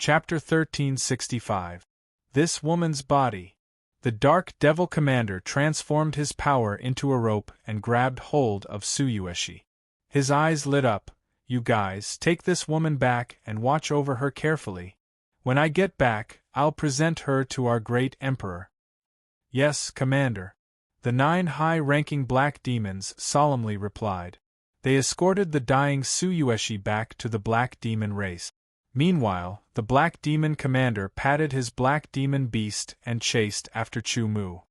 Chapter 1365. This Woman's Body. The Dark Devil Commander transformed his power into a rope and grabbed hold of Tsuyueshi. His eyes lit up. "You guys, take this woman back and watch over her carefully. When I get back, I'll present her to our great Emperor." "Yes, Commander," the 9 high-ranking black demons solemnly replied. They escorted the dying Tsuyueshi back to the Black Demon race. Meanwhile, the Black Demon Commander patted his Black Demon beast and chased after Chu-Mu.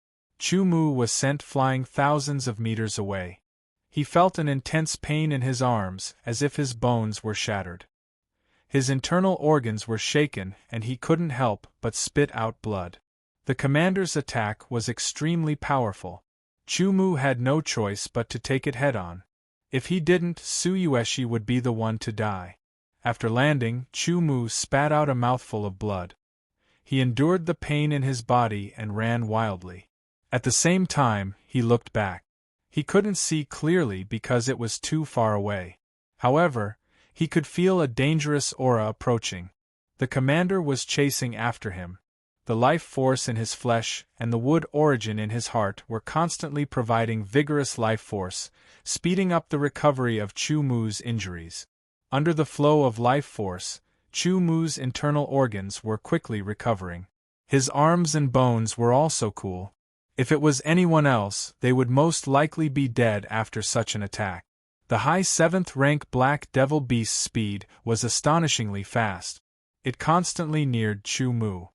Chu-Mu was sent flying thousands of meters away. He felt an intense pain in his arms, as if his bones were shattered. His internal organs were shaken and he couldn't help but spit out blood. The commander's attack was extremely powerful. Chu-Mu had no choice but to take it head-on. If he didn't, Tsuyueshi would be the one to die. After landing, Chu-Mu spat out a mouthful of blood. He endured the pain in his body and ran wildly. At the same time, he looked back. He couldn't see clearly because it was too far away. However, he could feel a dangerous aura approaching. The commander was chasing after him. The life force in his flesh and the wood origin in his heart were constantly providing vigorous life force, speeding up the recovery of Chu-Mu's injuries. Under the flow of life force, Chu-Mu's internal organs were quickly recovering. His arms and bones were also cool. If it was anyone else, they would most likely be dead after such an attack. The high 7th rank Black Devil Beast's speed was astonishingly fast. It constantly neared Chu-Mu.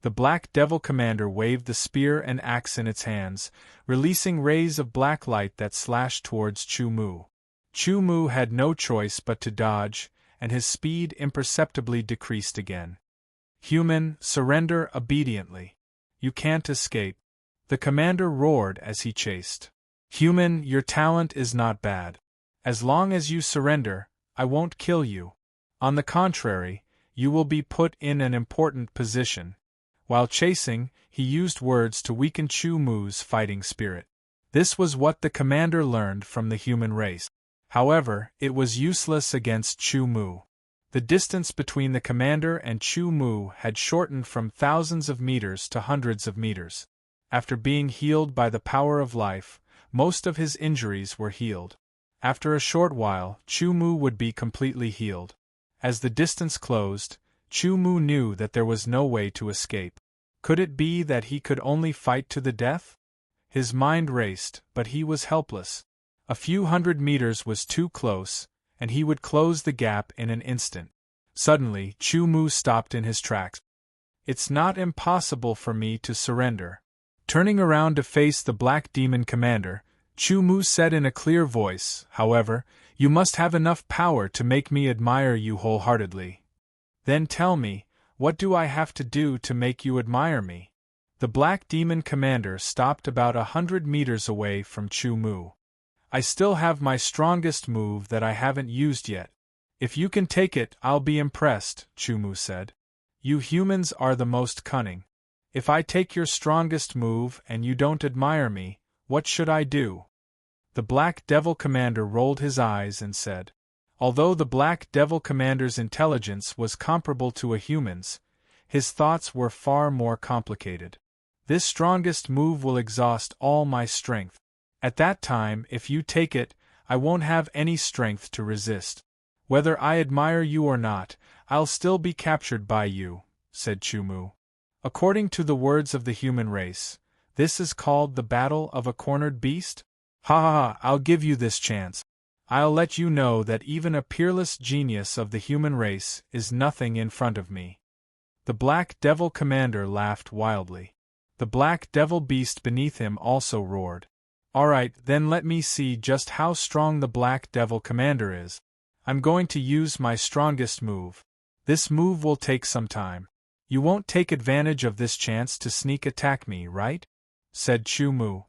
The Black Devil Commander waved the spear and axe in its hands, releasing rays of black light that slashed towards Chu-Mu. Chu-Mu had no choice but to dodge, and his speed imperceptibly decreased again. "Human, surrender obediently. You can't escape," the commander roared as he chased. "Human, your talent is not bad. As long as you surrender, I won't kill you. On the contrary, you will be put in an important position." While chasing, he used words to weaken Chu-Mu's fighting spirit. This was what the commander learned from the human race. However, it was useless against Chu-Mu. The distance between the commander and Chu-Mu had shortened from thousands of meters to hundreds of meters. After being healed by the power of life, most of his injuries were healed. After a short while, Chu-Mu would be completely healed. As the distance closed, Chu-Mu knew that there was no way to escape. Could it be that he could only fight to the death? His mind raced, but he was helpless. A few hundred meters was too close, and he would close the gap in an instant. Suddenly, Chu-Mu stopped in his tracks. "It's not impossible for me to surrender." Turning around to face the Black Demon Commander, Chu-Mu said in a clear voice, "However, you must have enough power to make me admire you wholeheartedly." "Then tell me, what do I have to do to make you admire me?" The Black Demon Commander stopped about 100 meters away from Chu-Mu. "I still have my strongest move that I haven't used yet. If you can take it, I'll be impressed," Chu-Mu said. "You humans are the most cunning. If I take your strongest move and you don't admire me, what should I do?" The Black Devil Commander rolled his eyes and said. Although the Black Devil Commander's intelligence was comparable to a human's, his thoughts were far more complicated. "This strongest move will exhaust all my strength. At that time, if you take it, I won't have any strength to resist. Whether I admire you or not, I'll still be captured by you," said Chu-Mu. According to the words of the human race, this is called the Battle of a Cornered Beast? Ha ha ha, I'll give you this chance. I'll let you know that even a peerless genius of the human race is nothing in front of me. The Black Devil Commander laughed wildly. The Black Devil Beast beneath him also roared. "Alright, then let me see just how strong the Black Devil Commander is. I'm going to use my strongest move. This move will take some time. You won't take advantage of this chance to sneak attack me, right?" said Chu-Mu.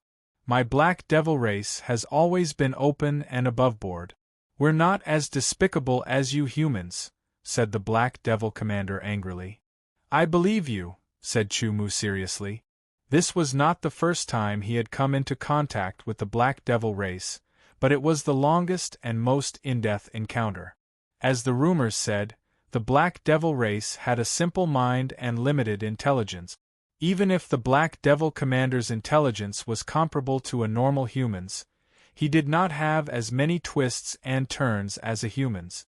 "My Black Devil race has always been open and aboveboard. We're not as despicable as you humans," said the Black Devil Commander angrily. "I believe you," said Chu-Mu seriously. This was not the first time he had come into contact with the Black Devil race, but it was the longest and most in-depth encounter. As the rumors said, The Black Devil race had a simple mind and limited intelligence. Even if the Black Devil commander's intelligence was comparable to a normal human's, he did not have as many twists and turns as a human's.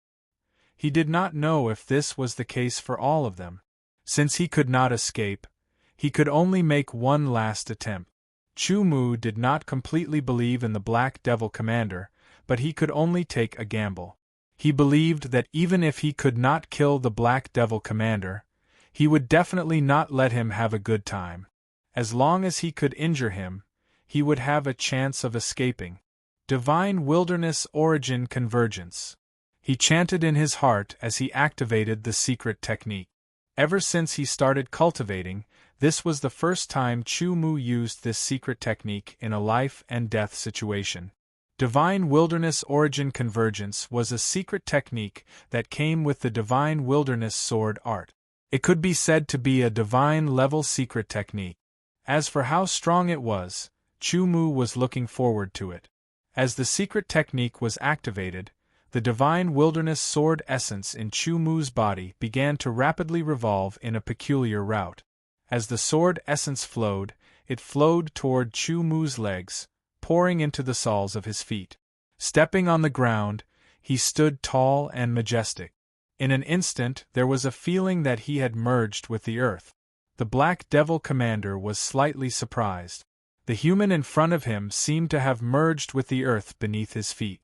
He did not know if this was the case for all of them. Since he could not escape, he could only make one last attempt. Chu Mu did not completely believe in the Black Devil commander, but he could only take a gamble. He believed that even if he could not kill the Black Devil commander, he would definitely not let him have a good time. As long as he could injure him, he would have a chance of escaping. Divine Wilderness Origin Convergence. He chanted in his heart as he activated the secret technique. Ever since he started cultivating, this was the first time Chu Mu used this secret technique in a life-and-death situation. Divine Wilderness Origin Convergence was a secret technique that came with the Divine Wilderness Sword art. It could be said to be a divine-level secret technique. As for how strong it was, Chu Mu was looking forward to it. As the secret technique was activated, the Divine Wilderness Sword essence in Chu Mu's body began to rapidly revolve in a peculiar route. As the sword essence flowed, it flowed toward Chu Mu's legs, pouring into the soles of his feet. Stepping on the ground, he stood tall and majestic. In an instant there was a feeling that he had merged with the earth. The Black Devil commander was slightly surprised. The human in front of him seemed to have merged with the earth beneath his feet.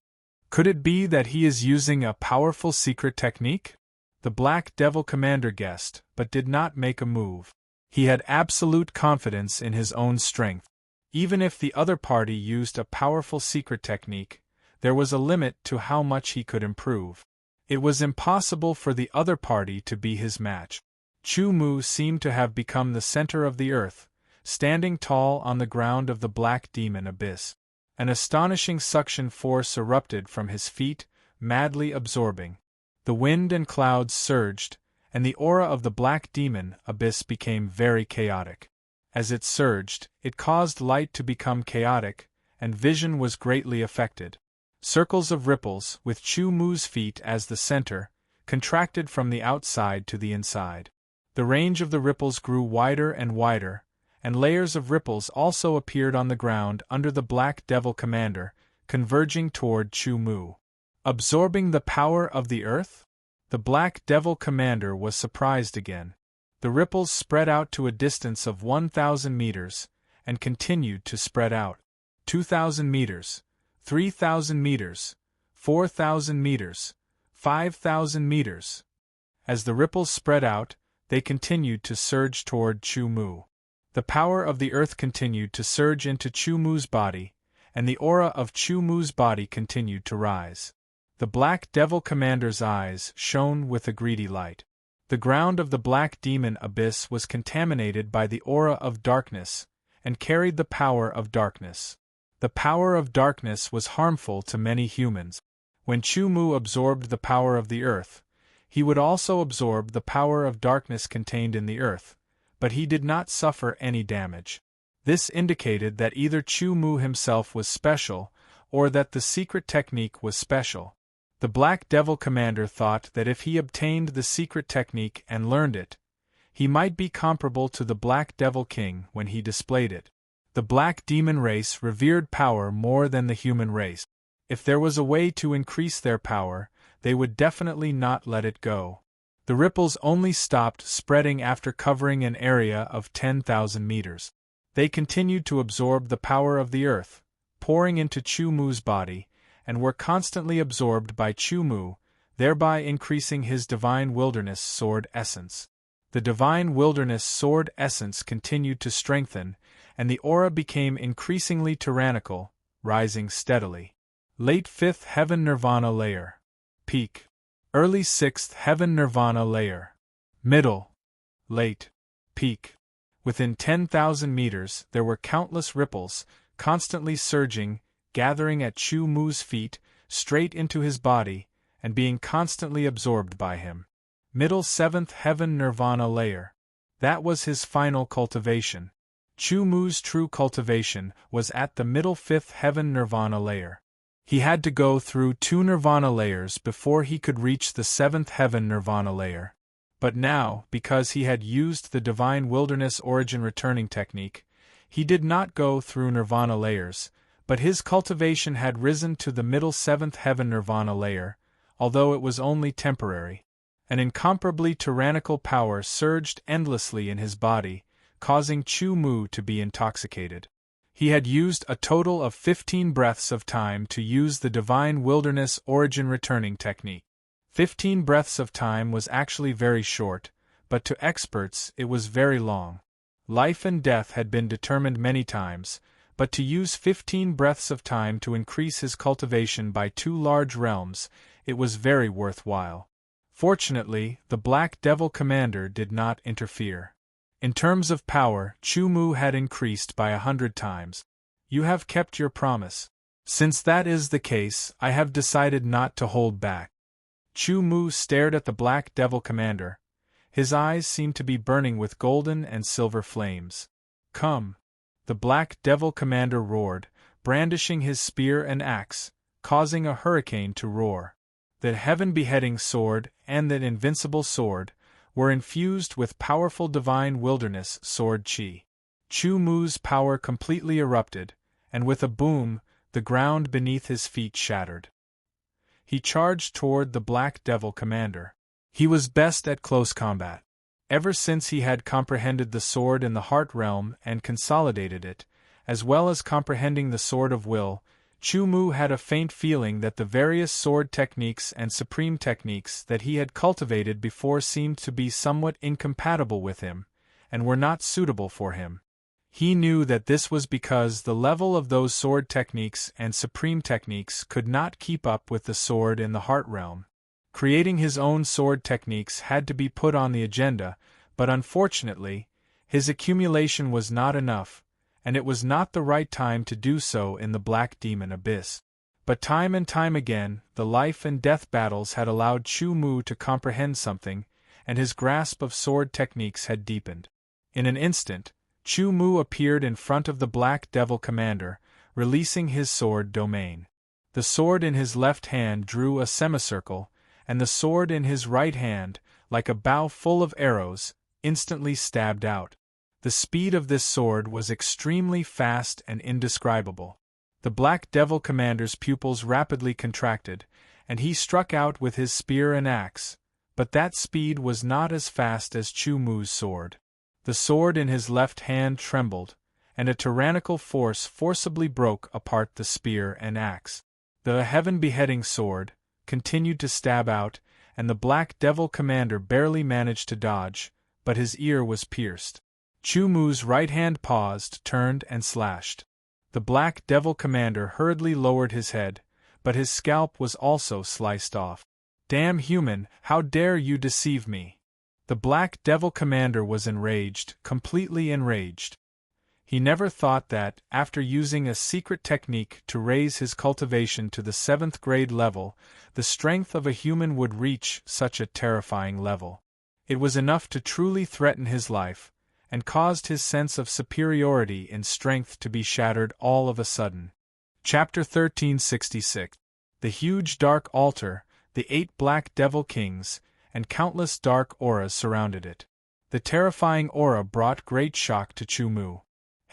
Could it be that he is using a powerful secret technique? The Black Devil commander guessed, but did not make a move. He had absolute confidence in his own strength. Even if the other party used a powerful secret technique, there was a limit to how much he could improve. It was impossible for the other party to be his match. Chu Mu seemed to have become the center of the earth, standing tall on the ground of the Black Demon Abyss. An astonishing suction force erupted from his feet, madly absorbing. The wind and clouds surged, and the aura of the Black Demon Abyss became very chaotic. As it surged, it caused light to become chaotic, and vision was greatly affected. Circles of ripples, with Chu Mu's feet as the center, contracted from the outside to the inside. The range of the ripples grew wider and wider, and layers of ripples also appeared on the ground under the Black Devil commander, converging toward Chu Mu. Absorbing the power of the earth? The Black Devil commander was surprised again. The ripples spread out to a distance of 1,000 meters, and continued to spread out. 2,000 meters, 3,000 meters, 4,000 meters, 5,000 meters. As the ripples spread out, they continued to surge toward Chu Mu. The power of the earth continued to surge into Chu Mu's body, and the aura of Chu Mu's body continued to rise. The Black Devil commander's eyes shone with a greedy light. The ground of the Black Demon Abyss was contaminated by the aura of darkness, and carried the power of darkness. The power of darkness was harmful to many humans. When Chu Mu absorbed the power of the earth, he would also absorb the power of darkness contained in the earth, but he did not suffer any damage. This indicated that either Chu Mu himself was special, or that the secret technique was special. The Black Devil commander thought that if he obtained the secret technique and learned it, he might be comparable to the Black Devil King when he displayed it. The Black Demon race revered power more than the human race. If there was a way to increase their power, they would definitely not let it go. The ripples only stopped spreading after covering an area of 10,000 meters. They continued to absorb the power of the earth, pouring into Chu Mu's body, and were constantly absorbed by Chu Mu, thereby increasing his Divine Wilderness Sword essence. The Divine Wilderness Sword essence continued to strengthen, and the aura became increasingly tyrannical, rising steadily. Late 5th Heaven Nirvana Layer. Peak. Early 6th Heaven Nirvana Layer. Middle. Late. Peak. Within 10,000 meters there were countless ripples, constantly surging, gathering at Chu Mu's feet, straight into his body, and being constantly absorbed by him. Middle 7th Heaven Nirvana Layer. That was his final cultivation. Chu Mu's true cultivation was at the middle 5th Heaven Nirvana Layer. He had to go through 2 nirvana layers before he could reach the 7th heaven nirvana layer. But now, because he had used the divine wilderness origin returning technique, he did not go through nirvana layers, but his cultivation had risen to the middle 7th heaven nirvana layer, although it was only temporary. An incomparably tyrannical power surged endlessly in his body, causing Chu Mu to be intoxicated. He had used a total of 15 breaths of time to use the divine wilderness origin returning technique. 15 breaths of time was actually very short, but to experts it was very long. Life and death had been determined many times, but to use 15 breaths of time to increase his cultivation by 2 large realms, it was very worthwhile. Fortunately, the Black Devil Commander did not interfere. In terms of power, Chu Mu had increased by 100 times. You have kept your promise. Since that is the case, I have decided not to hold back. Chu Mu stared at the Black Devil Commander. His eyes seemed to be burning with golden and silver flames. Come! The Black Devil Commander roared, brandishing his spear and axe, causing a hurricane to roar. The heaven-beheading sword and that invincible sword were infused with powerful divine wilderness sword chi. Chu Mu's power completely erupted, and with a boom, the ground beneath his feet shattered. He charged toward the Black Devil Commander. He was best at close combat. Ever since he had comprehended the sword in the heart realm and consolidated it, as well as comprehending the sword of will, Chu Mu had a faint feeling that the various sword techniques and supreme techniques that he had cultivated before seemed to be somewhat incompatible with him, and were not suitable for him. He knew that this was because the level of those sword techniques and supreme techniques could not keep up with the sword in the heart realm. Creating his own sword techniques had to be put on the agenda, but unfortunately, his accumulation was not enough, and it was not the right time to do so in the Black Demon Abyss. But time and time again, the life and death battles had allowed Chu Mu to comprehend something, and his grasp of sword techniques had deepened. In an instant, Chu Mu appeared in front of the Black Devil Commander, releasing his sword domain. The sword in his left hand drew a semicircle, and the sword in his right hand, like a bow full of arrows, instantly stabbed out. The speed of this sword was extremely fast and indescribable. The Black Devil Commander's pupils rapidly contracted, and he struck out with his spear and axe, but that speed was not as fast as Chu Mu's sword. The sword in his left hand trembled, and a tyrannical force forcibly broke apart the spear and axe. The heaven-beheading sword continued to stab out, and the Black Devil Commander barely managed to dodge, but his ear was pierced. Chu Mu's right hand paused, turned, and slashed. The Black Devil Commander hurriedly lowered his head, but his scalp was also sliced off. Damn human, how dare you deceive me! The Black Devil Commander was enraged, completely enraged. He never thought that, after using a secret technique to raise his cultivation to the 7th grade level, the strength of a human would reach such a terrifying level. It was enough to truly threaten his life, and caused his sense of superiority in strength to be shattered all of a sudden. Chapter 1366. The huge dark altar, the 8 Black Devil Kings, and countless dark auras surrounded it. The terrifying aura brought great shock to Chu Mu.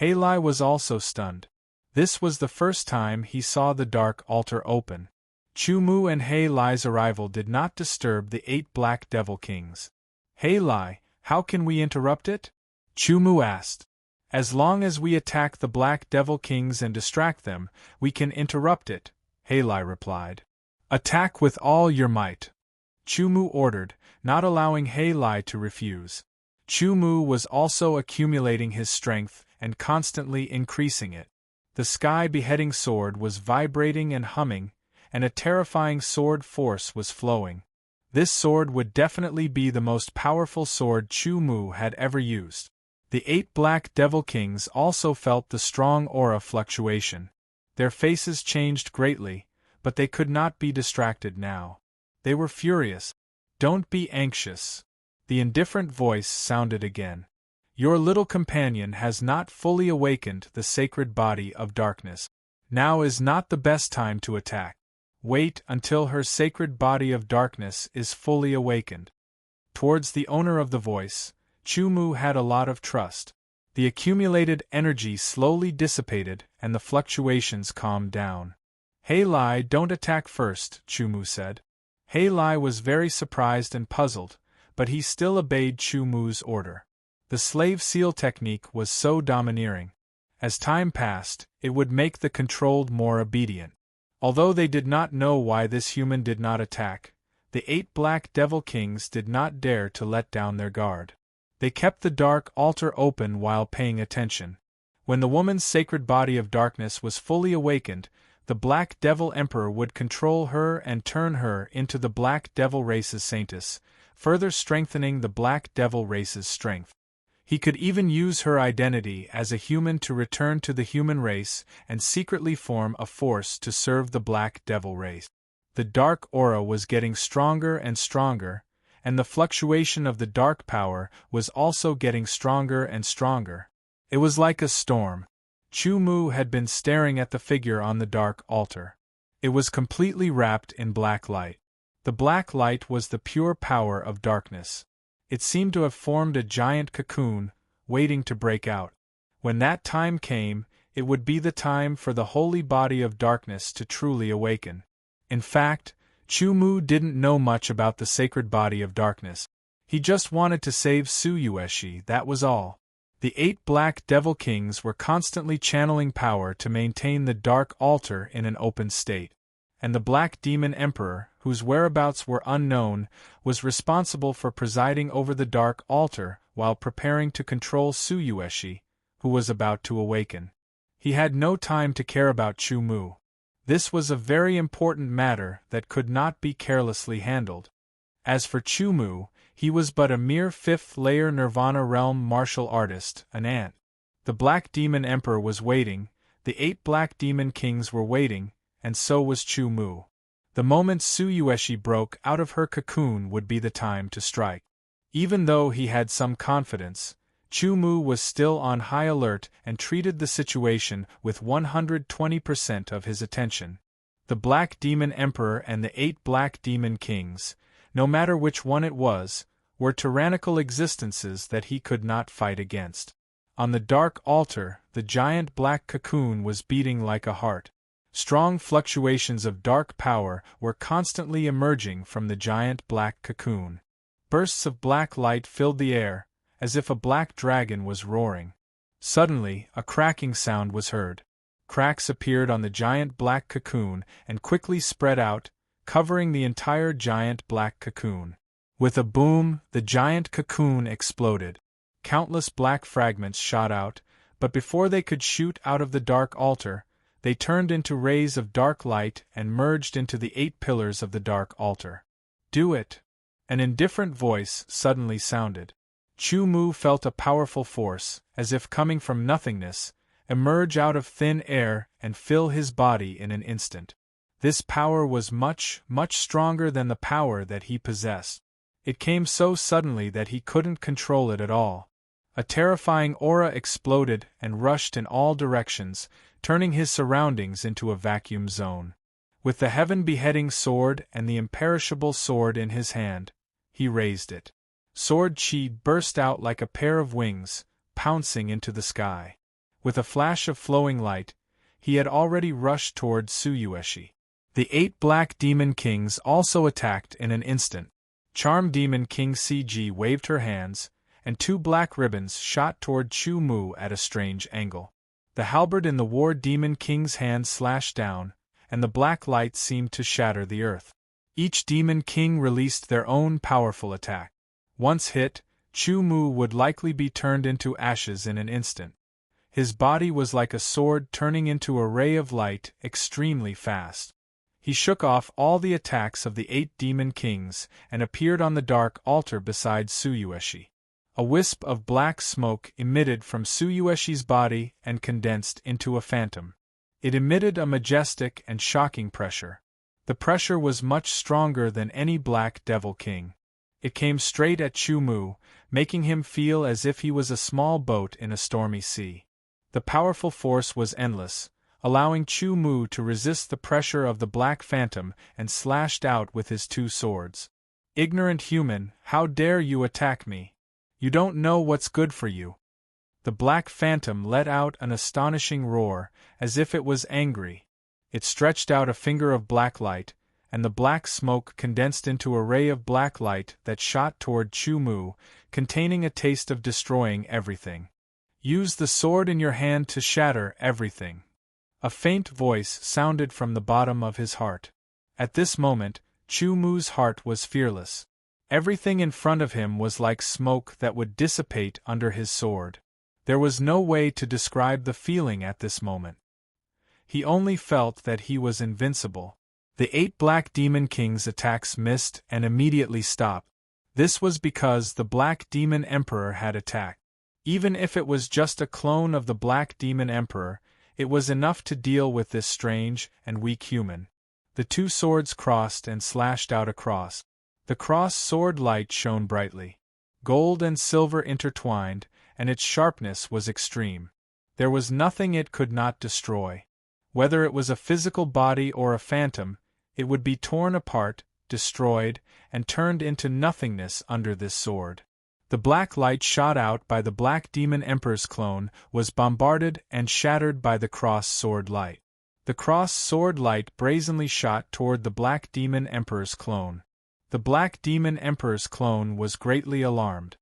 Halai was also stunned. This was the first time he saw the dark altar open. Chu Mu and Halai's arrival did not disturb the 8 Black Devil Kings. Halai, how can we interrupt it? Chu Mu asked. As long as we attack the Black Devil Kings and distract them, we can interrupt it, Halai replied. Attack with all your might, Chu Mu ordered, not allowing Halai to refuse. Chu Mu was also accumulating his strength and constantly increasing it. The sky-beheading sword was vibrating and humming, and a terrifying sword force was flowing. This sword would definitely be the most powerful sword Chu Mu had ever used. The 8 Black Devil Kings also felt the strong aura fluctuation. Their faces changed greatly, but they could not be distracted now. They were furious. Don't be anxious. The indifferent voice sounded again. Your little companion has not fully awakened the sacred body of darkness. Now is not the best time to attack. Wait until her sacred body of darkness is fully awakened. Towards the owner of the voice, Chumu had a lot of trust. The accumulated energy slowly dissipated and the fluctuations calmed down. Hei Lai, don't attack first, Chumu said. Hei Lai was very surprised and puzzled, but he still obeyed Chumu's order. The slave seal technique was so domineering. As time passed, it would make the controlled more obedient. Although they did not know why this human did not attack, the 8 black devil kings did not dare to let down their guard. They kept the dark altar open while paying attention. When the woman's sacred body of darkness was fully awakened, the Black Devil Emperor would control her and turn her into the Black Devil race's saintess, further strengthening the Black Devil race's strength. He could even use her identity as a human to return to the human race and secretly form a force to serve the Black Devil race. The dark aura was getting stronger and stronger, and the fluctuation of the dark power was also getting stronger and stronger. It was like a storm. Chumu had been staring at the figure on the dark altar. It was completely wrapped in black light. The black light was the pure power of darkness. It seemed to have formed a giant cocoon, waiting to break out. When that time came, it would be the time for the holy body of darkness to truly awaken. In fact, Chumu didn't know much about the sacred body of darkness. He just wanted to save Tsuyueshi, that was all. The 8 black devil kings were constantly channeling power to maintain the dark altar in an open state. And the Black Demon Emperor, whose whereabouts were unknown, was responsible for presiding over the dark altar while preparing to control Tsuyueshi, who was about to awaken. He had no time to care about Chumu. This was a very important matter that could not be carelessly handled. As for Chumu, he was but a mere 5th-layer Nirvana realm martial artist, an ant. The Black Demon Emperor was waiting, the 8 Black Demon Kings were waiting, and so was Chumu. The moment Tsuyueshi broke out of her cocoon would be the time to strike. Even though he had some confidence, Chumu was still on high alert and treated the situation with 120% of his attention. The Black Demon Emperor and the 8 Black Demon Kings, no matter which one it was, were tyrannical existences that he could not fight against. On the dark altar, the giant black cocoon was beating like a heart. Strong fluctuations of dark power were constantly emerging from the giant black cocoon. Bursts of black light filled the air, as if a black dragon was roaring. Suddenly, a cracking sound was heard. Cracks appeared on the giant black cocoon and quickly spread out, covering the entire giant black cocoon. With a boom, the giant cocoon exploded. Countless black fragments shot out, but before they could shoot out of the dark altar, they turned into rays of dark light and merged into the 8 pillars of the dark altar. "Do it!" An indifferent voice suddenly sounded. Chumu felt a powerful force, as if coming from nothingness, emerge out of thin air and fill his body in an instant. This power was much, much stronger than the power that he possessed. It came so suddenly that he couldn't control it at all. A terrifying aura exploded and rushed in all directions, turning his surroundings into a vacuum zone. With the heaven-beheading sword and the imperishable sword in his hand, he raised it. Sword chi burst out like a pair of wings, pouncing into the sky. With a flash of flowing light, he had already rushed toward Tsuyueshi. The 8 Black Demon Kings also attacked in an instant. Charm Demon King CG waved her hands, and 2 black ribbons shot toward Chumu at a strange angle. The halberd in the War Demon King's hand slashed down, and the black light seemed to shatter the earth. Each Demon King released their own powerful attack. Once hit, Chumu would likely be turned into ashes in an instant. His body was like a sword turning into a ray of light extremely fast. He shook off all the attacks of the 8 Demon Kings and appeared on the dark altar beside Tsuyueshi. A wisp of black smoke emitted from Tsuyueshi's body and condensed into a phantom. It emitted a majestic and shocking pressure. The pressure was much stronger than any Black Devil King. It came straight at Chumu, making him feel as if he was a small boat in a stormy sea. The powerful force was endless, allowing Chu Mu to resist the pressure of the Black Phantom and slashed out with his two swords. "Ignorant human, how dare you attack me? You don't know what's good for you." The Black Phantom let out an astonishing roar, as if it was angry. It stretched out a finger of black light, and the black smoke condensed into a ray of black light that shot toward Chu Mu, containing a taste of destroying everything. "Use the sword in your hand to shatter everything." A faint voice sounded from the bottom of his heart. At this moment, Chu Mu's heart was fearless. Everything in front of him was like smoke that would dissipate under his sword. There was no way to describe the feeling at this moment. He only felt that he was invincible. The 8 Black Demon Kings' attacks missed and immediately stopped. This was because the Black Demon Emperor had attacked. Even if it was just a clone of the Black Demon Emperor, it was enough to deal with this strange and weak human. The two swords crossed and slashed out across. The cross sword light shone brightly. Gold and silver intertwined, and its sharpness was extreme. There was nothing it could not destroy. Whether it was a physical body or a phantom, it would be torn apart, destroyed, and turned into nothingness under this sword. The black light shot out by the Black Demon Emperor's clone was bombarded and shattered by the cross sword light. The cross sword light brazenly shot toward the Black Demon Emperor's clone. The Black Demon Emperor's clone was greatly alarmed.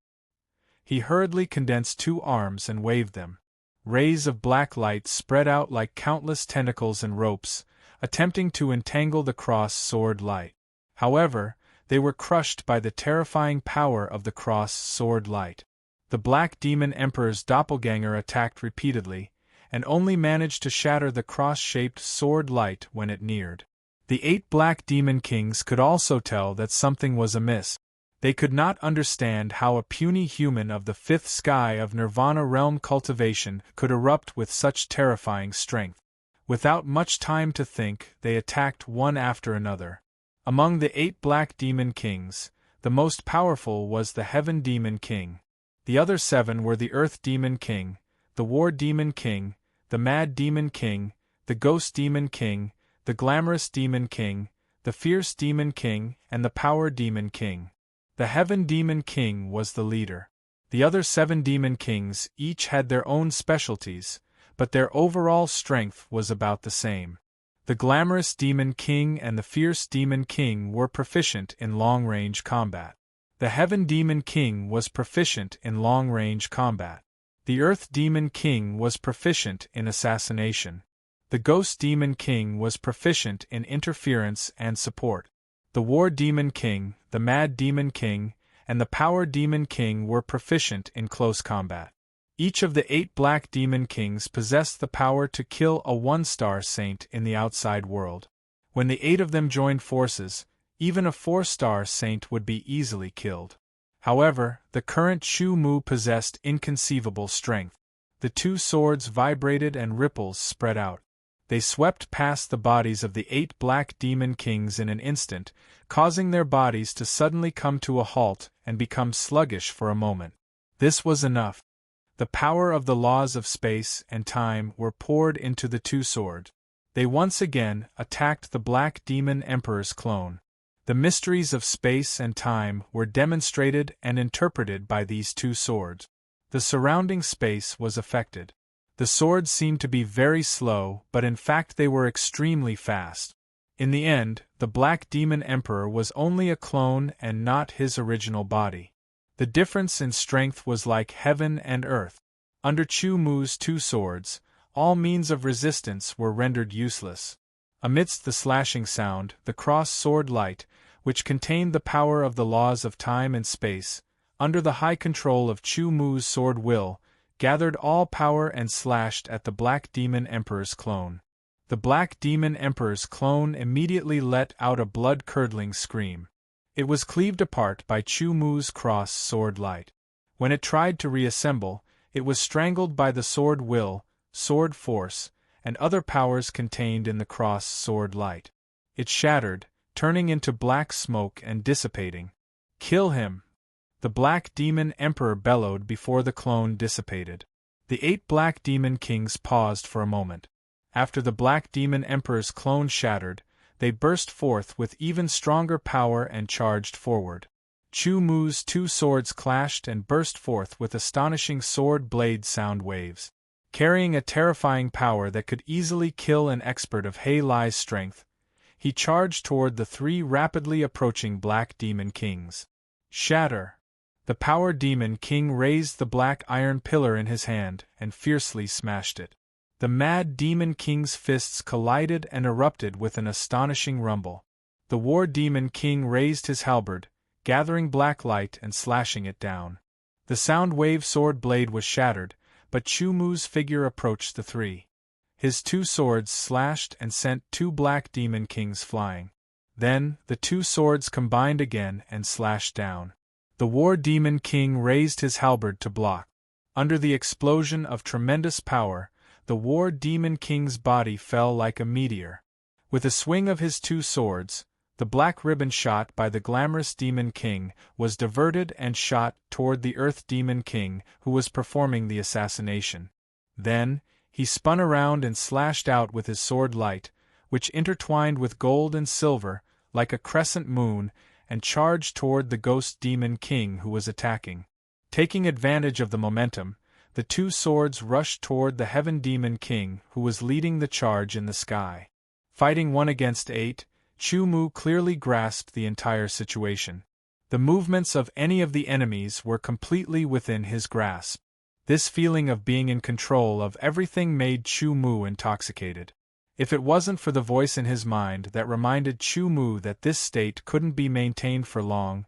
He hurriedly condensed 2 arms and waved them. Rays of black light spread out like countless tentacles and ropes, attempting to entangle the cross sword light. However, they were crushed by the terrifying power of the cross sword light. The Black Demon Emperor's doppelganger attacked repeatedly, and only managed to shatter the cross-shaped sword light when it neared. The 8 Black Demon Kings could also tell that something was amiss. They could not understand how a puny human of the 5th sky of Nirvana realm cultivation could erupt with such terrifying strength. Without much time to think, they attacked one after another. Among the 8 Black Demon Kings, the most powerful was the Heaven Demon King. The other 7 were the Earth Demon King, the War Demon King, the Mad Demon King, the Ghost Demon King, the Glamorous Demon King, the Fierce Demon King, and the Power Demon King. The Heaven Demon King was the leader. The other 7 Demon Kings each had their own specialties, but their overall strength was about the same. The Glamorous Demon King and the Fierce Demon King were proficient in long-range combat. The Heaven Demon King was proficient in long-range combat. The Earth Demon King was proficient in assassination. The Ghost Demon King was proficient in interference and support. The War Demon King, the Mad Demon King, and the Power Demon King were proficient in close combat. Each of the 8 Black Demon Kings possessed the power to kill a 1-star saint in the outside world. When the 8 of them joined forces, even a 4-star saint would be easily killed. However, the current Chu Mu possessed inconceivable strength. The 2 swords vibrated and ripples spread out. They swept past the bodies of the 8 Black Demon Kings in an instant, causing their bodies to suddenly come to a halt and become sluggish for a moment. This was enough. The power of the laws of space and time were poured into the 2 swords. They once again attacked the Black Demon Emperor's clone. The mysteries of space and time were demonstrated and interpreted by these 2 swords. The surrounding space was affected. The swords seemed to be very slow, but in fact they were extremely fast. In the end, the Black Demon Emperor was only a clone and not his original body. The difference in strength was like heaven and earth. Under Chu Mu's 2 swords, all means of resistance were rendered useless. Amidst the slashing sound, the cross sword light, which contained the power of the laws of time and space, under the high control of Chu Mu's sword will, gathered all power and slashed at the Black Demon Emperor's clone. The Black Demon Emperor's clone immediately let out a blood-curdling scream. It was cleaved apart by Chu Mu's cross sword light. When it tried to reassemble, it was strangled by the sword will, sword force, and other powers contained in the cross sword light. It shattered, turning into black smoke and dissipating. "Kill him!" The Black Demon Emperor bellowed before the clone dissipated. The 8 Black Demon Kings paused for a moment. After the Black Demon Emperor's clone shattered, they burst forth with even stronger power and charged forward. Chu Mu's two swords clashed and burst forth with astonishing sword blade sound waves. Carrying a terrifying power that could easily kill an expert of Hei Lai's strength, he charged toward the three rapidly approaching Black Demon Kings. Shatter! The Power Demon King raised the black iron pillar in his hand and fiercely smashed it. The Mad Demon King's fists collided and erupted with an astonishing rumble. The War Demon King raised his halberd, gathering black light and slashing it down. The Soundwave sword blade was shattered, but Chu Mu's figure approached the three. His two swords slashed and sent two Black Demon Kings flying. Then, the two swords combined again and slashed down. The War Demon King raised his halberd to block. Under the explosion of tremendous power, the War Demon King's body fell like a meteor. With a swing of his two swords, the black ribbon shot by the Glamorous Demon King was diverted and shot toward the Earth Demon King, who was performing the assassination. Then, he spun around and slashed out with his sword light, which intertwined with gold and silver, like a crescent moon, and charged toward the Ghost Demon King who was attacking. Taking advantage of the momentum, the two swords rushed toward the Heaven Demon King who was leading the charge in the sky. Fighting 1 against 8, Chu Mu clearly grasped the entire situation. The movements of any of the enemies were completely within his grasp. This feeling of being in control of everything made Chu Mu intoxicated. If it wasn't for the voice in his mind that reminded Chu Mu that this state couldn't be maintained for long,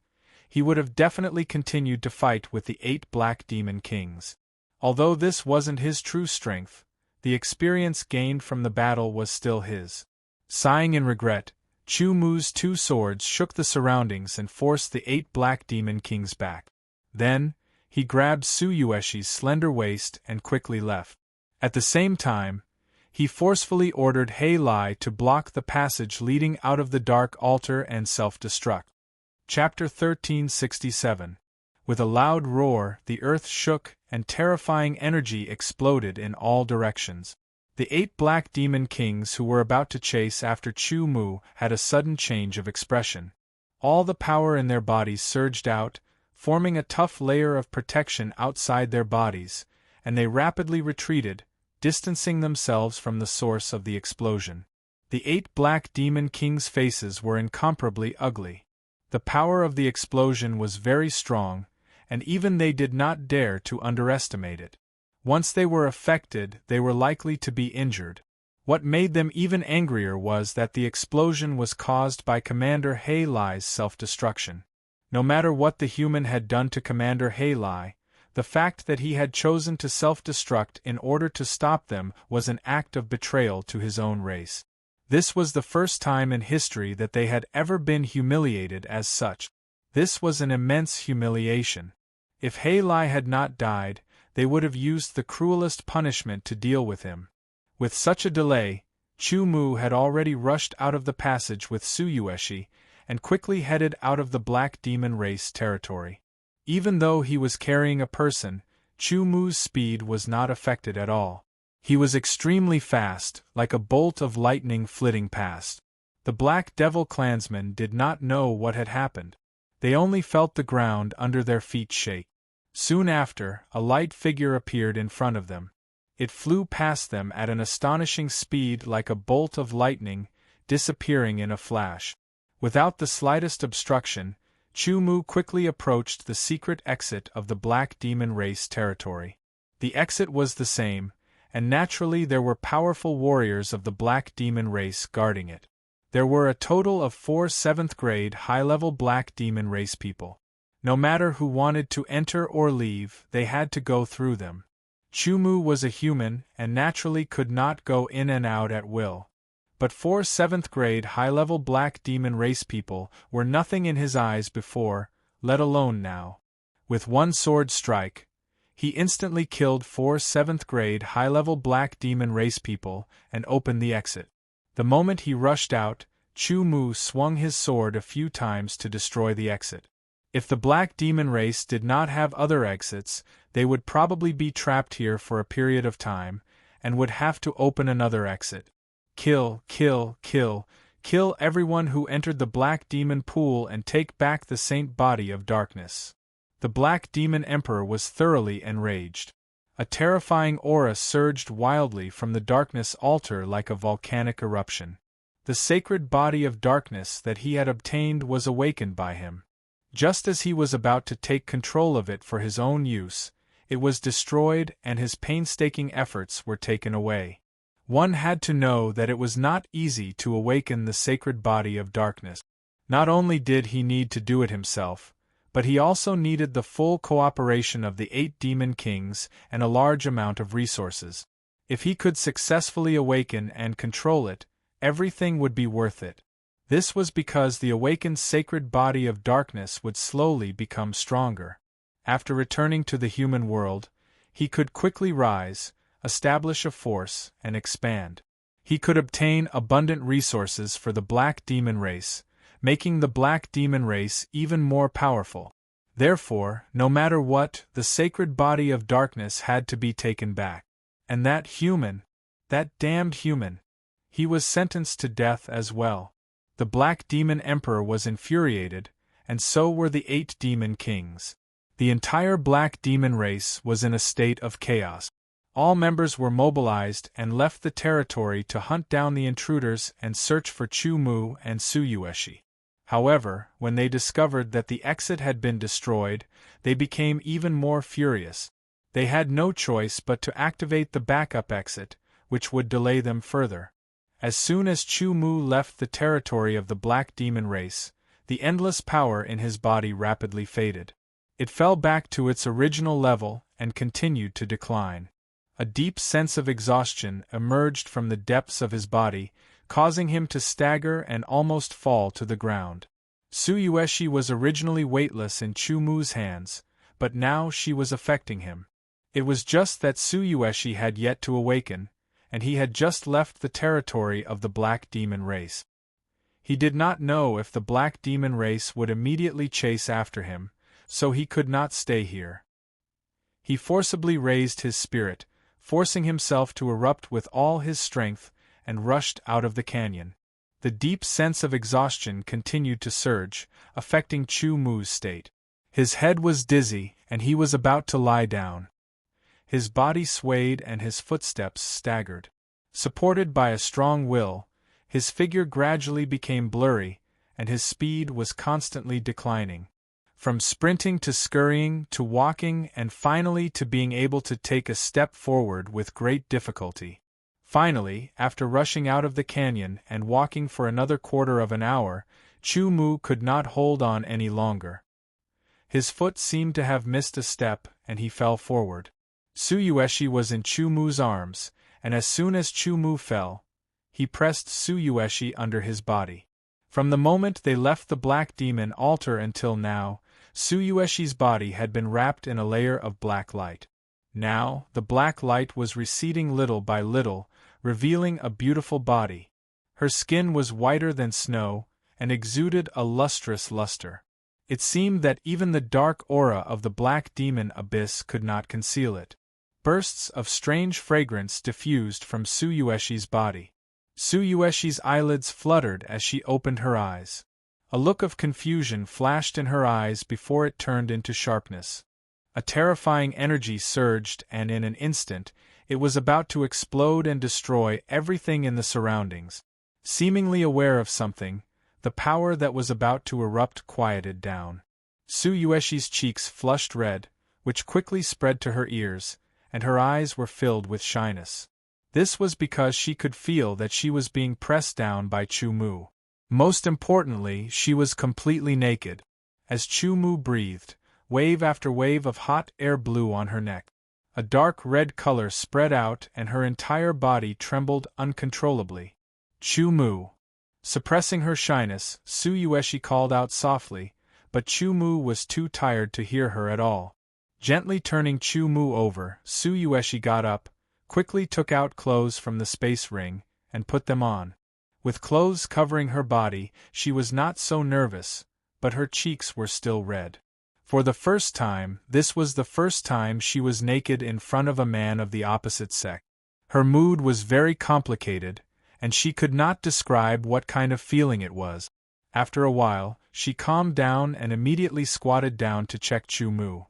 he would have definitely continued to fight with the 8 Black Demon Kings. Although this wasn't his true strength, the experience gained from the battle was still his. Sighing in regret, Chu Mu's two swords shook the surroundings and forced the 8 Black Demon Kings back. Then, he grabbed Suyueshi's slender waist and quickly left. At the same time, he forcefully ordered Hei Lai to block the passage leading out of the Dark Altar and self-destruct. Chapter 1367. With a loud roar, the earth shook, and terrifying energy exploded in all directions. The 8 Black Demon Kings who were about to chase after Chu Mu had a sudden change of expression. All the power in their bodies surged out, forming a tough layer of protection outside their bodies, and they rapidly retreated, distancing themselves from the source of the explosion. The 8 Black Demon Kings' faces were incomparably ugly. The power of the explosion was very strong, and even they did not dare to underestimate it. Once they were affected, they were likely to be injured. What made them even angrier was that the explosion was caused by Commander Hei Lai's self-destruction. No matter what the human had done to Commander Hei Lai, the fact that he had chosen to self-destruct in order to stop them was an act of betrayal to his own race. This was the first time in history that they had ever been humiliated as such. This was an immense humiliation. If Hei Lai had not died, they would have used the cruelest punishment to deal with him. With such a delay, Chu Mu had already rushed out of the passage with Suyueshi, and quickly headed out of the Black Demon race territory. Even though he was carrying a person, Chu Mu's speed was not affected at all. He was extremely fast, like a bolt of lightning flitting past. The Black Devil clansmen did not know what had happened. They only felt the ground under their feet shake. Soon after, a light figure appeared in front of them. It flew past them at an astonishing speed like a bolt of lightning, disappearing in a flash. Without the slightest obstruction, Chu Mu quickly approached the secret exit of the Black Demon race territory. The exit was the same, and naturally there were powerful warriors of the Black Demon race guarding it. There were a total of 4 7th-grade high-level Black Demon race people. No matter who wanted to enter or leave, they had to go through them. Chu Mu was a human and naturally could not go in and out at will. But 4 7th-grade high-level Black Demon race people were nothing in his eyes before, let alone now. With one sword strike, he instantly killed 4 7th-grade high-level Black Demon race people and opened the exit. The moment he rushed out, Chu Mu swung his sword a few times to destroy the exit. If the Black Demon race did not have other exits, they would probably be trapped here for a period of time, and would have to open another exit. Kill, kill, kill, kill everyone who entered the Black Demon pool and take back the saint body of darkness. The Black Demon Emperor was thoroughly enraged. A terrifying aura surged wildly from the darkness altar like a volcanic eruption. The sacred body of darkness that he had obtained was awakened by him. Just as he was about to take control of it for his own use, it was destroyed and his painstaking efforts were taken away. One had to know that it was not easy to awaken the sacred body of darkness. Not only did he need to do it himself, but he also needed the full cooperation of the 8 demon kings and a large amount of resources. If he could successfully awaken and control it, everything would be worth it. This was because the awakened sacred body of darkness would slowly become stronger. After returning to the human world, he could quickly rise, establish a force, and expand. He could obtain abundant resources for the Black Demon race, making the Black Demon race even more powerful. Therefore, no matter what, the sacred body of darkness had to be taken back. And that human, that damned human, he was sentenced to death as well. The Black Demon Emperor was infuriated, and so were the 8 demon kings. The entire Black Demon race was in a state of chaos. All members were mobilized and left the territory to hunt down the intruders and search for Chu Mu and Tsuyueshi. However, when they discovered that the exit had been destroyed, they became even more furious. They had no choice but to activate the backup exit, which would delay them further. As soon as Chu Mu left the territory of the Black Demon race, the endless power in his body rapidly faded. It fell back to its original level and continued to decline. A deep sense of exhaustion emerged from the depths of his body, causing him to stagger and almost fall to the ground. Tsuyueshi was originally weightless in Chu Mu's hands, but now she was affecting him. It was just that Tsuyueshi had yet to awaken, and he had just left the territory of the Black Demon race. He did not know if the Black Demon race would immediately chase after him, so he could not stay here. He forcibly raised his spirit, forcing himself to erupt with all his strength, and rushed out of the canyon. The deep sense of exhaustion continued to surge, affecting Chu Mu's state. His head was dizzy, and he was about to lie down. His body swayed and his footsteps staggered. Supported by a strong will, his figure gradually became blurry, and his speed was constantly declining. From sprinting to scurrying to walking and finally to being able to take a step forward with great difficulty. Finally, after rushing out of the canyon and walking for another quarter of an hour, Chu Mu could not hold on any longer. His foot seemed to have missed a step, and he fell forward. Tsuyueshi was in Chu Mu's arms, and as soon as Chu Mu fell, he pressed Tsuyueshi under his body. From the moment they left the Black Demon altar until now, Tsuyueshi's body had been wrapped in a layer of black light. Now, the black light was receding little by little, revealing a beautiful body. Her skin was whiter than snow, and exuded a lustrous luster. It seemed that even the dark aura of the Black Demon abyss could not conceal it. Bursts of strange fragrance diffused from Tsuyueshi's body. Tsuyueshi's eyelids fluttered as she opened her eyes. A look of confusion flashed in her eyes before it turned into sharpness. A terrifying energy surged and in an instant, it was about to explode and destroy everything in the surroundings. Seemingly aware of something, the power that was about to erupt quieted down. Tsuyueshi's cheeks flushed red, which quickly spread to her ears, and her eyes were filled with shyness. This was because she could feel that she was being pressed down by Chu Mu. Most importantly, she was completely naked. As Chu Mu breathed, wave after wave of hot air blew on her neck. A dark red color spread out and her entire body trembled uncontrollably. Chu Mu. Suppressing her shyness, Tsuyueshi called out softly, but Chu Mu was too tired to hear her at all. Gently turning Chu Mu over, Tsuyueshi got up, quickly took out clothes from the space ring, and put them on. With clothes covering her body, she was not so nervous, but her cheeks were still red. For the first time, this was the first time she was naked in front of a man of the opposite sex. Her mood was very complicated, and she could not describe what kind of feeling it was. After a while, she calmed down and immediately squatted down to check Chu Mu.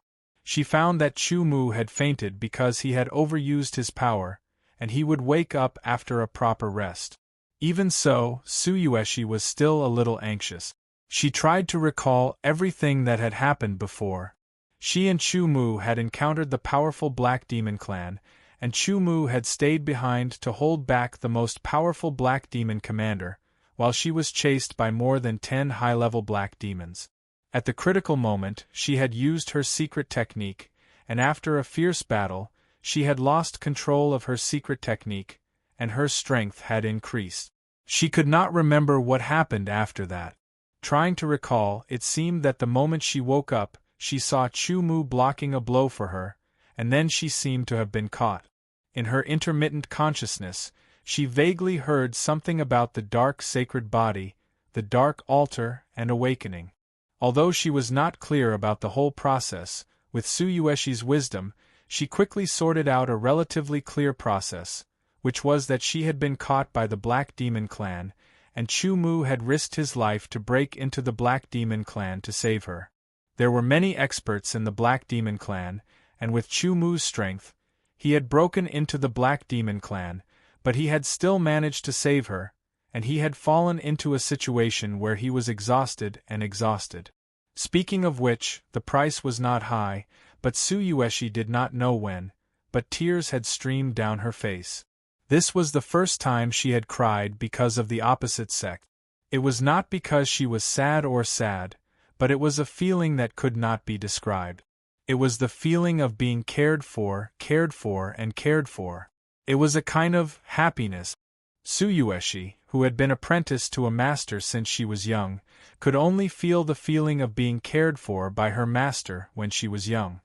She found that Chu Mu had fainted because he had overused his power, and he would wake up after a proper rest. Even so, Tsuyueshi was still a little anxious. She tried to recall everything that had happened before. She and Chu Mu had encountered the powerful Black Demon clan, and Chu Mu had stayed behind to hold back the most powerful Black Demon commander, while she was chased by more than 10 high-level Black Demons. At the critical moment, she had used her secret technique, and after a fierce battle, she had lost control of her secret technique, and her strength had increased. She could not remember what happened after that. Trying to recall, it seemed that the moment she woke up, she saw Chu Mu blocking a blow for her, and then she seemed to have been caught. In her intermittent consciousness, she vaguely heard something about the dark sacred body, the dark altar, and awakening. Although she was not clear about the whole process, with Tsuyueshi's wisdom, she quickly sorted out a relatively clear process, which was that she had been caught by the Black Demon clan, and Chu Mu had risked his life to break into the Black Demon clan to save her. There were many experts in the Black Demon clan, and with Chu Mu's strength, he had broken into the Black Demon clan, but he had still managed to save her, and he had fallen into a situation where he was exhausted. Speaking of which, the price was not high, but Tsuyueshi did not know when, but tears had streamed down her face. This was the first time she had cried because of the opposite sex. It was not because she was sad, but it was a feeling that could not be described. It was the feeling of being cared for. It was a kind of happiness. Tsuyueshi, who had been apprenticed to a master since she was young, could only feel the feeling of being cared for by her master when she was young.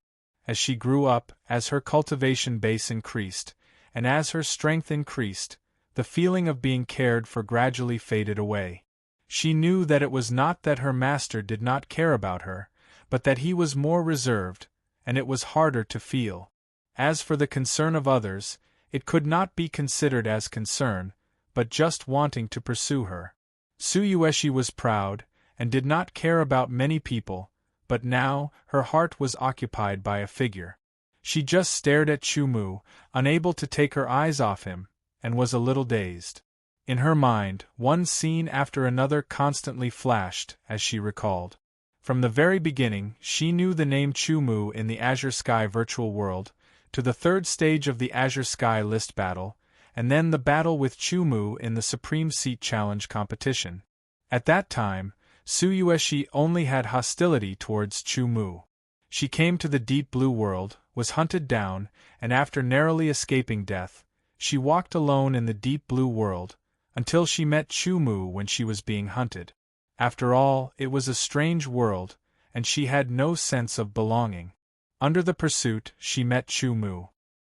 As she grew up, as her cultivation base increased, and as her strength increased, the feeling of being cared for gradually faded away. She knew that it was not that her master did not care about her, but that he was more reserved, and it was harder to feel. As for the concern of others, it could not be considered as concern, but just wanting to pursue her. Tsuyueshi was proud, and did not care about many people, but now, her heart was occupied by a figure. She just stared at Chu Mu, unable to take her eyes off him, and was a little dazed. In her mind, one scene after another constantly flashed, as she recalled. From the very beginning, she knew the name Chu Mu in the Azure Sky virtual world, to the third stage of the Azure Sky list battle, and then the battle with Chu Mu in the Supreme Seat Challenge competition. At that time, Tsuyueshi only had hostility towards Chu Mu. She came to the Deep Blue World, was hunted down, and after narrowly escaping death, she walked alone in the Deep Blue World, until she met Chu Mu when she was being hunted. After all, it was a strange world, and she had no sense of belonging. Under the pursuit, she met Chu Mu.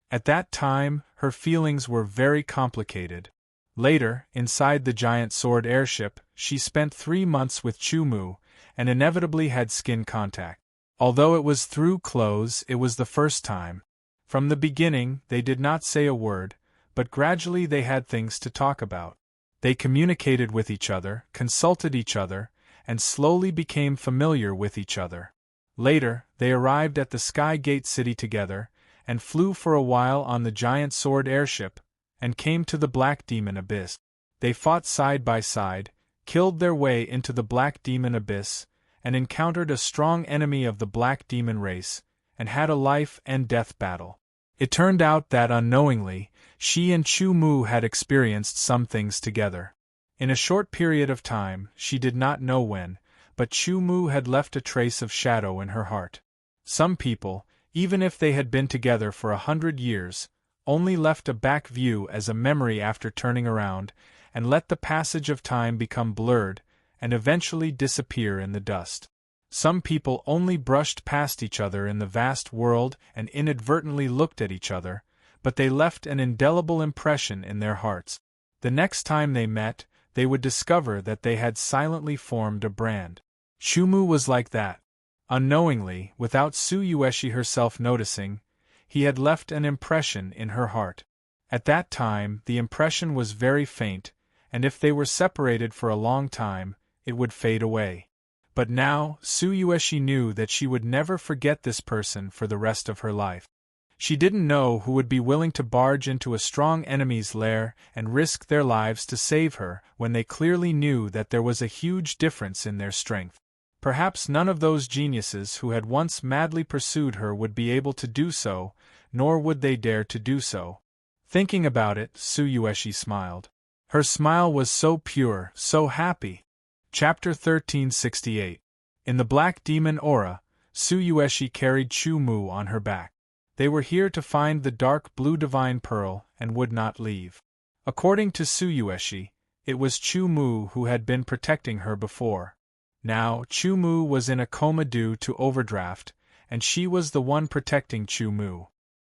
At that time, her feelings were very complicated. Later, inside the giant sword airship, she spent 3 months with Chu Mu, and inevitably had skin contact. Although it was through clothes, it was the first time. From the beginning, they did not say a word, but gradually they had things to talk about. They communicated with each other, consulted each other, and slowly became familiar with each other. Later, they arrived at the Sky Gate City together, and flew for a while on the giant sword airship, and came to the Black Demon Abyss. They fought side by side, killed their way into the Black Demon Abyss, and encountered a strong enemy of the Black Demon race, and had a life-and-death battle. It turned out that unknowingly, she and Chu Mu had experienced some things together. In a short period of time, she did not know when, but Chu Mu had left a trace of shadow in her heart. Some people, even if they had been together for 100 years, only left a back view as a memory after turning around, and let the passage of time become blurred, and eventually disappear in the dust. Some people only brushed past each other in the vast world and inadvertently looked at each other, but they left an indelible impression in their hearts. The next time they met, they would discover that they had silently formed a brand. Chu Mu was like that. Unknowingly, without Tsuyueshi herself noticing, he had left an impression in her heart. At that time, the impression was very faint, and if they were separated for a long time, it would fade away. But now, Tsuyoshi knew that she would never forget this person for the rest of her life. She didn't know who would be willing to barge into a strong enemy's lair and risk their lives to save her when they clearly knew that there was a huge difference in their strength. Perhaps none of those geniuses who had once madly pursued her would be able to do so, nor would they dare to do so. Thinking about it, Tsuyoshi smiled. Her smile was so pure, so happy. Chapter 1368. In the Black Demon Aura, Tsuyoshi carried Chu-Mu on her back. They were here to find the dark blue divine pearl and would not leave. According to Tsuyoshi, it was Chu-Mu who had been protecting her before. Now, Chu-Mu was in a coma due to overdraft, and she was the one protecting Chu-Mu.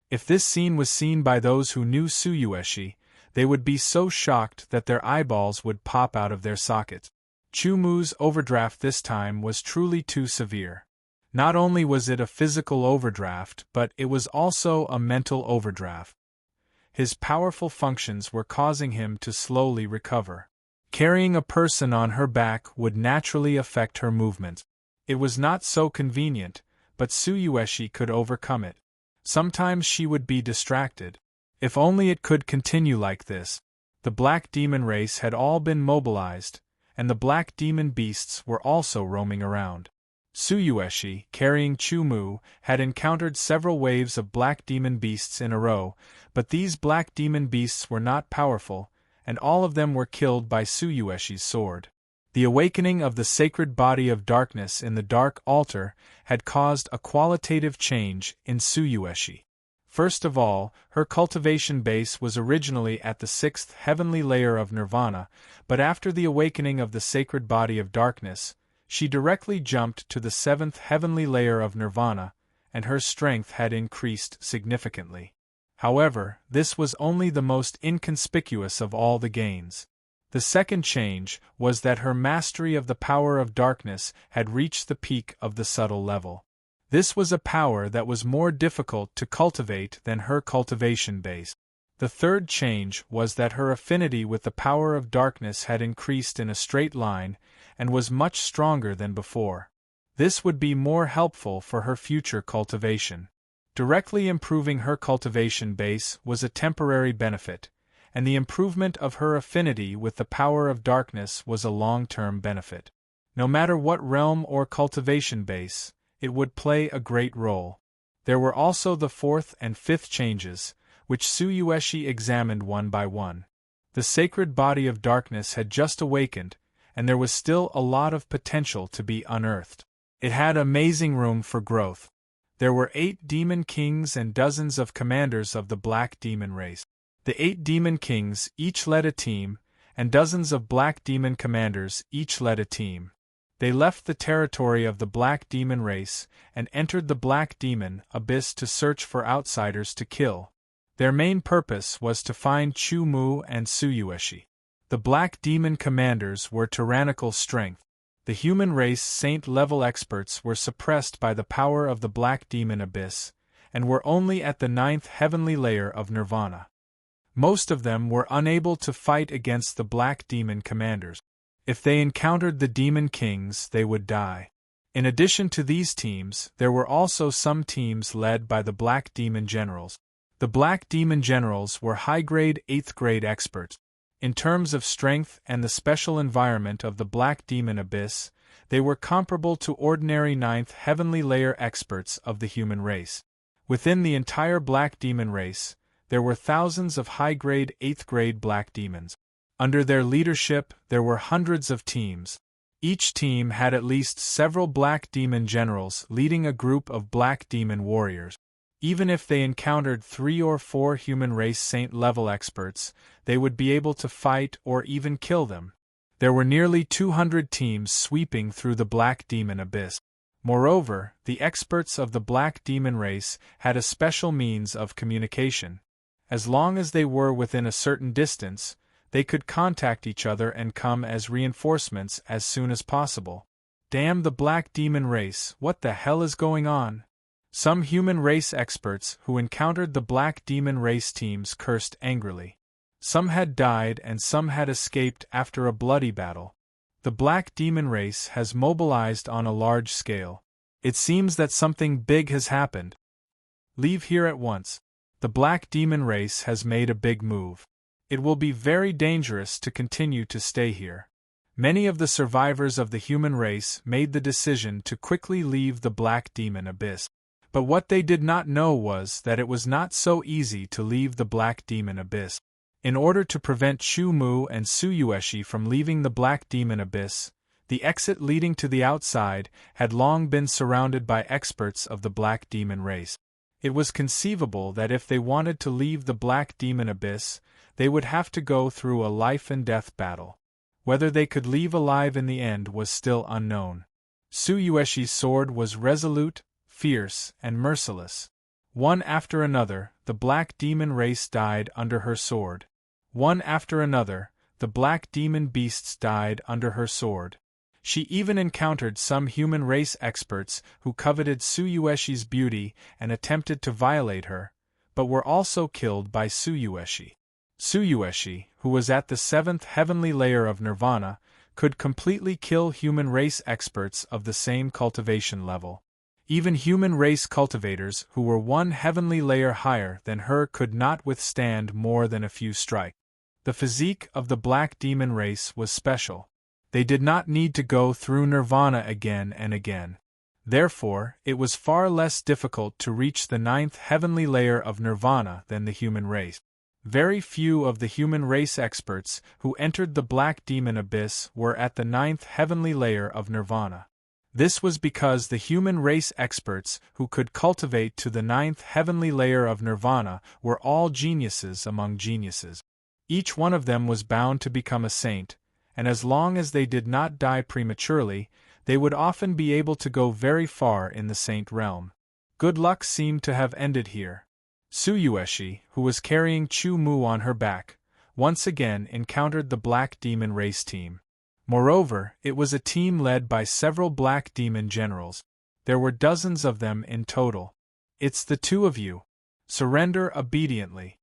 If this scene was seen by those who knew Tsuyoshi, they would be so shocked that their eyeballs would pop out of their sockets. Chu-Mu's overdraft this time was truly too severe. Not only was it a physical overdraft, but it was also a mental overdraft. His powerful functions were causing him to slowly recover. Carrying a person on her back would naturally affect her movement. It was not so convenient, but Tsuyoshi could overcome it. Sometimes she would be distracted. If only it could continue like this. The Black Demon race had all been mobilized, and the Black Demon beasts were also roaming around. Tsuyoshi, carrying Chu-Mu, had encountered several waves of Black Demon beasts in a row, but these Black Demon beasts were not powerful, and all of them were killed by Tsuyoshi's sword. The awakening of the sacred body of darkness in the Dark Altar had caused a qualitative change in Tsuyoshi. First of all, her cultivation base was originally at the 6th heavenly layer of nirvana, but after the awakening of the sacred body of darkness, she directly jumped to the 7th heavenly layer of nirvana, and her strength had increased significantly. However, this was only the most inconspicuous of all the gains. The second change was that her mastery of the power of darkness had reached the peak of the subtle level. This was a power that was more difficult to cultivate than her cultivation base. The third change was that her affinity with the power of darkness had increased in a straight line and was much stronger than before. This would be more helpful for her future cultivation. Directly improving her cultivation base was a temporary benefit, and the improvement of her affinity with the power of darkness was a long-term benefit. No matter what realm or cultivation base, it would play a great role. There were also the fourth and fifth changes, which Tsuyoshi examined one by one. The sacred body of darkness had just awakened, and there was still a lot of potential to be unearthed. It had amazing room for growth. There were 8 demon kings and dozens of commanders of the Black Demon race. The 8 demon kings each led a team, and dozens of Black Demon commanders each led a team. They left the territory of the Black Demon race and entered the Black Demon abyss to search for outsiders to kill. Their main purpose was to find Chu-Mu and Tsuyoshi. The Black Demon commanders were tyrannical strength. The human race saint-level experts were suppressed by the power of the Black Demon abyss, and were only at the 9th heavenly layer of nirvana. Most of them were unable to fight against the Black Demon commanders. If they encountered the Demon Kings, they would die. In addition to these teams, there were also some teams led by the Black Demon Generals. The Black Demon Generals were high-grade 8th-grade experts. In terms of strength and the special environment of the Black Demon Abyss, they were comparable to ordinary 9th heavenly layer experts of the human race. Within the entire Black Demon race, there were thousands of high-grade 8th-grade Black Demons. Under their leadership, there were hundreds of teams. Each team had at least several Black Demon Generals leading a group of Black Demon warriors. Even if they encountered 3 or 4 human race saint-level experts, they would be able to fight or even kill them. There were nearly 200 teams sweeping through the Black Demon abyss. Moreover, the experts of the Black Demon race had a special means of communication. As long as they were within a certain distance, they could contact each other and come as reinforcements as soon as possible. Damn the Black Demon race, what the hell is going on? Some human race experts who encountered the black demon race teams cursed angrily. Some had died and some had escaped after a bloody battle. The black demon race has mobilized on a large scale. It seems that something big has happened. Leave here at once. The black demon race has made a big move. It will be very dangerous to continue to stay here. Many of the survivors of the human race made the decision to quickly leave the black demon abyss. But what they did not know was that it was not so easy to leave the black demon abyss. In order to prevent Chu Mu and Tsuyueshi from leaving the black demon abyss, the exit leading to the outside had long been surrounded by experts of the black demon race. It was conceivable that if they wanted to leave the black demon abyss, they would have to go through a life-and-death battle. Whether they could leave alive in the end was still unknown. Tsuyueshi's sword was resolute, fierce, and merciless. One after another, the black demon race died under her sword. One after another, the black demon beasts died under her sword. She even encountered some human race experts who coveted Tsuyueshi's beauty and attempted to violate her, but were also killed by Tsuyueshi. Tsuyueshi, who was at the 7th heavenly layer of nirvana, could completely kill human race experts of the same cultivation level. Even human race cultivators who were one heavenly layer higher than her could not withstand more than a few strikes. The physique of the black demon race was special. They did not need to go through nirvana again and again. Therefore, it was far less difficult to reach the 9th heavenly layer of nirvana than the human race. Very few of the human race experts who entered the black demon abyss were at the 9th heavenly layer of nirvana. This was because the human race experts who could cultivate to the 9th heavenly layer of nirvana were all geniuses among geniuses. Each one of them was bound to become a saint, and as long as they did not die prematurely, they would often be able to go very far in the saint realm. Good luck seemed to have ended here. Tsuyueshi, who was carrying Chu Mu on her back, once again encountered the black demon race team. Moreover, it was a team led by several black demon generals. There were dozens of them in total. It's the two of you. Surrender obediently.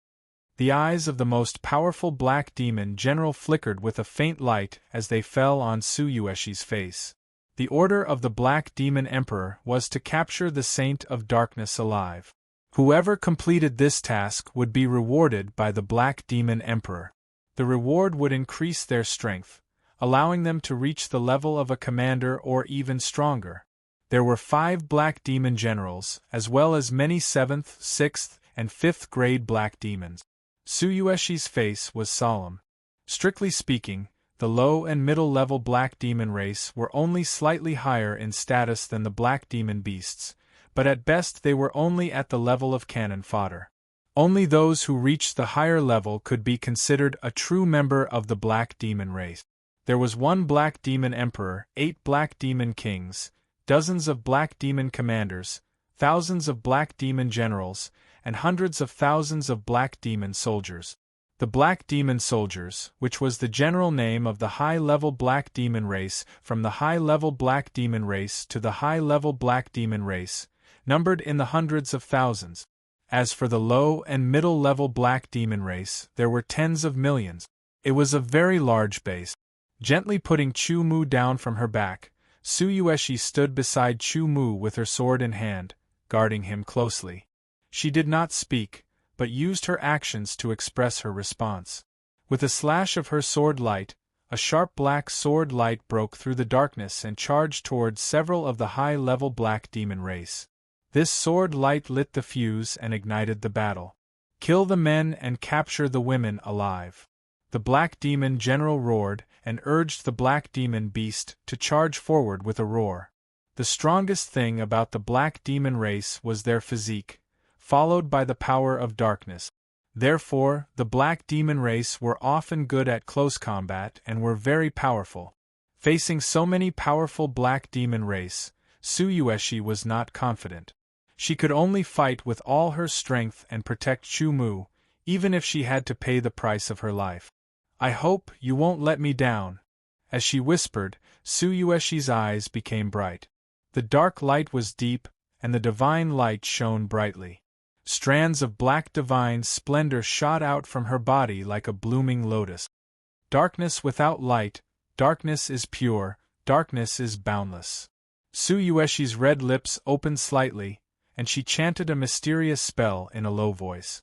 The eyes of the most powerful black demon general flickered with a faint light as they fell on Tsuyueshi's face. The order of the black demon emperor was to capture the Saint of Darkness alive. Whoever completed this task would be rewarded by the black demon emperor. The reward would increase their strength, allowing them to reach the level of a commander or even stronger. There were 5 black demon generals, as well as many 7th, 6th, and 5th grade black demons. Tsuyueshi's face was solemn. Strictly speaking, the low and middle-level black demon race were only slightly higher in status than the black demon beasts, but at best they were only at the level of cannon fodder. Only those who reached the higher level could be considered a true member of the black demon race. There was 1 black demon emperor, 8 black demon kings, dozens of black demon commanders, thousands of black demon generals, and hundreds of thousands of black demon soldiers. The black demon soldiers, which was the general name of the high-level black demon race from the high-level black demon race to the high-level black demon race, numbered in the hundreds of thousands. As for the low and middle-level black demon race, there were tens of millions. It was a very large base. Gently putting Chu Mu down from her back, Tsuyueshi stood beside Chu Mu with her sword in hand, guarding him closely. She did not speak, but used her actions to express her response. With a slash of her sword light, a sharp black sword light broke through the darkness and charged towards several of the high-level black demon race. This sword light lit the fuse and ignited the battle. Kill the men and capture the women alive. The black demon general roared and urged the black demon beast to charge forward with a roar. The strongest thing about the black demon race was their physique, followed by the power of darkness. Therefore, the black demon race were often good at close combat and were very powerful. Facing so many powerful black demon race, Tsuyueshi was not confident. She could only fight with all her strength and protect Chu Mu, even if she had to pay the price of her life. I hope you won't let me down. As she whispered, Tsuyueshi's eyes became bright. The dark light was deep, and the divine light shone brightly. Strands of black divine splendor shot out from her body like a blooming lotus. Darkness without light, darkness is pure, darkness is boundless. Tsuyoeshi's red lips opened slightly, and she chanted a mysterious spell in a low voice.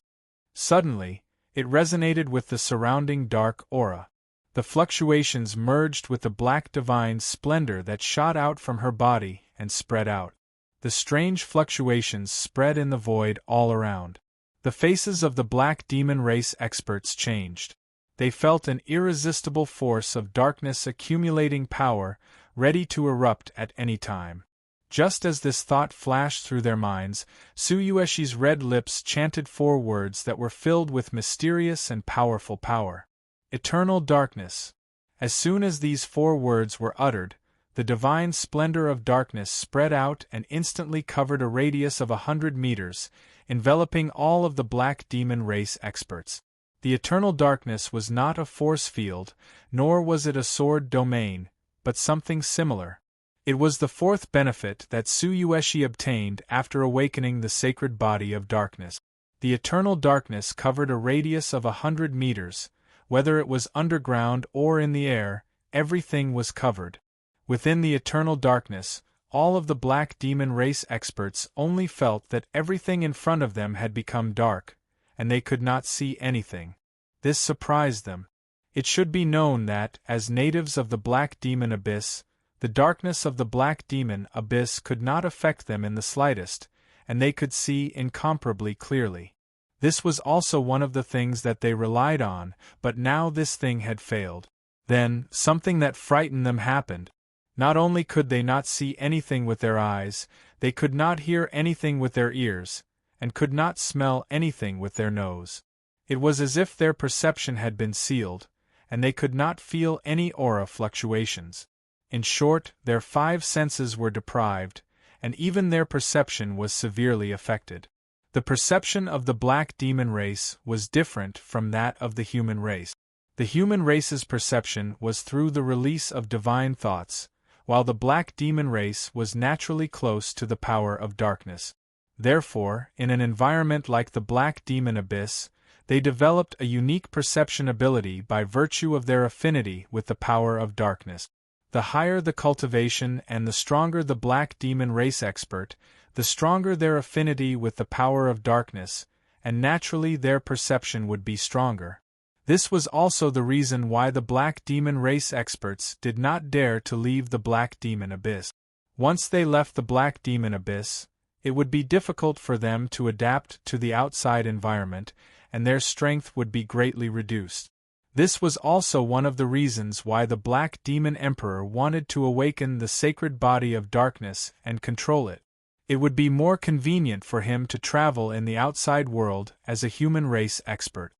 Suddenly, it resonated with the surrounding dark aura. The fluctuations merged with the black divine splendor that shot out from her body and spread out. The strange fluctuations spread in the void all around. The faces of the black demon race experts changed. They felt an irresistible force of darkness accumulating power, ready to erupt at any time. Just as this thought flashed through their minds, Tsuyoeshi's red lips chanted 4 words that were filled with mysterious and powerful power. Eternal darkness. As soon as these 4 words were uttered, the divine splendor of darkness spread out and instantly covered a radius of 100 meters, enveloping all of the black demon race experts. The eternal darkness was not a force field, nor was it a sword domain, but something similar. It was the 4th benefit that Tsuyoeshi obtained after awakening the sacred body of darkness. The eternal darkness covered a radius of 100 meters, whether it was underground or in the air, everything was covered. Within the eternal darkness, all of the black demon race experts only felt that everything in front of them had become dark, and they could not see anything. This surprised them. It should be known that, as natives of the black demon abyss, the darkness of the black demon abyss could not affect them in the slightest, and they could see incomparably clearly. This was also one of the things that they relied on, but now this thing had failed. Then, something that frightened them happened. Not only could they not see anything with their eyes, they could not hear anything with their ears, and could not smell anything with their nose. It was as if their perception had been sealed, and they could not feel any aura fluctuations. In short, their 5 senses were deprived, and even their perception was severely affected. The perception of the black demon race was different from that of the human race. The human race's perception was through the release of divine thoughts, while the black demon race was naturally close to the power of darkness. Therefore, in an environment like the black demon abyss, they developed a unique perception ability by virtue of their affinity with the power of darkness. The higher the cultivation and the stronger the black demon race expert, the stronger their affinity with the power of darkness, and naturally their perception would be stronger. This was also the reason why the black demon race experts did not dare to leave the black demon abyss. Once they left the black demon abyss, it would be difficult for them to adapt to the outside environment, and their strength would be greatly reduced. This was also one of the reasons why the Black Demon Emperor wanted to awaken the sacred body of darkness and control it. It would be more convenient for him to travel in the outside world as a human race expert.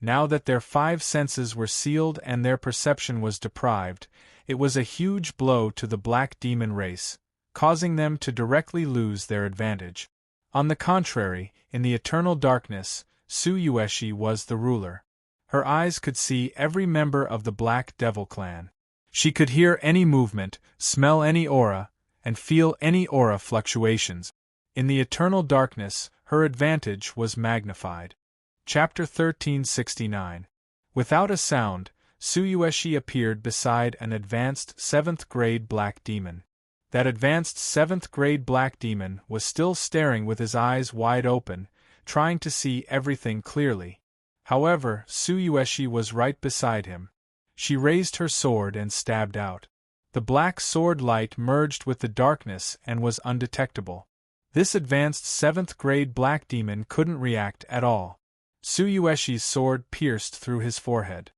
Now that their 5 senses were sealed and their perception was deprived, it was a huge blow to the Black Demon race, causing them to directly lose their advantage. On the contrary, in the eternal darkness, Tsuyoeshi was the ruler. Her eyes could see every member of the Black Devil clan. She could hear any movement, smell any aura, and feel any aura fluctuations. In the eternal darkness, her advantage was magnified. Chapter 1369. Without a sound, Tsuyoeshi appeared beside an advanced 7th-grade black demon. That advanced 7th-grade black demon was still staring with his eyes wide open, trying to see everything clearly. However, Tsuyoeshi was right beside him. She raised her sword and stabbed out. The black sword light merged with the darkness and was undetectable. This advanced 7th-grade black demon couldn't react at all. Tsuyoeshi's sword pierced through his forehead.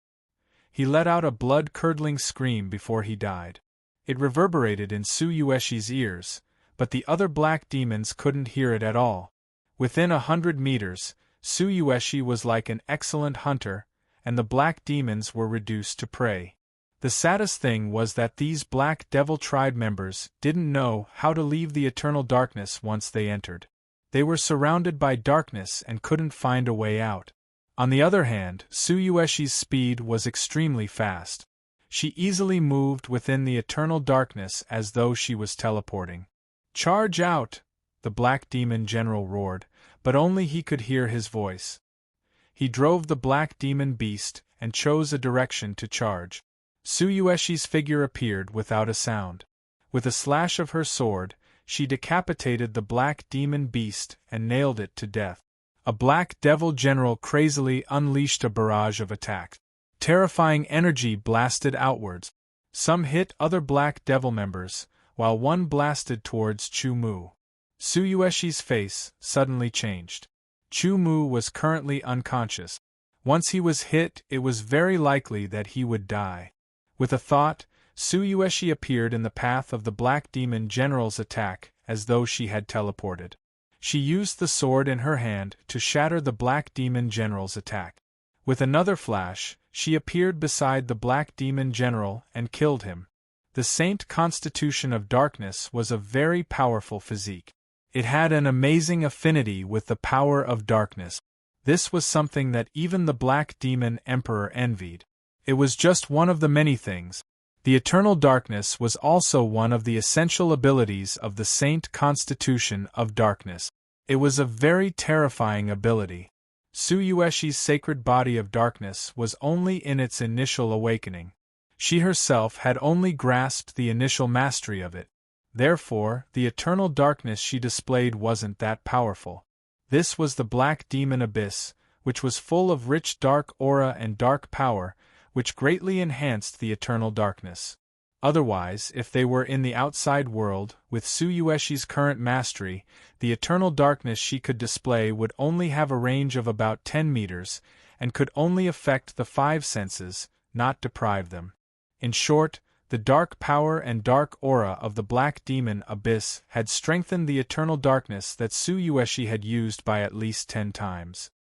He let out a blood-curdling scream before he died. It reverberated in Tsuyoeshi's ears, but the other black demons couldn't hear it at all. Within 100 meters, Tsuyoeshi was like an excellent hunter, and the black demons were reduced to prey. The saddest thing was that these Black Devil tribe members didn't know how to leave the eternal darkness once they entered. They were surrounded by darkness and couldn't find a way out. On the other hand, Tsuyoeshi's speed was extremely fast. She easily moved within the eternal darkness as though she was teleporting. "Charge out!" the Black Demon General roared, but only he could hear his voice. He drove the Black Demon beast and chose a direction to charge. Tsuyoeshi's figure appeared without a sound. With a slash of her sword, she decapitated the Black Demon beast and nailed it to death. A Black Devil General crazily unleashed a barrage of attacks. Terrifying energy blasted outwards. Some hit other Black Devil members, while one blasted towards Chu-Mu. Tsuyoeshi's face suddenly changed. Chu-Mu was currently unconscious. Once he was hit, it was very likely that he would die. With a thought, Tsuyoeshi appeared in the path of the Black Demon General's attack as though she had teleported. She used the sword in her hand to shatter the Black Demon General's attack. With another flash, she appeared beside the Black Demon General and killed him. The Saint Constitution of Darkness was a very powerful physique. It had an amazing affinity with the power of darkness. This was something that even the Black Demon Emperor envied. It was just one of the many things. The eternal darkness was also one of the essential abilities of the Saint Constitution of Darkness. It was a very terrifying ability. Tsuyoeshi's sacred body of darkness was only in its initial awakening. She herself had only grasped the initial mastery of it. Therefore, the eternal darkness she displayed wasn't that powerful. This was the Black Demon Abyss, which was full of rich dark aura and dark power, which greatly enhanced the eternal darkness. Otherwise, if they were in the outside world, with Tsuyoeshi's current mastery, the eternal darkness she could display would only have a range of about 10 meters, and could only affect the 5 senses, not deprive them. In short, the dark power and dark aura of the Black Demon Abyss had strengthened the eternal darkness that Tsuyoeshi had used by at least 10 times.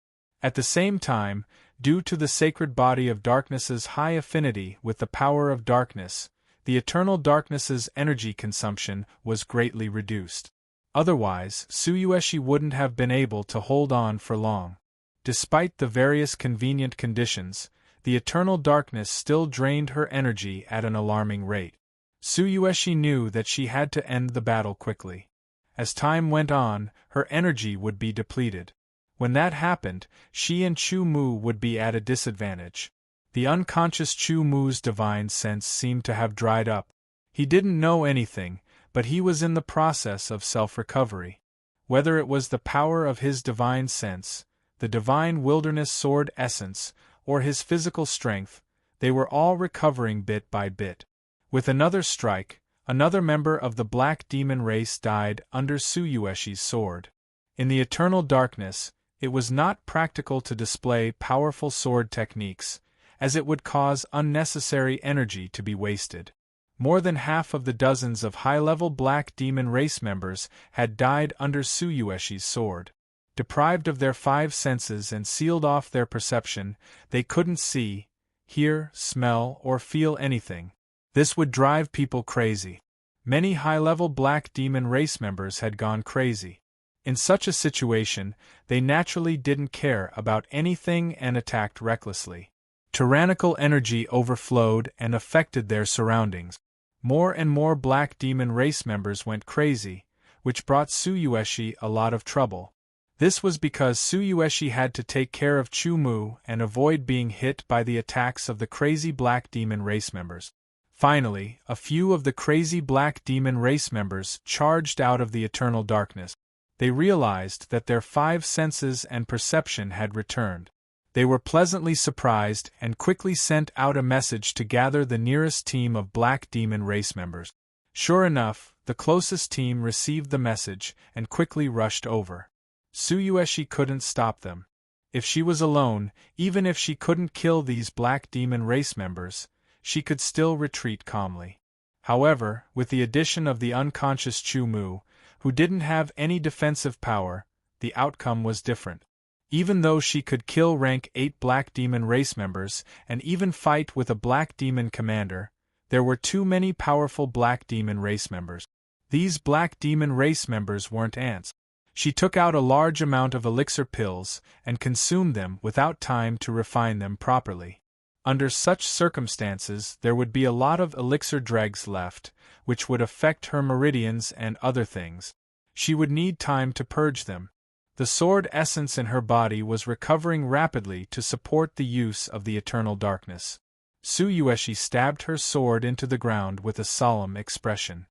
At the same time, due to the sacred body of darkness's high affinity with the power of darkness, the eternal darkness's energy consumption was greatly reduced. Otherwise, Tsuyoeshi wouldn't have been able to hold on for long. Despite the various convenient conditions, the eternal darkness still drained her energy at an alarming rate. Tsuyoeshi knew that she had to end the battle quickly. As time went on, her energy would be depleted. When that happened, she and Chu-Mu would be at a disadvantage. The unconscious Chu-Mu's divine sense seemed to have dried up. He didn't know anything, but he was in the process of self-recovery. Whether it was the power of his divine sense, the divine wilderness sword essence, or his physical strength, they were all recovering bit by bit. With another strike, another member of the Black Demon race died under Tsuyoeshi's sword. In the eternal darkness, it was not practical to display powerful sword techniques, as it would cause unnecessary energy to be wasted. More than half of the dozens of high-level Black Demon race members had died under Tsuyoeshi's sword. Deprived of their 5 senses and sealed off their perception, they couldn't see, hear, smell, or feel anything. This would drive people crazy. Many high-level Black Demon race members had gone crazy. In such a situation, they naturally didn't care about anything and attacked recklessly. Tyrannical energy overflowed and affected their surroundings. More and more Black Demon race members went crazy, which brought Tsuyoeshi a lot of trouble. This was because Tsuyoeshi had to take care of Chu-Mu and avoid being hit by the attacks of the crazy Black Demon race members. Finally, a few of the crazy Black Demon race members charged out of the eternal darkness. They realized that their 5 senses and perception had returned. They were pleasantly surprised and quickly sent out a message to gather the nearest team of Black Demon race members. Sure enough, the closest team received the message and quickly rushed over. Tsuyoeshi couldn't stop them. If she was alone, even if she couldn't kill these Black Demon race members, she could still retreat calmly. However, with the addition of the unconscious Chu-Mu, who didn't have any defensive power, the outcome was different. Even though she could kill rank 8 Black Demon race members and even fight with a Black Demon commander, there were too many powerful Black Demon race members. These Black Demon race members weren't ants. She took out a large amount of elixir pills and consumed them without time to refine them properly. Under such circumstances, there would be a lot of elixir dregs left, which would affect her meridians and other things. She would need time to purge them. The sword essence in her body was recovering rapidly to support the use of the eternal darkness. Tsuyoshi stabbed her sword into the ground with a solemn expression.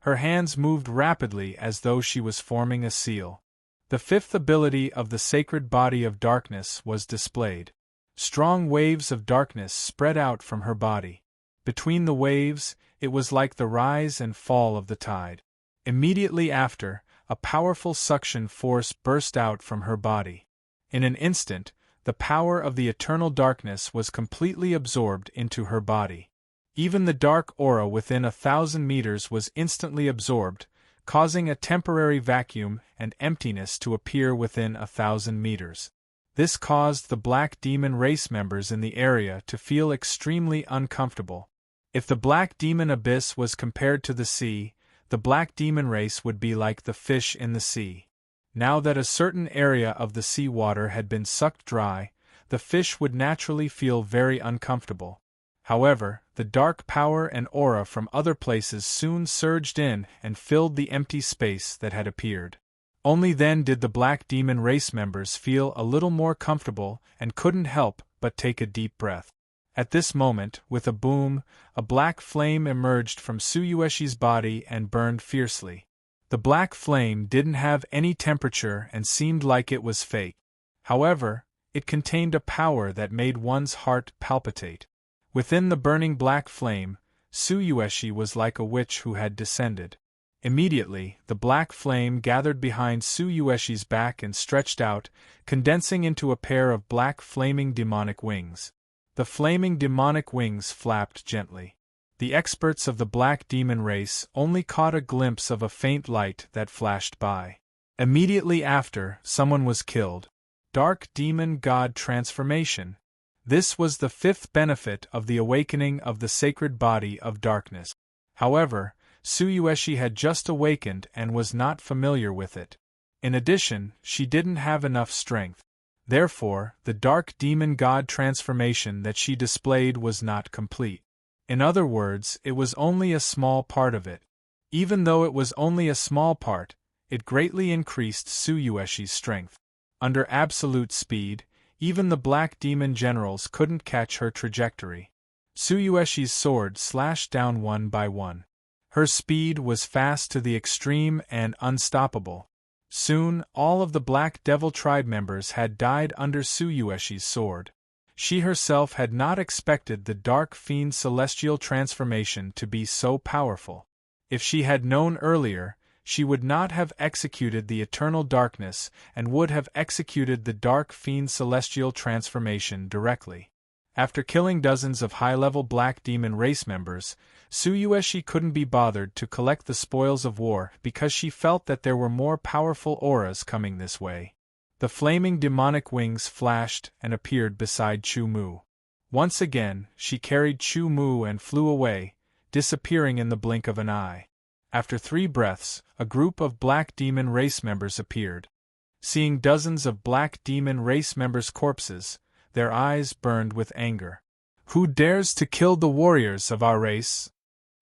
Her hands moved rapidly as though she was forming a seal. The fifth ability of the sacred body of darkness was displayed. Strong waves of darkness spread out from her body. Between the waves, it was like the rise and fall of the tide. Immediately after, a powerful suction force burst out from her body. In an instant, the power of the eternal darkness was completely absorbed into her body. Even the dark aura within 1,000 meters was instantly absorbed, causing a temporary vacuum and emptiness to appear within 1,000 meters. This caused the Black Demon race members in the area to feel extremely uncomfortable. If the Black Demon abyss was compared to the sea, the Black Demon race would be like the fish in the sea. Now that a certain area of the sea water had been sucked dry, the fish would naturally feel very uncomfortable. However, the dark power and aura from other places soon surged in and filled the empty space that had appeared. Only then did the Black Demon race members feel a little more comfortable and couldn't help but take a deep breath. At this moment, with a boom, a black flame emerged from Tsuyoeshi's body and burned fiercely. The black flame didn't have any temperature and seemed like it was fake. However, it contained a power that made one's heart palpitate. Within the burning black flame, Tsuyoeshi was like a witch who had descended. Immediately, the black flame gathered behind Tsuyoeshi's back and stretched out, condensing into a pair of black flaming demonic wings. The flaming demonic wings flapped gently. The experts of the Black Demon race only caught a glimpse of a faint light that flashed by. Immediately after, someone was killed. Dark Demon God Transformation. This was the fifth benefit of the awakening of the sacred body of darkness. However, Tsuyoeshi had just awakened and was not familiar with it. In addition, she didn't have enough strength. Therefore, the Dark Demon God transformation that she displayed was not complete. In other words, it was only a small part of it. Even though it was only a small part, it greatly increased Tsuyoeshi's strength. Under absolute speed, even the Black Demon generals couldn't catch her trajectory. Tsuyoeshi's sword slashed down one by one. Her speed was fast to the extreme and unstoppable. Soon, all of the Black Devil tribe members had died under Tsuyoeshi's sword. She herself had not expected the Dark Fiend celestial transformation to be so powerful. If she had known earlier, she would not have executed the eternal darkness and would have executed the Dark Fiend celestial transformation directly. After killing dozens of high-level Black Demon race members, Tsuyoeshi couldn't be bothered to collect the spoils of war because she felt that there were more powerful auras coming this way. The flaming demonic wings flashed and appeared beside Chu-Mu. Once again, she carried Chu-Mu and flew away, disappearing in the blink of an eye. After 3 breaths, a group of Black Demon race members appeared. Seeing dozens of Black Demon race members' corpses, their eyes burned with anger. "Who dares to kill the warriors of our race?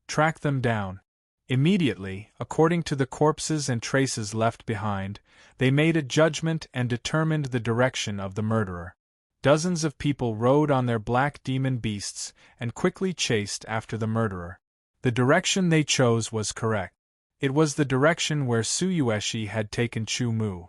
Track them down." Immediately, according to the corpses and traces left behind, they made a judgment and determined the direction of the murderer. Dozens of people rode on their Black Demon beasts and quickly chased after the murderer. The direction they chose was correct. It was the direction where Tsuyoeshi had taken Chu-Mu.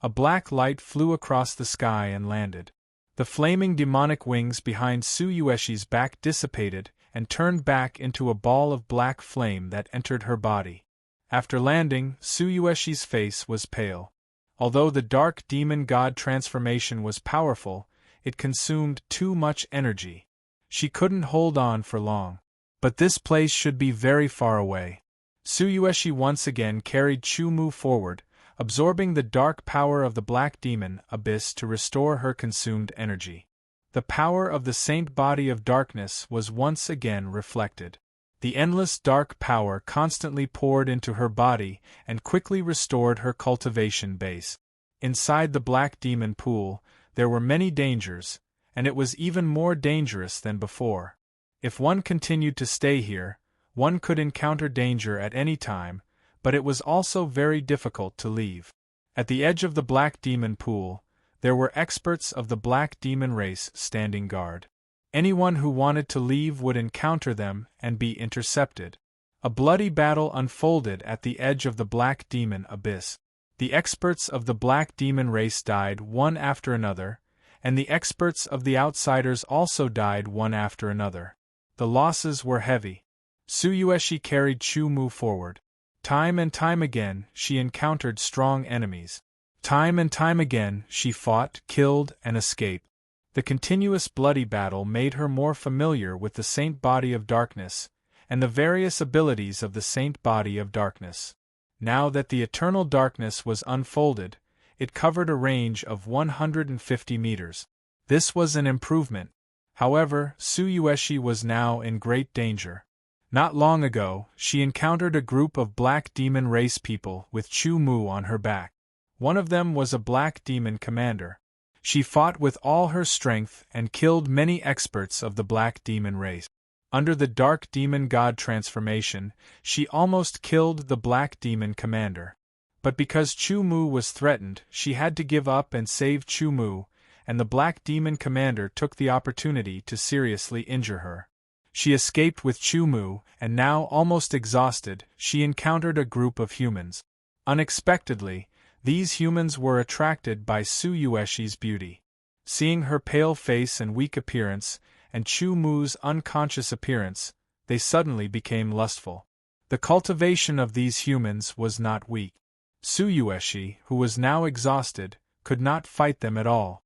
A black light flew across the sky and landed. The flaming demonic wings behind Tsuyoeshi's back dissipated and turned back into a ball of black flame that entered her body. After landing, Tsuyoeshi's face was pale. Although the Dark Demon God transformation was powerful, it consumed too much energy. She couldn't hold on for long. But this place should be very far away. Tsuyoeshi once again carried Chu-Mu forward, absorbing the dark power of the Black Demon abyss to restore her consumed energy. The power of the saint body of darkness was once again reflected. The endless dark power constantly poured into her body and quickly restored her cultivation base. Inside the Black Demon pool, there were many dangers, and it was even more dangerous than before. If one continued to stay here, one could encounter danger at any time, but it was also very difficult to leave. At the edge of the Black Demon pool, there were experts of the Black Demon race standing guard. Anyone who wanted to leave would encounter them and be intercepted. A bloody battle unfolded at the edge of the Black Demon abyss. The experts of the Black Demon race died one after another, and the experts of the outsiders also died one after another. The losses were heavy. Tsuyoshi carried Chu-Mu forward. Time and time again, she encountered strong enemies. Time and time again, she fought, killed, and escaped. The continuous bloody battle made her more familiar with the Saint Body of Darkness, and the various abilities of the Saint Body of Darkness. Now that the eternal darkness was unfolded, it covered a range of 150 meters. This was an improvement. However, Tsuyoshi was now in great danger. Not long ago, she encountered a group of Black Demon race people with Chu-Mu on her back. One of them was a Black Demon commander. She fought with all her strength and killed many experts of the Black Demon race. Under the Dark Demon God transformation, she almost killed the Black Demon commander. But because Chu-Mu was threatened, she had to give up and save Chu-Mu, and the Black Demon commander took the opportunity to seriously injure her. She escaped with Chu-Mu, and now almost exhausted, she encountered a group of humans. Unexpectedly, these humans were attracted by Tsuyoshi's beauty. Seeing her pale face and weak appearance, and Chu-Mu's unconscious appearance, they suddenly became lustful. The cultivation of these humans was not weak. Tsuyoshi, who was now exhausted, could not fight them at all.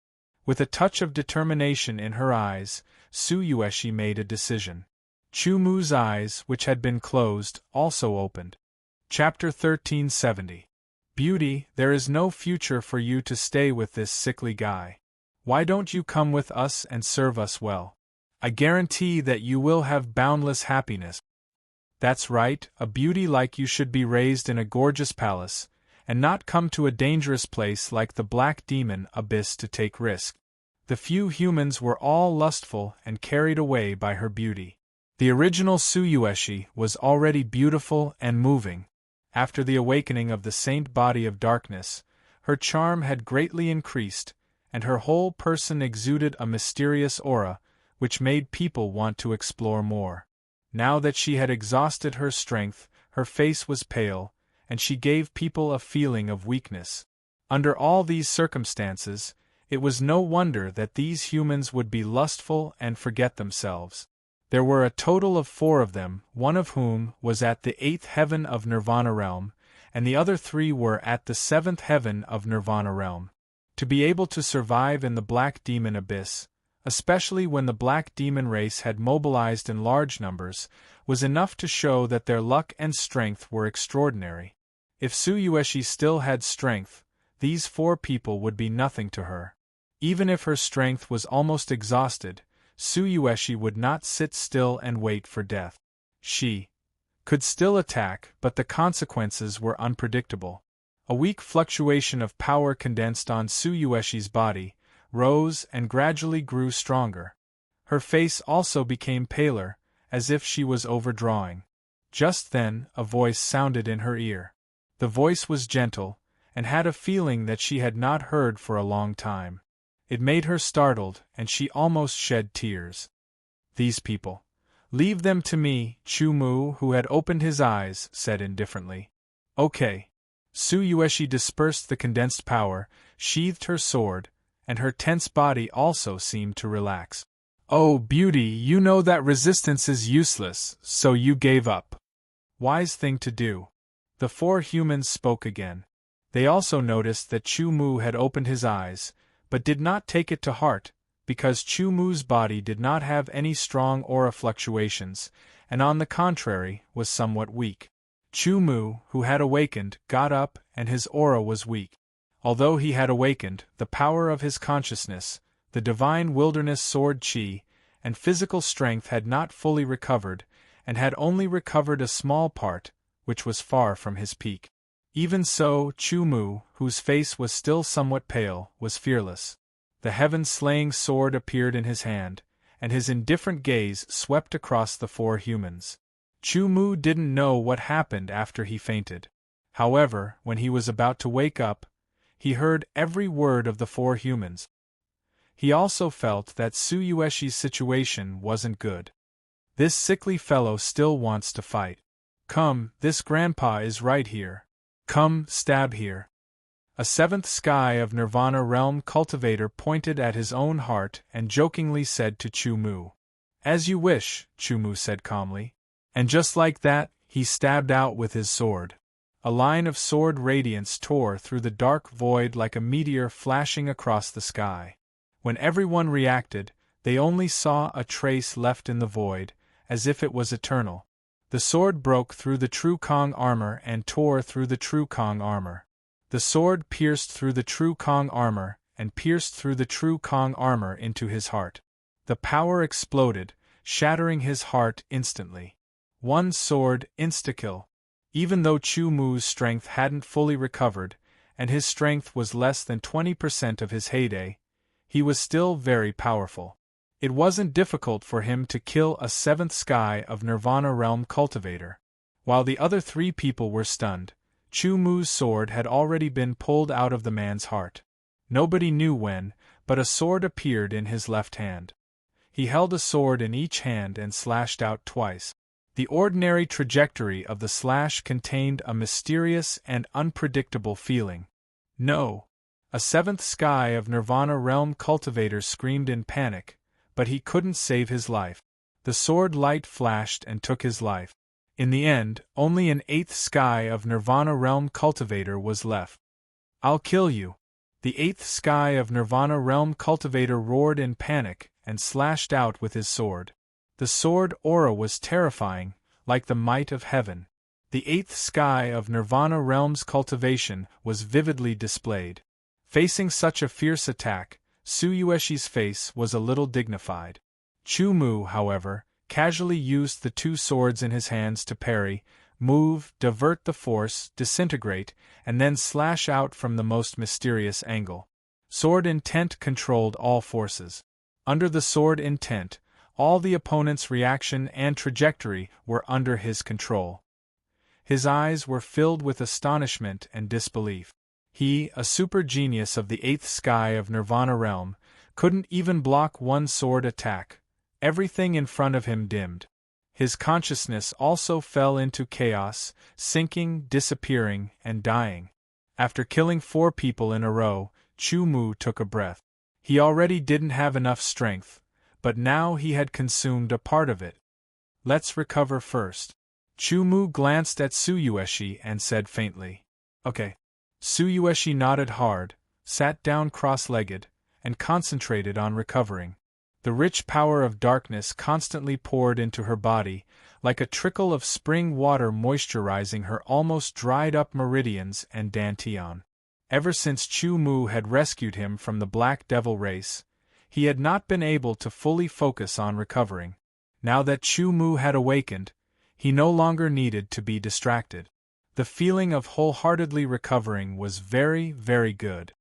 With a touch of determination in her eyes, Tsuyoshi made a decision. Chu-Mu's eyes, which had been closed, also opened. Chapter 1370. Beauty, there is no future for you to stay with this sickly guy. Why don't you come with us and serve us well? I guarantee that you will have boundless happiness. That's right, a beauty like you should be raised in a gorgeous palace, and not come to a dangerous place like the Black Demon abyss to take risk. The few humans were all lustful and carried away by her beauty. The original Tsuyoshi was already beautiful and moving. After the awakening of the Saint Body of Darkness, her charm had greatly increased, and her whole person exuded a mysterious aura, which made people want to explore more. Now that she had exhausted her strength, her face was pale, and she gave people a feeling of weakness. Under all these circumstances, it was no wonder that these humans would be lustful and forget themselves. There were a total of 4 of them, one of whom was at the 8th heaven of Nirvana realm, and the other 3 were at the 7th heaven of Nirvana realm. To be able to survive in the Black Demon abyss, especially when the Black Demon race had mobilized in large numbers, was enough to show that their luck and strength were extraordinary. If Tsuyoshi still had strength, these 4 people would be nothing to her. Even if her strength was almost exhausted, Tsuyoshi would not sit still and wait for death. She could still attack, but the consequences were unpredictable. A weak fluctuation of power condensed on Tsuyoshi's body, rose and gradually grew stronger. Her face also became paler, as if she was overdrawing. Just then, a voice sounded in her ear. The voice was gentle, and had a feeling that she had not heard for a long time. It made her startled, and she almost shed tears. These people. Leave them to me, Chu-Mu, who had opened his eyes, said indifferently. Okay. Tsuyoshi dispersed the condensed power, sheathed her sword, and her tense body also seemed to relax. Oh, beauty, you know that resistance is useless, so you gave up. Wise thing to do. The 4 humans spoke again. They also noticed that Chu-Mu had opened his eyes, but did not take it to heart, because Chu-Mu's body did not have any strong aura fluctuations, and on the contrary, was somewhat weak. Chu-Mu, who had awakened, got up, and his aura was weak. Although he had awakened, the power of his consciousness, the divine wilderness sword chi, and physical strength had not fully recovered, and had only recovered a small part, which was far from his peak. Even so, Chu-Mu, whose face was still somewhat pale, was fearless. The heaven-slaying sword appeared in his hand, and his indifferent gaze swept across the 4 humans. Chu-Mu didn't know what happened after he fainted. However, when he was about to wake up, he heard every word of the four humans. He also felt that Tsuyueshi's situation wasn't good. This sickly fellow still wants to fight. Come, this grandpa is right here. Come, stab here. A seventh sky of Nirvana realm cultivator pointed at his own heart and jokingly said to Chu-Mu. As you wish, Chu-Mu said calmly. And just like that, he stabbed out with his sword. A line of sword radiance tore through the dark void like a meteor flashing across the sky. When everyone reacted, they only saw a trace left in the void, as if it was eternal. The sword broke through the True Kong armor and tore through the True Kong armor. The sword pierced through the True Kong armor and pierced through the True Kong armor into his heart. The power exploded, shattering his heart instantly. One sword, insta-kill. Even though Chu-Mu's strength hadn't fully recovered, and his strength was less than 20% of his heyday, he was still very powerful. It wasn't difficult for him to kill a seventh sky of Nirvana realm cultivator. While the other three people were stunned, Chu-Mu's sword had already been pulled out of the man's heart. Nobody knew when, but a sword appeared in his left hand. He held a sword in each hand and slashed out twice. The ordinary trajectory of the slash contained a mysterious and unpredictable feeling. No! A seventh sky of Nirvana realm cultivator screamed in panic, but he couldn't save his life. The sword light flashed and took his life. In the end, only an eighth sky of Nirvana realm cultivator was left. I'll kill you! The eighth sky of Nirvana realm cultivator roared in panic and slashed out with his sword. The sword aura was terrifying, like the might of heaven. The eighth sky of Nirvana realm's cultivation was vividly displayed. Facing such a fierce attack, Tsuyueshi's face was a little dignified. Chu-Mu, however, casually used the two swords in his hands to parry, move, divert the force, disintegrate, and then slash out from the most mysterious angle. Sword intent controlled all forces. Under the sword intent, all the opponent's reaction and trajectory were under his control. His eyes were filled with astonishment and disbelief. He, a super genius of the eighth sky of Nirvana realm, couldn't even block one sword attack. Everything in front of him dimmed. His consciousness also fell into chaos, sinking, disappearing, and dying. After killing 4 people in a row, Chu-Mu took a breath. He already didn't have enough strength, but now he had consumed a part of it. Let's recover first. Chu-Mu glanced at Tsuyueshi and said faintly, Okay. Tsuyueshi nodded hard, sat down cross-legged, and concentrated on recovering. The rich power of darkness constantly poured into her body, like a trickle of spring water moisturizing her almost dried-up meridians and dantian. Ever since Chu-Mu had rescued him from the Black Devil race, he had not been able to fully focus on recovering. Now that Chu-Mu had awakened, he no longer needed to be distracted. The feeling of wholeheartedly recovering was very, very good.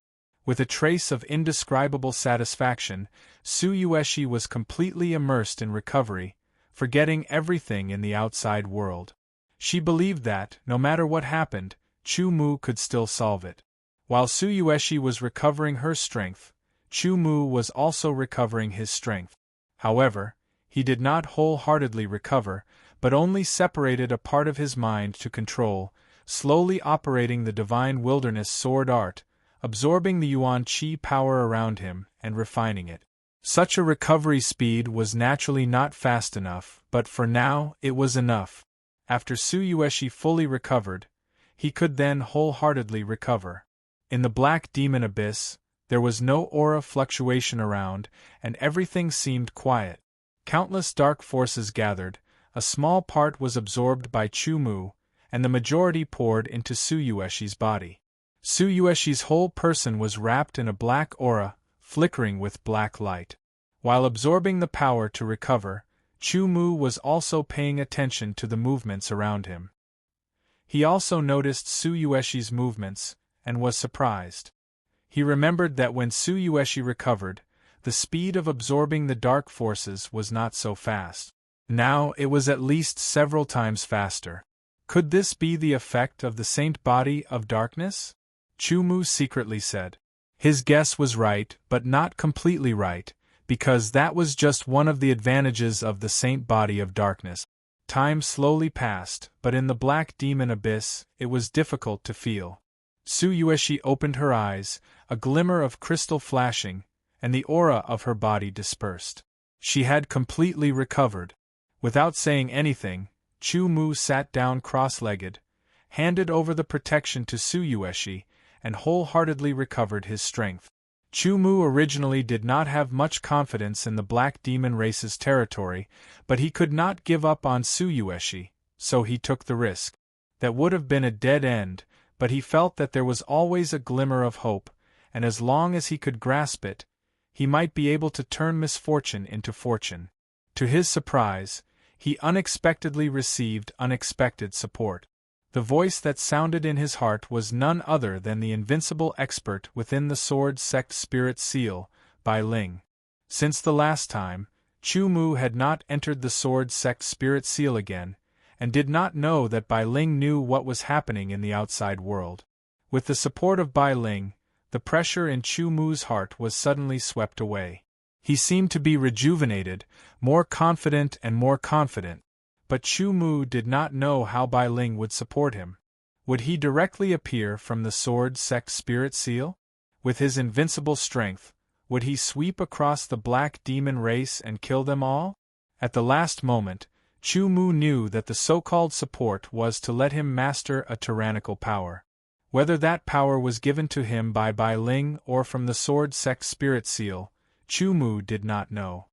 With a trace of indescribable satisfaction, Tsuyueshi was completely immersed in recovery, forgetting everything in the outside world. She believed that, no matter what happened, Chu-Mu could still solve it. While Tsuyueshi was recovering her strength, Chu-Mu was also recovering his strength. However, he did not wholeheartedly recover, but only separated a part of his mind to control, slowly operating the divine wilderness sword art, absorbing the Yuan Qi power around him and refining it. Such a recovery speed was naturally not fast enough, but for now it was enough. After Tsuyueshi fully recovered, he could then wholeheartedly recover. In the Black Demon Abyss, there was no aura fluctuation around, and everything seemed quiet. Countless dark forces gathered, a small part was absorbed by Chu-Mu, and the majority poured into Tsuyueshi's body. Tsuyueshi's whole person was wrapped in a black aura, flickering with black light. While absorbing the power to recover, Chu-Mu was also paying attention to the movements around him. He also noticed Tsuyueshi's movements, and was surprised. He remembered that when Tsuyueshi recovered, the speed of absorbing the dark forces was not so fast. Now it was at least several times faster. Could this be the effect of the saint body of darkness? Chu Mu secretly said. His guess was right, but not completely right, because that was just one of the advantages of the saint body of darkness. Time slowly passed, but in the black demon abyss, it was difficult to feel. Tsuyoshi opened her eyes, a glimmer of crystal flashing, and the aura of her body dispersed. She had completely recovered. Without saying anything, Chu Mu sat down cross-legged, handed over the protection to Tsuyoshi, and wholeheartedly recovered his strength. Chu Mu originally did not have much confidence in the Black Demon race's territory, but he could not give up on Tsuyoshi, so he took the risk. That would have been a dead end, but he felt that there was always a glimmer of hope, and as long as he could grasp it, he might be able to turn misfortune into fortune. To his surprise, he unexpectedly received unexpected support. The voice that sounded in his heart was none other than the invincible expert within the Sword Sect Spirit Seal, Bai Ling. Since the last time, Chu Mu had not entered the Sword Sect Spirit Seal again, and did not know that Bai Ling knew what was happening in the outside world. With the support of Bai Ling, the pressure in Chu Mu's heart was suddenly swept away. He seemed to be rejuvenated, more confident and more confident. But Chu Mu did not know how Bai Ling would support him. Would he directly appear from the Sword Sect Spirit Seal? With his invincible strength, would he sweep across the Black Demon race and kill them all? At the last moment, Chu Mu knew that the so-called support was to let him master a tyrannical power. Whether that power was given to him by Bai Ling or from the Sword Sect Spirit Seal, Chu Mu did not know.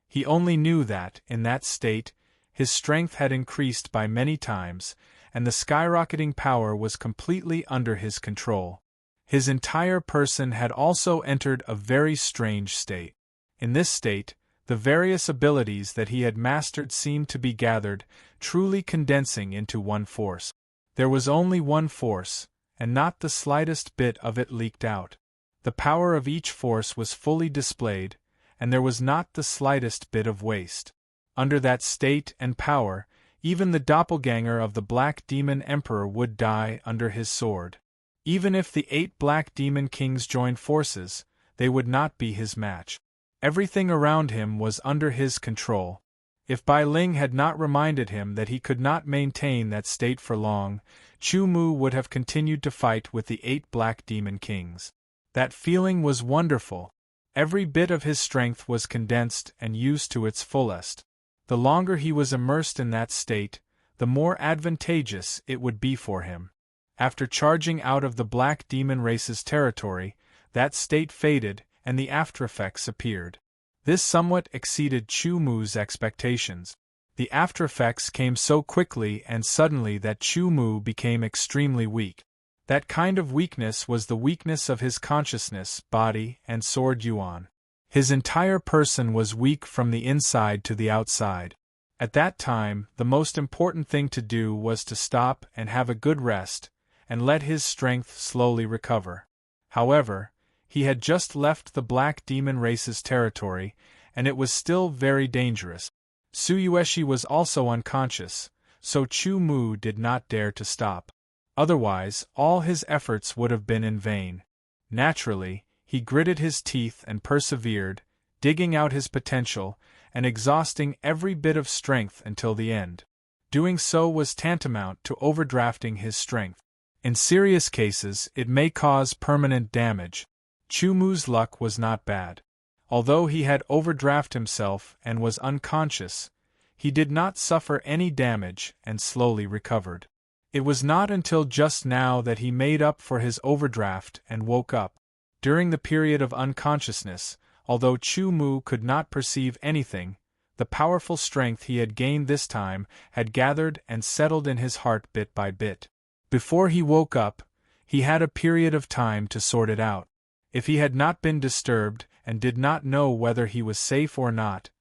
He only knew that, in that state, his strength had increased by many times, and the skyrocketing power was completely under his control. His entire person had also entered a very strange state. In this state, the various abilities that he had mastered seemed to be gathered, truly condensing into one force. There was only one force, and not the slightest bit of it leaked out. The power of each force was fully displayed, and there was not the slightest bit of waste. Under that state and power, even the doppelganger of the Black Demon Emperor would die under his sword. Even if the 8 Black Demon Kings joined forces, they would not be his match. Everything around him was under his control. If Bai Ling had not reminded him that he could not maintain that state for long, Chu Mu would have continued to fight with the 8 Black Demon Kings. That feeling was wonderful. Every bit of his strength was condensed and used to its fullest. The longer he was immersed in that state, the more advantageous it would be for him. After charging out of the Black Demon race's territory, that state faded and the aftereffects appeared. This somewhat exceeded Chu Mu's expectations. The aftereffects came so quickly and suddenly that Chu Mu became extremely weak. That kind of weakness was the weakness of his consciousness, body, and sword yuan. His entire person was weak from the inside to the outside. At that time, the most important thing to do was to stop and have a good rest, and let his strength slowly recover. However, he had just left the Black Demon race's territory, and it was still very dangerous. Tsuyoshi was also unconscious, so Chu Mu did not dare to stop. Otherwise, all his efforts would have been in vain. Naturally, he gritted his teeth and persevered, digging out his potential, and exhausting every bit of strength until the end. Doing so was tantamount to overdrafting his strength. In serious cases, it may cause permanent damage. Chu Mu's luck was not bad. Although he had overdrafted himself and was unconscious, he did not suffer any damage and slowly recovered. It was not until just now that he made up for his overdraft and woke up. During the period of unconsciousness, although Chu Mu could not perceive anything, the powerful strength he had gained this time had gathered and settled in his heart bit by bit. Before he woke up, he had a period of time to sort it out. If he had not been disturbed and did not know whether he was safe or not,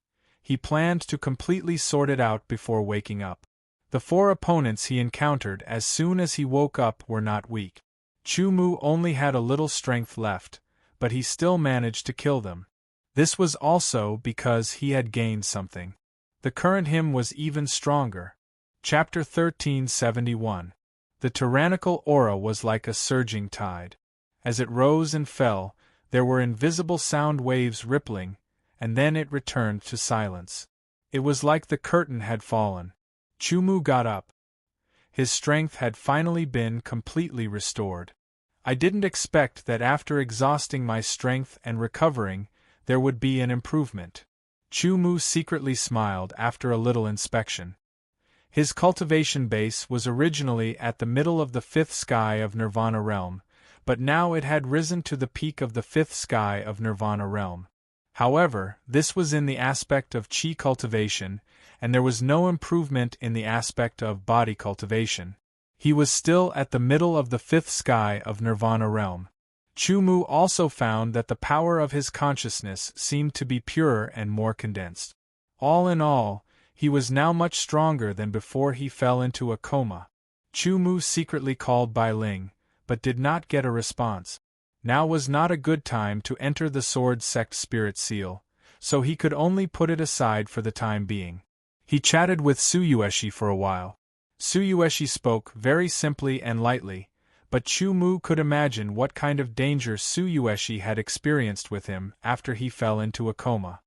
he planned to completely sort it out before waking up. The 4 opponents he encountered as soon as he woke up were not weak. Chu Mu only had a little strength left, but he still managed to kill them. This was also because he had gained something. The current him was even stronger. Chapter 1371. The tyrannical aura was like a surging tide. As it rose and fell, there were invisible sound waves rippling, and then it returned to silence. It was like the curtain had fallen. Chumu got up. His strength had finally been completely restored. I didn't expect that after exhausting my strength and recovering, there would be an improvement. Chumu secretly smiled after a little inspection. His cultivation base was originally at the middle of the fifth sky of Nirvana realm, but now it had risen to the peak of the fifth sky of Nirvana realm. However, this was in the aspect of chi cultivation, and there was no improvement in the aspect of body cultivation. He was still at the middle of the fifth sky of Nirvana realm. Chumu also found that the power of his consciousness seemed to be purer and more condensed. All in all, he was now much stronger than before he fell into a coma. Chumu secretly called Bai Ling, but did not get a response. Now was not a good time to enter the Sword Sect Spirit Seal, so he could only put it aside for the time being. He chatted with Tsuyueshi for a while. Tsuyueshi spoke very simply and lightly, but Chumu could imagine what kind of danger Tsuyueshi had experienced with him after he fell into a coma.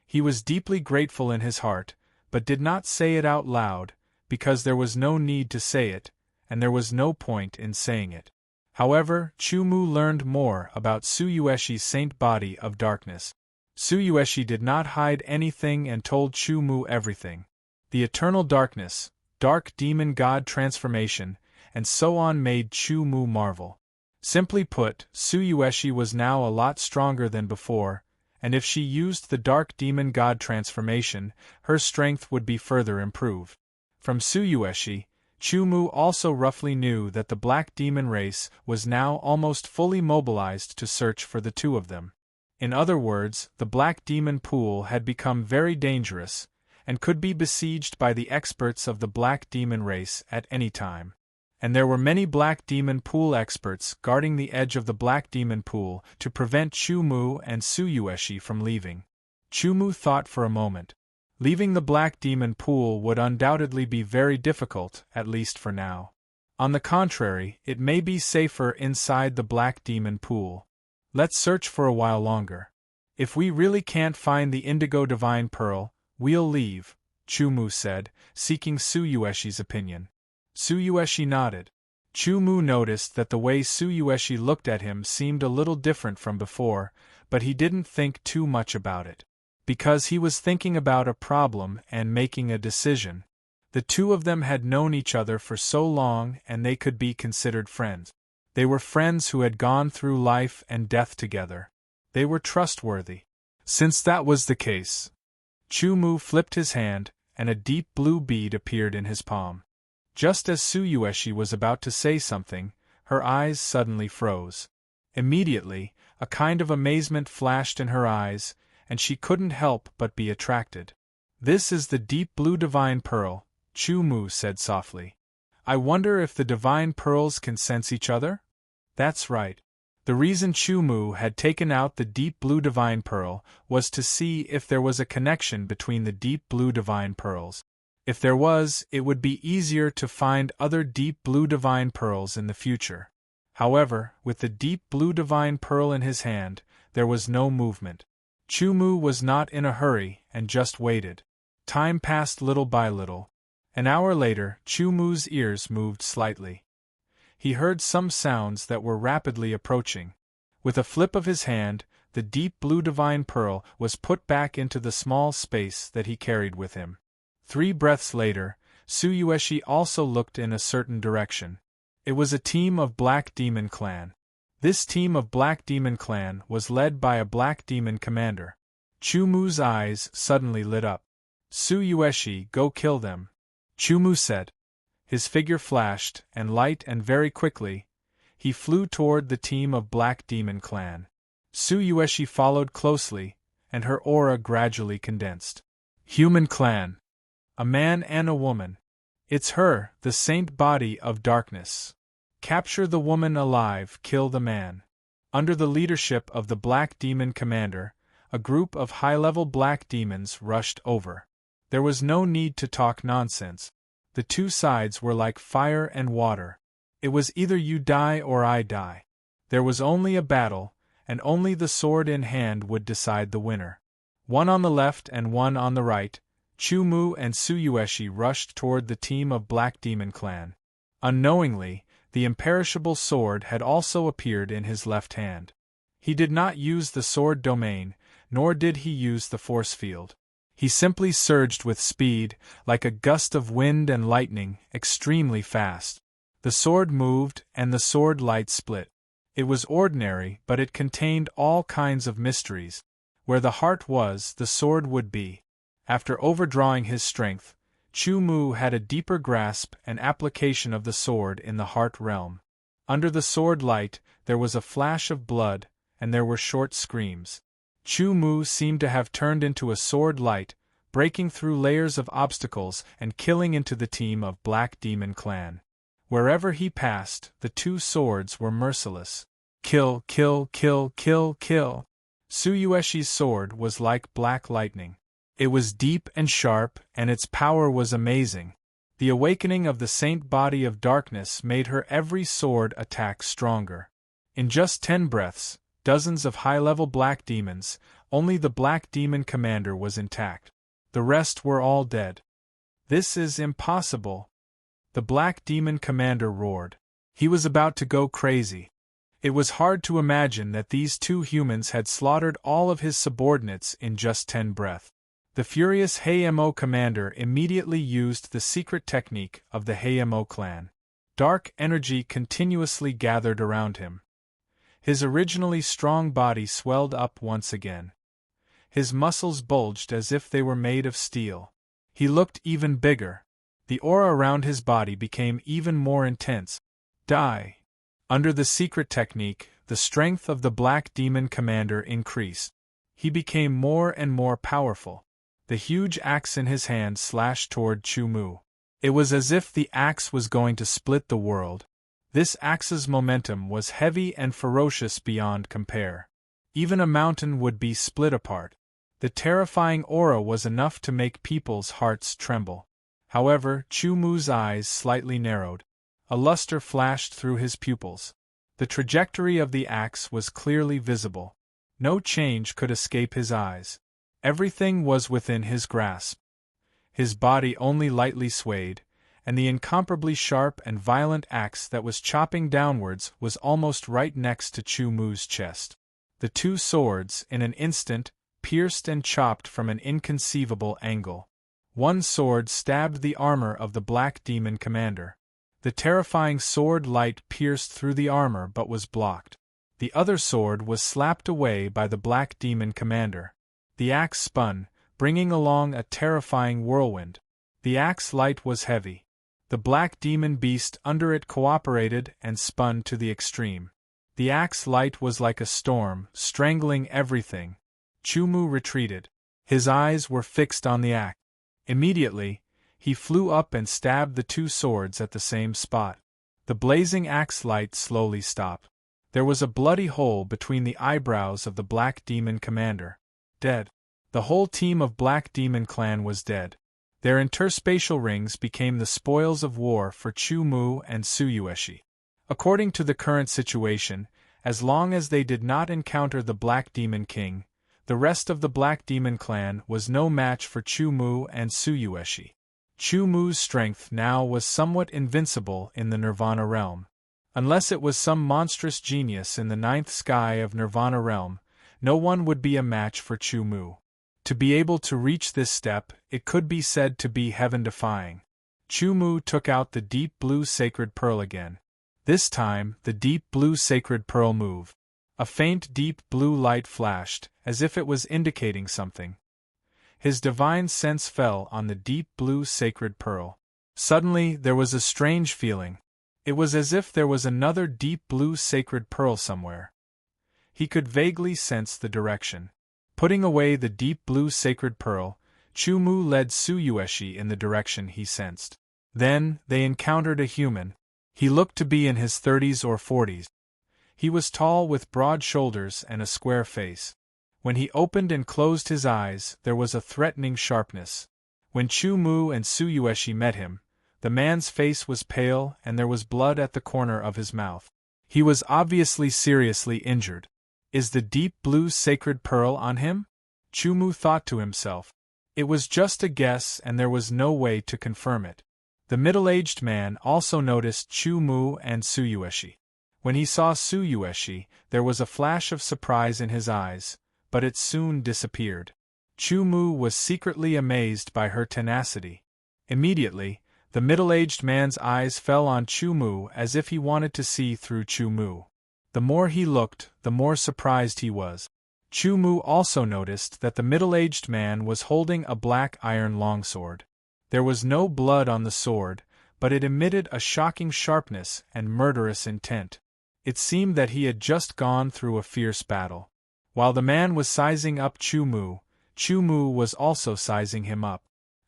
He was deeply grateful in his heart, but did not say it out loud, because there was no need to say it, and there was no point in saying it. However, Chumu learned more about Tsuyueshi's saint body of darkness. Tsuyueshi did not hide anything and told Chumu everything. The eternal darkness, dark demon god transformation, and so on made Chumu marvel. Simply put, Tsuyueshi was now a lot stronger than before, and if she used the dark demon god transformation, her strength would be further improved. From Tsuyueshi, Chumu also roughly knew that the black demon race was now almost fully mobilized to search for the two of them. In other words, the black demon pool had become very dangerous, and could be besieged by the experts of the black demon race at any time. And there were many black demon pool experts guarding the edge of the black demon pool to prevent Chumu and Tsuyueshi from leaving. Chumu thought for a moment. Leaving the black demon pool would undoubtedly be very difficult, at least for now. On the contrary, it may be safer inside the black demon pool. Let's search for a while longer. If we really can't find the indigo divine pearl, we'll leave, Chumu said, seeking Tsuyueshi's opinion. Tsuyueshi nodded. Chumu noticed that the way Tsuyueshi looked at him seemed a little different from before, but he didn't think too much about it. Because he was thinking about a problem and making a decision. The two of them had known each other for so long and they could be considered friends. They were friends who had gone through life and death together. They were trustworthy. Since that was the case, Chumu flipped his hand, and a deep blue bead appeared in his palm. Just as Tsuyueshi was about to say something, her eyes suddenly froze. Immediately, a kind of amazement flashed in her eyes, and she couldn't help but be attracted. "This is the deep blue divine pearl," Chumu said softly. "I wonder if the divine pearls can sense each other?" That's right. The reason Chumu had taken out the deep blue divine pearl was to see if there was a connection between the deep blue divine pearls. If there was, it would be easier to find other deep blue divine pearls in the future. However, with the deep blue divine pearl in his hand, there was no movement. Chumu was not in a hurry and just waited. Time passed little by little. An hour later, Chumu's ears moved slightly. He heard some sounds that were rapidly approaching. With a flip of his hand, the deep blue divine pearl was put back into the small space that he carried with him. 3 breaths later, Tsuyueshi also looked in a certain direction. It was a team of Black Demon Clan. This team of Black Demon Clan was led by a Black Demon commander. Chumu's eyes suddenly lit up. "Tsuyueshi, go kill them," Chumu said. His figure flashed, and light and very quickly, he flew toward the team of Black Demon Clan. Tsuyueshi followed closely, and her aura gradually condensed. Human Clan. A man and a woman. It's her, the saint body of darkness. Capture the woman alive, kill the man. Under the leadership of the Black Demon Commander, a group of high-level black demons rushed over. There was no need to talk nonsense. The two sides were like fire and water. It was either you die or I die. There was only a battle, and only the sword in hand would decide the winner. One on the left and one on the right, Chu-Mu and Tsuyoshi rushed toward the team of Black Demon Clan. Unknowingly, the imperishable sword had also appeared in his left hand. He did not use the sword domain, nor did he use the force field. He simply surged with speed, like a gust of wind and lightning, extremely fast. The sword moved, and the sword light split. It was ordinary, but it contained all kinds of mysteries. Where the heart was, the sword would be. After overdrawing his strength, Chu-Mu had a deeper grasp and application of the sword in the heart realm. Under the sword light, there was a flash of blood, and there were short screams. Chu-Mu seemed to have turned into a sword light, breaking through layers of obstacles and killing into the team of Black Demon Clan. Wherever he passed, the two swords were merciless. Kill, kill, kill, kill, kill. Tsuyoeshi's sword was like black lightning. It was deep and sharp, and its power was amazing. The awakening of the Saint Body of Darkness made her every sword attack stronger. In just 10 breaths, dozens of high-level black demons, only the Black Demon Commander was intact. The rest were all dead. This is impossible. The Black Demon Commander roared. He was about to go crazy. It was hard to imagine that these two humans had slaughtered all of his subordinates in just 10 breaths. The furious Heimo commander immediately used the secret technique of the Heimo clan. Dark energy continuously gathered around him. His originally strong body swelled up once again. His muscles bulged as if they were made of steel. He looked even bigger. The aura around his body became even more intense. Die. Under the secret technique, the strength of the Black Demon Commander increased. He became more and more powerful. The huge axe in his hand slashed toward Chu-Mu. It was as if the axe was going to split the world. This axe's momentum was heavy and ferocious beyond compare. Even a mountain would be split apart. The terrifying aura was enough to make people's hearts tremble. However, Chu-Mu's eyes slightly narrowed. A luster flashed through his pupils. The trajectory of the axe was clearly visible. No change could escape his eyes. Everything was within his grasp. His body only lightly swayed, and the incomparably sharp and violent axe that was chopping downwards was almost right next to Chu-Mu's chest. The two swords, in an instant, pierced and chopped from an inconceivable angle. One sword stabbed the armor of the Black Demon Commander. The terrifying sword light pierced through the armor but was blocked. The other sword was slapped away by the Black Demon Commander. The axe spun, bringing along a terrifying whirlwind. The axe light was heavy. The black demon beast under it cooperated and spun to the extreme. The axe light was like a storm, strangling everything. Chu-Mu retreated. His eyes were fixed on the axe. Immediately, he flew up and stabbed the two swords at the same spot. The blazing axe light slowly stopped. There was a bloody hole between the eyebrows of the Black Demon Commander. Dead. The whole team of Black Demon Clan was dead. Their interspatial rings became the spoils of war for Chu-Mu and Tsuyoshi. According to the current situation, as long as they did not encounter the Black Demon King, the rest of the Black Demon Clan was no match for Chu-Mu and Tsuyoshi. Chu-Mu's strength now was somewhat invincible in the Nirvana realm. Unless it was some monstrous genius in the ninth sky of Nirvana realm, no one would be a match for Chu-Mu. To be able to reach this step, it could be said to be heaven-defying. Chu-Mu took out the deep blue sacred pearl again. This time, the deep blue sacred pearl moved. A faint deep blue light flashed, as if it was indicating something. His divine sense fell on the deep blue sacred pearl. Suddenly, there was a strange feeling. It was as if there was another deep blue sacred pearl somewhere. He could vaguely sense the direction. Putting away the deep blue sacred pearl, Chu-Mu led Tsuyoshi in the direction he sensed. Then, they encountered a human. He looked to be in his 30s or 40s. He was tall with broad shoulders and a square face. When he opened and closed his eyes, there was a threatening sharpness. When Chu-Mu and Tsuyoshi met him, The man's face was pale and there was blood at the corner of his mouth. He was obviously seriously injured. Is the deep blue sacred pearl on him? Chu Mu thought to himself. It was just a guess and there was no way to confirm it. The middle-aged man also noticed Chu Mu and Suyueshi. When he saw Suyueshi, there was a flash of surprise in his eyes, but it soon disappeared. Chu Mu was secretly amazed by her tenacity. Immediately, the middle-aged man's eyes fell on Chu Mu as if he wanted to see through Chu Mu. The more he looked, the more surprised he was. Chu Mu also noticed that the middle-aged man was holding a black iron longsword. There was no blood on the sword, but it emitted a shocking sharpness and murderous intent. It seemed that he had just gone through a fierce battle. While the man was sizing up Chu Mu was also sizing him up.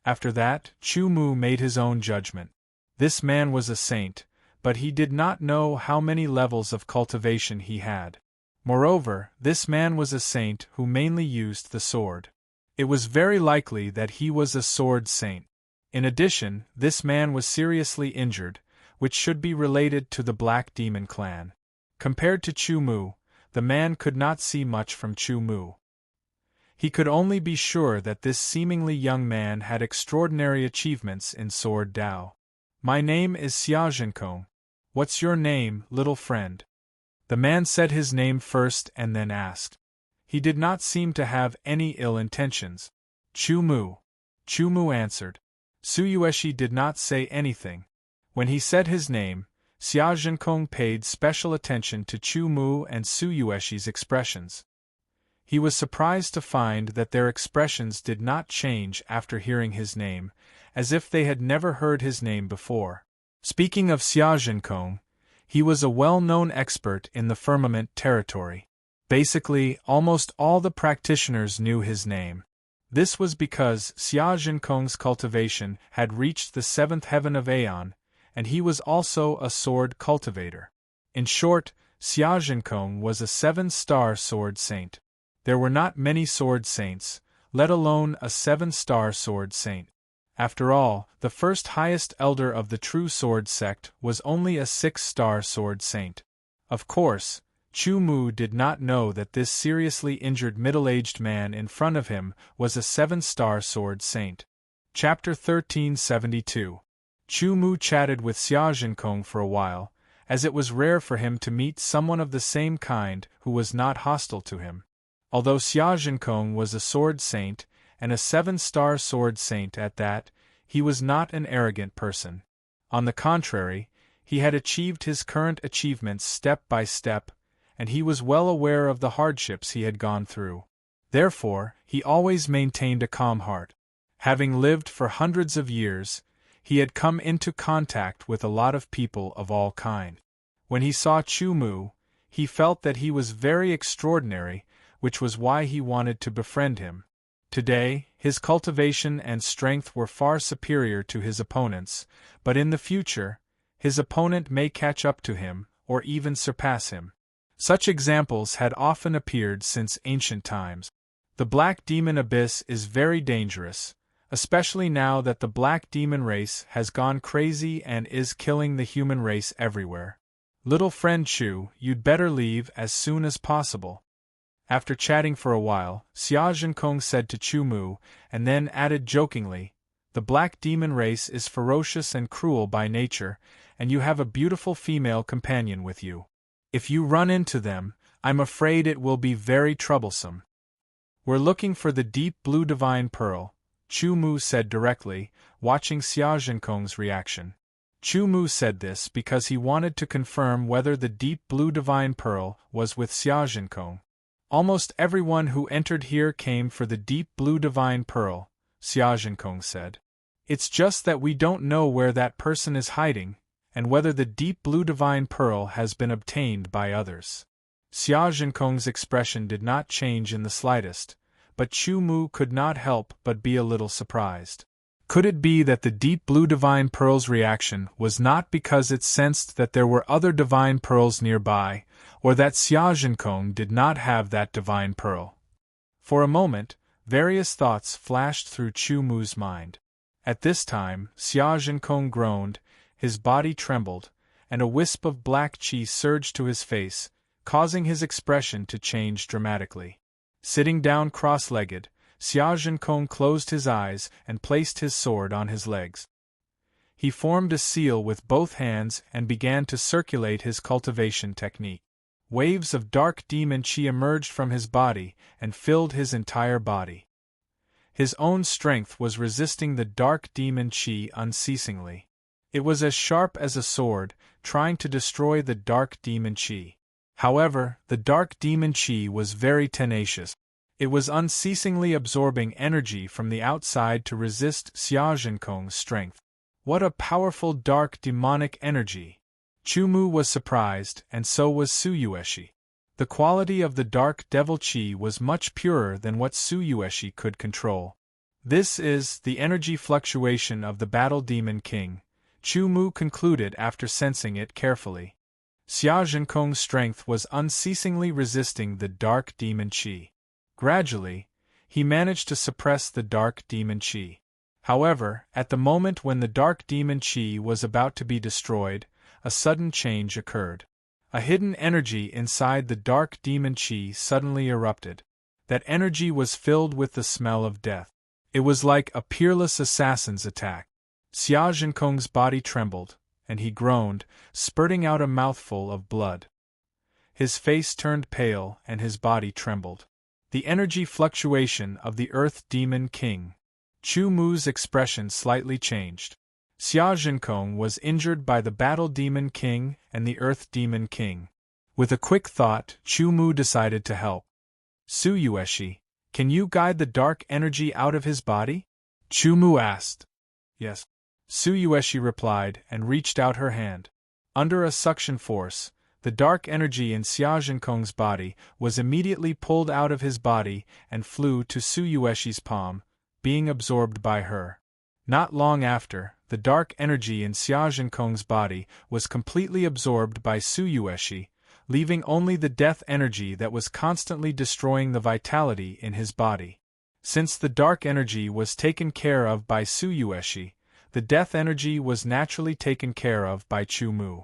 After that, Chu Mu made his own judgment. This man was a saint, but he did not know how many levels of cultivation he had. Moreover, this man was a saint who mainly used the sword. It was very likely that he was a sword saint. In addition, this man was seriously injured, which should be related to the Black Demon clan. Compared to Chu Mu, the man could not see much from Chu Mu. He could only be sure that this seemingly young man had extraordinary achievements in sword Dao. My name is Xiaozhenkong. What's your name, little friend? The man said his name first and then asked. He did not seem to have any ill intentions. Chu Mu. Chu Mu answered. Suyueshi did not say anything. When he said his name, Xiaozhenkong paid special attention to Chu Mu and Suyueshi's expressions. He was surprised to find that their expressions did not change after hearing his name, as if they had never heard his name before. Speaking of Xiaozhenkong, he was a well-known expert in the firmament territory. Basically, almost all the practitioners knew his name. This was because Xiaozhenkong's cultivation had reached the seventh heaven of Aeon, and he was also a sword cultivator. In short, Xiaozhenkong was a 7-star sword saint. There were not many sword saints, let alone a 7-star sword saint. After all, the first highest elder of the true sword sect was only a 6-star sword saint. Of course, Chu Mu did not know that this seriously injured middle-aged man in front of him was a 7-star sword saint. Chapter 1372. Chu Mu chatted with Xiaozhenkong for a while, as it was rare for him to meet someone of the same kind who was not hostile to him. Although Xiaozhenkong was a sword saint, and a 7-star sword saint at that, he was not an arrogant person. On the contrary, he had achieved his current achievements step by step, and he was well aware of the hardships he had gone through. Therefore, he always maintained a calm heart. Having lived for hundreds of years, he had come into contact with a lot of people of all kinds. When he saw Chu Mu, he felt that he was very extraordinary, which was why he wanted to befriend him. Today, his cultivation and strength were far superior to his opponent's, but in the future, his opponent may catch up to him, or even surpass him. Such examples had often appeared since ancient times. The Black Demon Abyss is very dangerous, especially now that the Black Demon race has gone crazy and is killing the human race everywhere. Little friend Chu, you'd better leave as soon as possible. After chatting for a while, Xiaozhenkong said to Chu Mu, and then added jokingly, the Black Demon race is ferocious and cruel by nature, and you have a beautiful female companion with you. If you run into them, I'm afraid it will be very troublesome. We're looking for the deep blue divine pearl, Chu Mu said directly, watching Xiaozhenkong's reaction. Chu Mu said this because he wanted to confirm whether the deep blue divine pearl was with Xiaozhenkong. Almost everyone who entered here came for the deep blue divine pearl, Xiaozhenkong said. It's just that we don't know where that person is hiding, and whether the deep blue divine pearl has been obtained by others. Xiaozhenkong's expression did not change in the slightest, but Chu Mu could not help but be a little surprised. Could it be that the deep blue divine pearl's reaction was not because it sensed that there were other divine pearls nearby, or that Xiaozhenkong did not have that divine pearl? For a moment, various thoughts flashed through Chu Mu's mind. At this time, Xia Zhenkong groaned, his body trembled, and a wisp of black qi surged to his face, causing his expression to change dramatically. Sitting down cross-legged, Xia Zhenkong closed his eyes and placed his sword on his legs. He formed a seal with both hands and began to circulate his cultivation technique. Waves of dark demon qi emerged from his body and filled his entire body. His own strength was resisting the dark demon qi unceasingly. It was as sharp as a sword, trying to destroy the dark demon qi. However, the dark demon qi was very tenacious. It was unceasingly absorbing energy from the outside to resist Xia Zhenkong's strength. What a powerful dark demonic energy! Chu Mu was surprised, and so was Su Yueshi. The quality of the dark devil qi was much purer than what Su Yueshi could control. This is the energy fluctuation of the battle demon king, Chu Mu concluded after sensing it carefully. Xia Zhenkong's strength was unceasingly resisting the dark demon qi. Gradually, he managed to suppress the dark demon qi. However, at the moment when the dark demon qi was about to be destroyed, a sudden change occurred. A hidden energy inside the dark demon qi suddenly erupted. That energy was filled with the smell of death. It was like a peerless assassin's attack. Xia Zhenkong's body trembled, and he groaned, spurting out a mouthful of blood. His face turned pale and his body trembled. The energy fluctuation of the Earth Demon King. Chu Mu's expression slightly changed. Xia Zhenkong was injured by the Battle Demon King and the Earth Demon King. With a quick thought, Chu Mu decided to help. Su Yueshi, can you guide the dark energy out of his body? Chu Mu asked. Yes. Su Yueshi replied and reached out her hand. Under a suction force, the dark energy in Xia Zhenkong's body was immediately pulled out of his body and flew to Su Yueshi's palm, being absorbed by her. Not long after, the dark energy in Xia Zhenkong's body was completely absorbed by Su Yueshi, leaving only the death energy that was constantly destroying the vitality in his body. Since the dark energy was taken care of by Su Yueshi, the death energy was naturally taken care of by Chu Mu.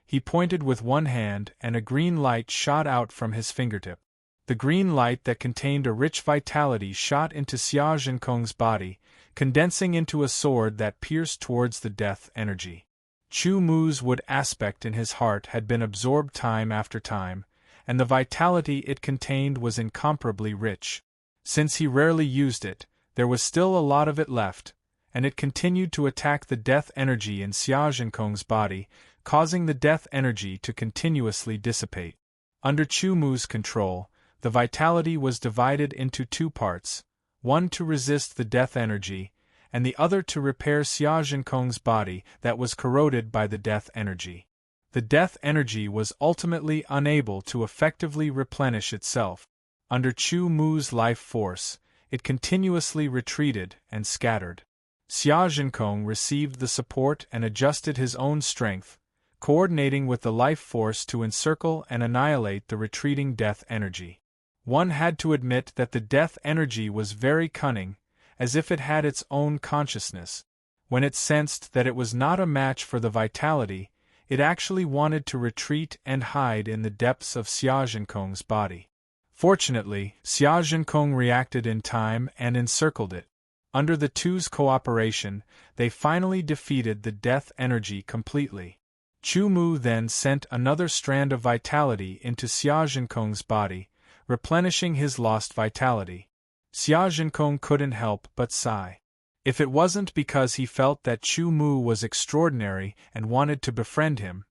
He pointed with one hand and a green light shot out from his fingertip. The green light that contained a rich vitality shot into Xia Zhenkong's body, condensing into a sword that pierced towards the death energy. Chu Mu's wood aspect in his heart had been absorbed time after time, and the vitality it contained was incomparably rich. Since he rarely used it, there was still a lot of it left, and it continued to attack the death energy in Xia Zhenkong's body, causing the death energy to continuously dissipate. Under Chu Mu's control, the vitality was divided into two parts, one to resist the death energy, and the other to repair Xia Zhenkong's body that was corroded by the death energy. The death energy was ultimately unable to effectively replenish itself. Under Chu Mu's life force, it continuously retreated and scattered. Xia Zhenkong received the support and adjusted his own strength, coordinating with the life force to encircle and annihilate the retreating death energy. One had to admit that the death energy was very cunning, as if it had its own consciousness. When it sensed that it was not a match for the vitality, it actually wanted to retreat and hide in the depths of Xia Zhenkong's body. Fortunately, Xia Zhenkong reacted in time and encircled it. Under the two's cooperation, they finally defeated the death energy completely. Chu Mu then sent another strand of vitality into Xia Zhenkong's body, replenishing his lost vitality. Xia Zhenkong couldn't help but sigh. If it wasn't because he felt that Chu Mu was extraordinary and wanted to befriend him,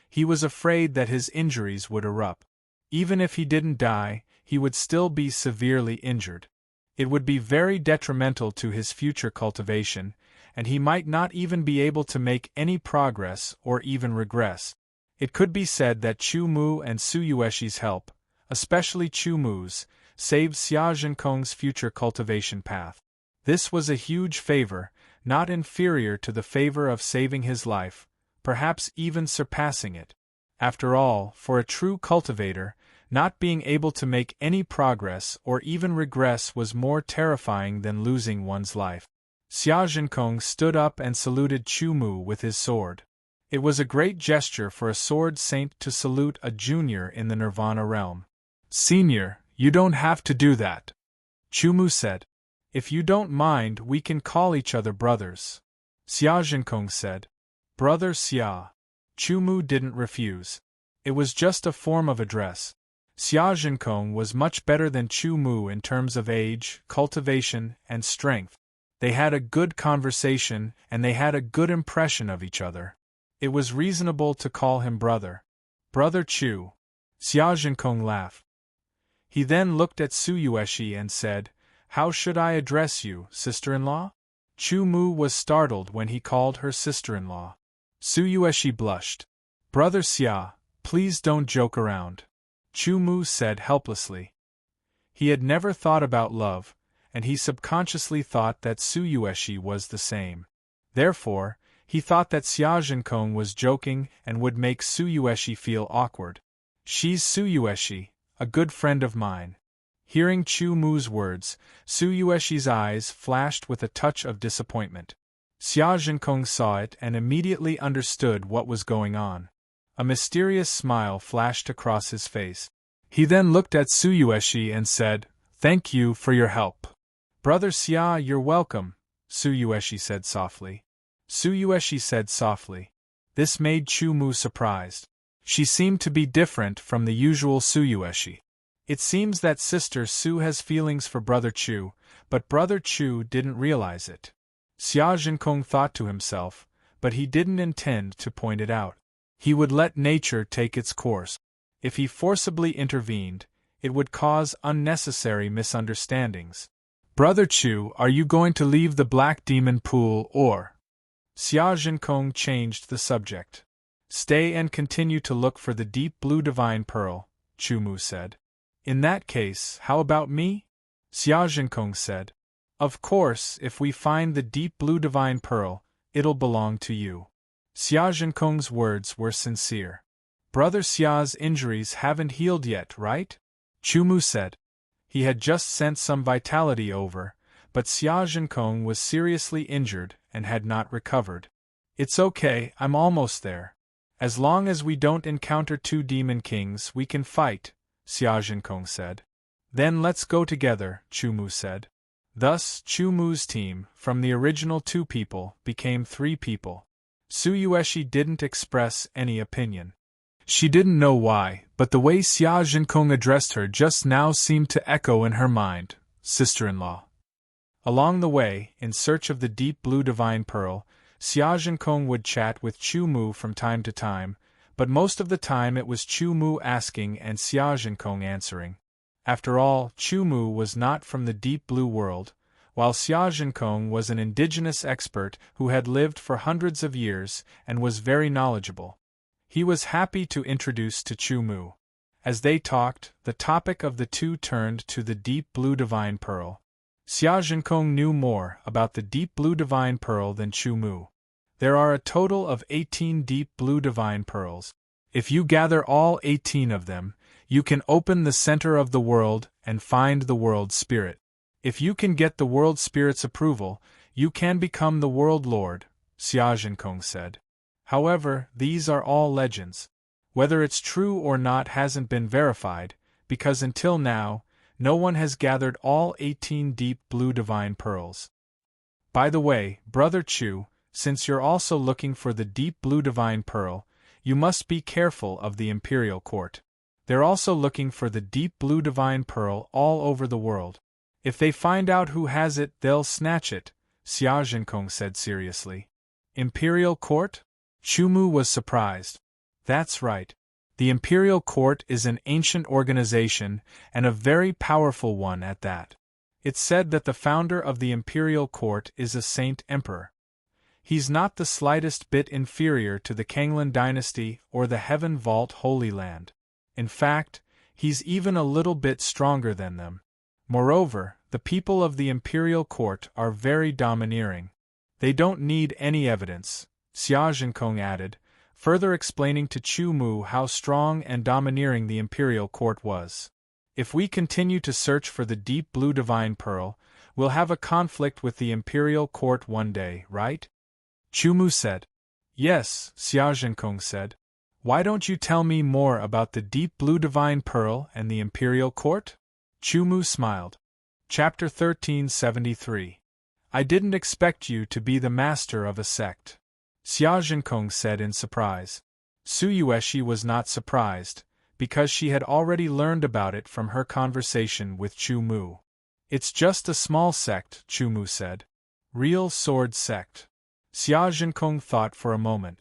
he was afraid that his injuries would erupt. Even if he didn't die, he would still be severely injured. It would be very detrimental to his future cultivation, and he might not even be able to make any progress or even regress. It could be said that Chu Mu and Su Yueshi's help, especially Chu Mu's, saved Xia Zhenkong's future cultivation path. This was a huge favor, not inferior to the favor of saving his life, perhaps even surpassing it. After all, for a true cultivator, not being able to make any progress or even regress was more terrifying than losing one's life. Xia Zhenkong stood up and saluted Chu Mu with his sword. It was a great gesture for a sword saint to salute a junior in the Nirvana realm. Senior, you don't have to do that, Chu Mu said. If you don't mind, we can call each other brothers, Xia Zhenkong said. Brother Xia. Chu Mu didn't refuse. It was just a form of address. Xia Zhenkong was much better than Chu Mu in terms of age, cultivation, and strength. They had a good conversation, and they had a good impression of each other. It was reasonable to call him brother. Brother Chu. Xia Zhenkong laughed. He then looked at Su Yueshi and said, How should I address you, sister-in-law? Chu Mu was startled when he called her sister-in-law. Su Yueshi blushed. Brother Xia, please don't joke around, Chu Mu said helplessly. He had never thought about love, and he subconsciously thought that Su Yueshi was the same. Therefore, he thought that Xia Zhenkong was joking and would make Su Yueshi feel awkward. She's Su Yueshi, a good friend of mine. Hearing Chu Mu's words, Su Yueshi's eyes flashed with a touch of disappointment. Xia Zhenkong saw it and immediately understood what was going on. A mysterious smile flashed across his face. He then looked at Su Yueshi and said, Thank you for your help. Brother Xia, you're welcome, Su Yueshi said softly. Su Yueshi said softly. This made Chu Mu surprised. She seemed to be different from the usual Su Yueshi. It seems that Sister Su has feelings for Brother Chu, but Brother Chu didn't realize it. Xia Zhenkong thought to himself, but he didn't intend to point it out. He would let nature take its course. If he forcibly intervened, it would cause unnecessary misunderstandings. Brother Chu, are you going to leave the Black Demon Pool or? Xia Zhenkong changed the subject. Stay and continue to look for the deep blue divine pearl, Chu Mu said. In that case, how about me? Xia Zhenkong said. Of course, if we find the deep blue divine pearl, it'll belong to you. Xia Zhenkong's words were sincere. Brother Xia's injuries haven't healed yet, right? Chu Mu said. He had just sent some vitality over, but Xia Zhenkong was seriously injured and had not recovered. It's okay, I'm almost there. As long as we don't encounter two demon kings, we can fight, Xia Zhenkong said. Then let's go together, Chu Mu said. Thus, Chu Mu's team, from the original 2 people, became 3 people. Su Yueshi didn't express any opinion. She didn't know why, but the way Xia Zhenkong addressed her just now seemed to echo in her mind, sister-in-law. Along the way, in search of the deep blue divine pearl, Xia Zhenkong would chat with Chu Mu from time to time, but most of the time it was Chu Mu asking and Xia Zhenkong answering. After all, Chu Mu was not from the deep blue world, while Xia Zhenkong was an indigenous expert who had lived for hundreds of years and was very knowledgeable. He was happy to introduce to Chu Mu. As they talked, the topic of the two turned to the deep blue divine pearl. Xia Zhenkong knew more about the deep blue divine pearl than Chu Mu. There are a total of 18 deep blue divine pearls. If you gather all 18 of them, you can open the center of the world and find the world spirit. If you can get the world spirit's approval, you can become the world lord, Xia Zhenkong said. However, these are all legends. Whether it's true or not hasn't been verified, because until now, no one has gathered all 18 deep blue divine pearls. By the way, Brother Chu, since you're also looking for the deep blue divine pearl, you must be careful of the imperial court. They're also looking for the deep blue divine pearl all over the world. If they find out who has it, they'll snatch it, Xia Zhenkong said seriously. Imperial court? Chu Mu was surprised. That's right. The imperial court is an ancient organization, and a very powerful one at that. It's said that the founder of the imperial court is a saint emperor. He's not the slightest bit inferior to the Kanglan dynasty or the Heaven Vault Holy Land. In fact, he's even a little bit stronger than them. Moreover, the people of the imperial court are very domineering. They don't need any evidence, Xia Zhenkong added, further explaining to Chu Mu how strong and domineering the imperial court was. If we continue to search for the deep blue divine pearl, We'll have a conflict with the imperial court one day, right? Chu said. Yes, Xiaozhenkong said. Why don't you tell me more about the deep blue divine pearl and the imperial court? Chu smiled. Chapter 1373. I didn't expect you to be the master of a sect, Xiaozhenkong said in surprise. Suyueshi was not surprised, because she had already learned about it from her conversation with Chu. It's just a small sect, Chu said. Real sword sect. Xiaozhenkong thought for a moment.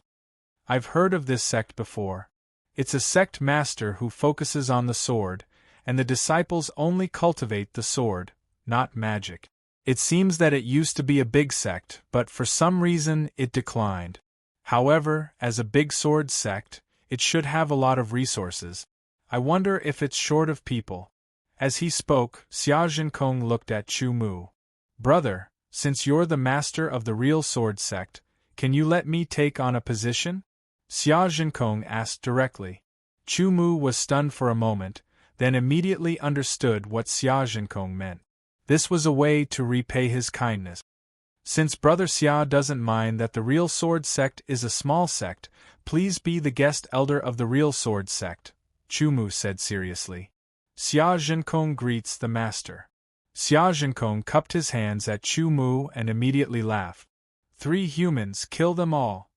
I've heard of this sect before. It's a sect master who focuses on the sword, and the disciples only cultivate the sword, not magic. It seems that it used to be a big sect, but for some reason it declined. However, as a big sword sect, it should have a lot of resources. I wonder if it's short of people. As he spoke, Xiaozhenkong looked at Chu. Brother, since you're the master of the real sword sect, can you let me take on a position? Xiaozhenkong asked directly. Chu was stunned for a moment, then immediately understood what Xiaozhenkong meant. This was a way to repay his kindness. Since Brother Xia doesn't mind that the real sword sect is a small sect, please be the guest elder of the real sword sect, Chu said seriously. Xiaozhenkong greets the master. Xiaozhenkong cupped his hands at Chu and immediately laughed. 3 humans, kill them all.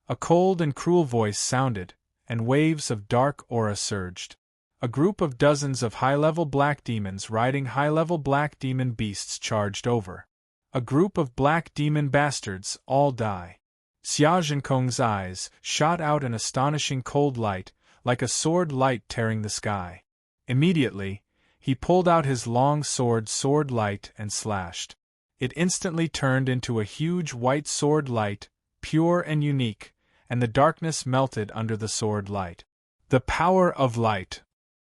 A cold and cruel voice sounded, and waves of dark aura surged. A group of dozens of high-level black demons riding high-level black demon beasts charged over. A group of black demon bastards, all die. Xiaozhenkong's eyes shot out an astonishing cold light, like a sword light tearing the sky. Immediately, he pulled out his long sword light and slashed. It instantly turned into a huge white sword light, pure and unique, and the darkness melted under the sword light. The power of light!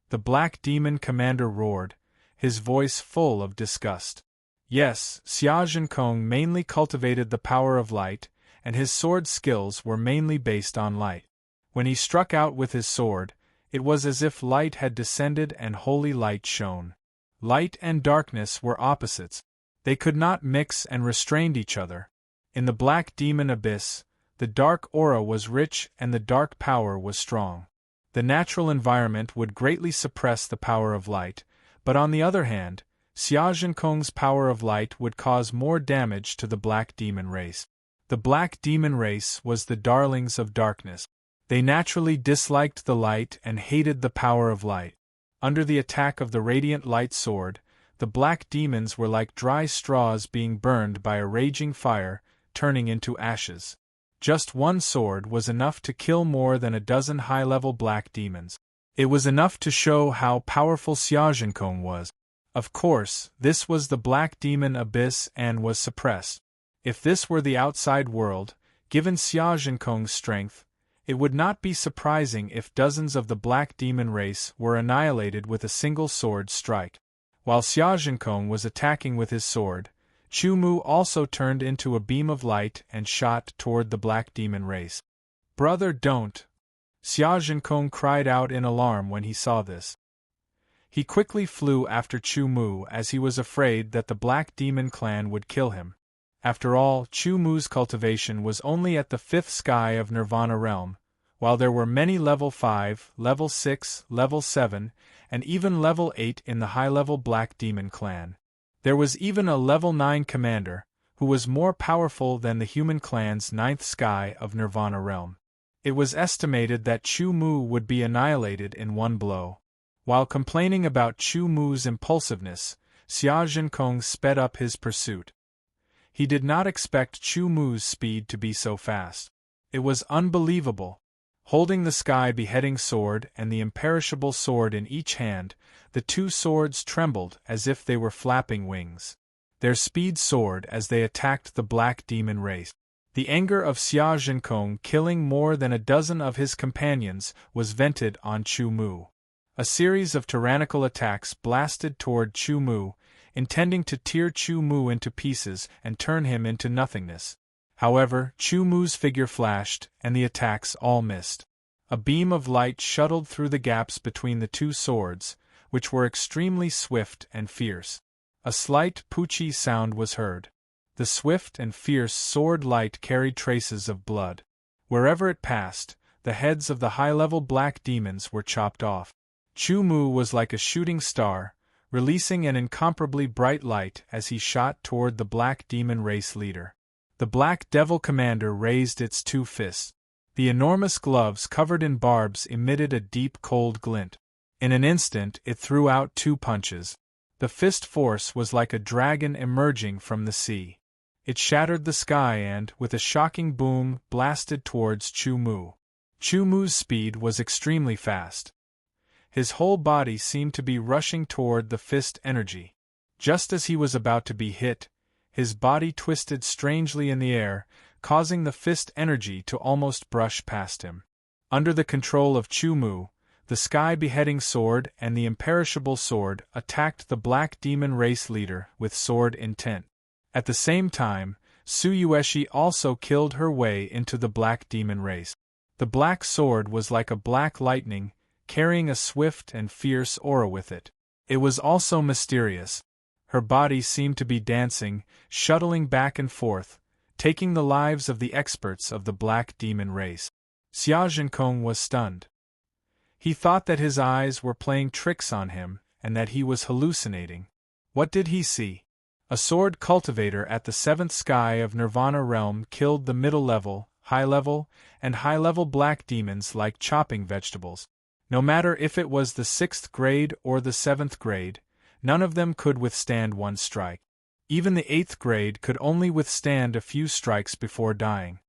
The black demon commander roared, his voice full of disgust. Yes, Xiaozhenkong mainly cultivated the power of light, and his sword skills were mainly based on light. When he struck out with his sword, it was as if light had descended and holy light shone. Light and darkness were opposites. They could not mix and restrained each other. In the black demon abyss, the dark aura was rich and the dark power was strong. The natural environment would greatly suppress the power of light, but on the other hand, Xiaozhenkong's power of light would cause more damage to the black demon race. The black demon race was the darlings of darkness. They naturally disliked the light and hated the power of light. Under the attack of the radiant light sword, the black demons were like dry straws being burned by a raging fire, turning into ashes. Just one sword was enough to kill more than a dozen high-level black demons. It was enough to show how powerful Xiaozhenkong was. Of course, this was the black demon abyss and was suppressed. If this were the outside world, given Xiaozhenkong's strength, it would not be surprising if dozens of the black demon race were annihilated with a single sword strike. While Xiaozhenkong was attacking with his sword, Chu also turned into a beam of light and shot toward the black demon race. Brother, don't! Xiaozhenkong cried out in alarm when he saw this. He quickly flew after Chu as he was afraid that the black demon clan would kill him. After all, Chu's cultivation was only at the 5th sky of Nirvana realm, while there were many level 5, level 6, level 7, and even level 8 in the high-level black demon clan. There was even a level 9 commander, who was more powerful than the human clan's 9th sky of Nirvana realm. It was estimated that Chu would be annihilated in one blow. While complaining about Chu's impulsiveness, Xiaozhenkong sped up his pursuit. He did not expect Chu's speed to be so fast. It was unbelievable. Holding the sky-beheading sword and the imperishable sword in each hand, the 2 swords trembled as if they were flapping wings. Their speed soared as they attacked the black demon race. The anger of Xiaozhenkong killing more than a dozen of his companions was vented on Chu. A series of tyrannical attacks blasted toward Chu, intending to tear Chu into pieces and turn him into nothingness. However, Chu's figure flashed, and the attacks all missed. A beam of light shuttled through the gaps between the 2 swords, which were extremely swift and fierce. A slight poochie sound was heard. The swift and fierce sword light carried traces of blood. Wherever it passed, the heads of the high-level black demons were chopped off. Chu Mu was like a shooting star, releasing an incomparably bright light as he shot toward the black demon race leader. The Black Devil Commander raised its two fists. The enormous gloves covered in barbs emitted a deep cold glint. In an instant it threw out two punches. The fist force was like a dragon emerging from the sea. It shattered the sky and, with a shocking boom, blasted towards Chu Mu. Chu Mu's speed was extremely fast. His whole body seemed to be rushing toward the fist energy. Just as he was about to be hit, his body twisted strangely in the air, causing the fist energy to almost brush past him. Under the control of Chu Mu, the sky-beheading sword and the imperishable sword attacked the black demon race leader with sword intent. At the same time, Tsuyueshi also killed her way into the black demon race. The black sword was like a black lightning, carrying a swift and fierce aura with it. It was also mysterious. Her body seemed to be dancing, shuttling back and forth, taking the lives of the experts of the black demon race. Xia Zhenkong was stunned. He thought that his eyes were playing tricks on him, and that he was hallucinating. What did he see? A sword cultivator at the seventh sky of Nirvana realm killed the middle-level, high-level, and high-level black demons like chopping vegetables. No matter if it was the 6th grade or the 7th grade, none of them could withstand one strike. Even the 8th grade could only withstand a few strikes before dying.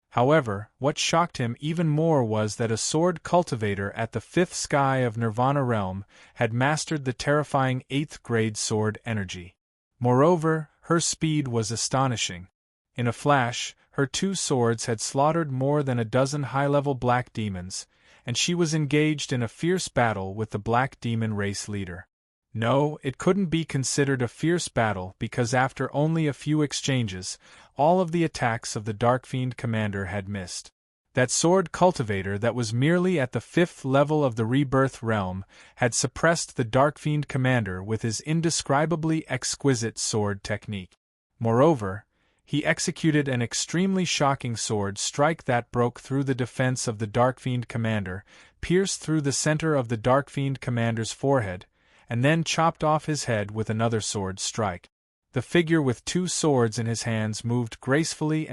However, what shocked him even more was that a sword cultivator at the 5th sky of Nirvana realm had mastered the terrifying 8th grade sword energy. Moreover, her speed was astonishing. In a flash, her two swords had slaughtered more than a dozen high-level black demons, and she was engaged in a fierce battle with the black demon race leader. No, it couldn't be considered a fierce battle because after only a few exchanges, all of the attacks of the Dark Fiend Commander had missed. That sword cultivator that was merely at the 5th level of the Rebirth realm had suppressed the Dark Fiend Commander with his indescribably exquisite sword technique. Moreover, he executed an extremely shocking sword strike that broke through the defense of the Dark Fiend Commander, pierced through the center of the Dark Fiend Commander's forehead, and then chopped off his head with another sword strike. The figure with two swords in his hands moved gracefully,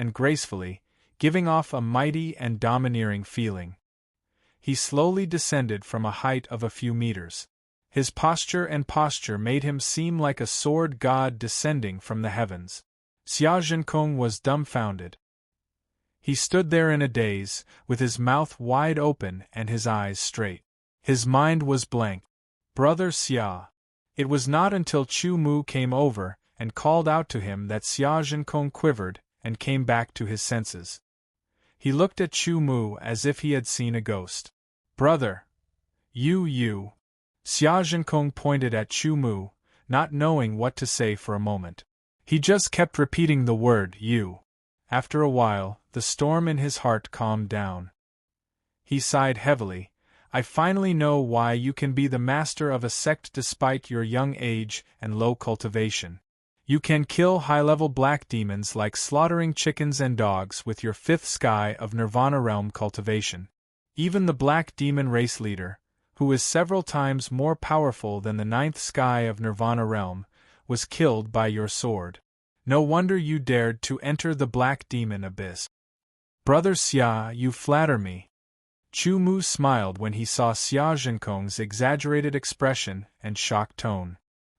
giving off a mighty and domineering feeling. He slowly descended from a height of a few meters. His posture made him seem like a sword god descending from the heavens. Xia Zhenkong was dumbfounded. He stood there in a daze, with his mouth wide open and his eyes straight. His mind was blank. Brother Xia. It was not until Chu Mu came over and called out to him that Xia Zhenkong quivered and came back to his senses. He looked at Chu Mu as if he had seen a ghost. Brother! You! Xia Zhenkong pointed at Chu Mu, not knowing what to say for a moment. He just kept repeating the word, you. After a while, the storm in his heart calmed down. He sighed heavily. I finally know why you can be the master of a sect despite your young age and low cultivation. You can kill high-level black demons like slaughtering chickens and dogs with your 5th sky of Nirvana realm cultivation. Even the black demon race leader, who is several times more powerful than the 9th sky of Nirvana realm, was killed by your sword. No wonder you dared to enter the black demon abyss. Brother Xia, you flatter me. Chu Mu smiled when he saw Xia Zhenkong's exaggerated expression and shocked tone.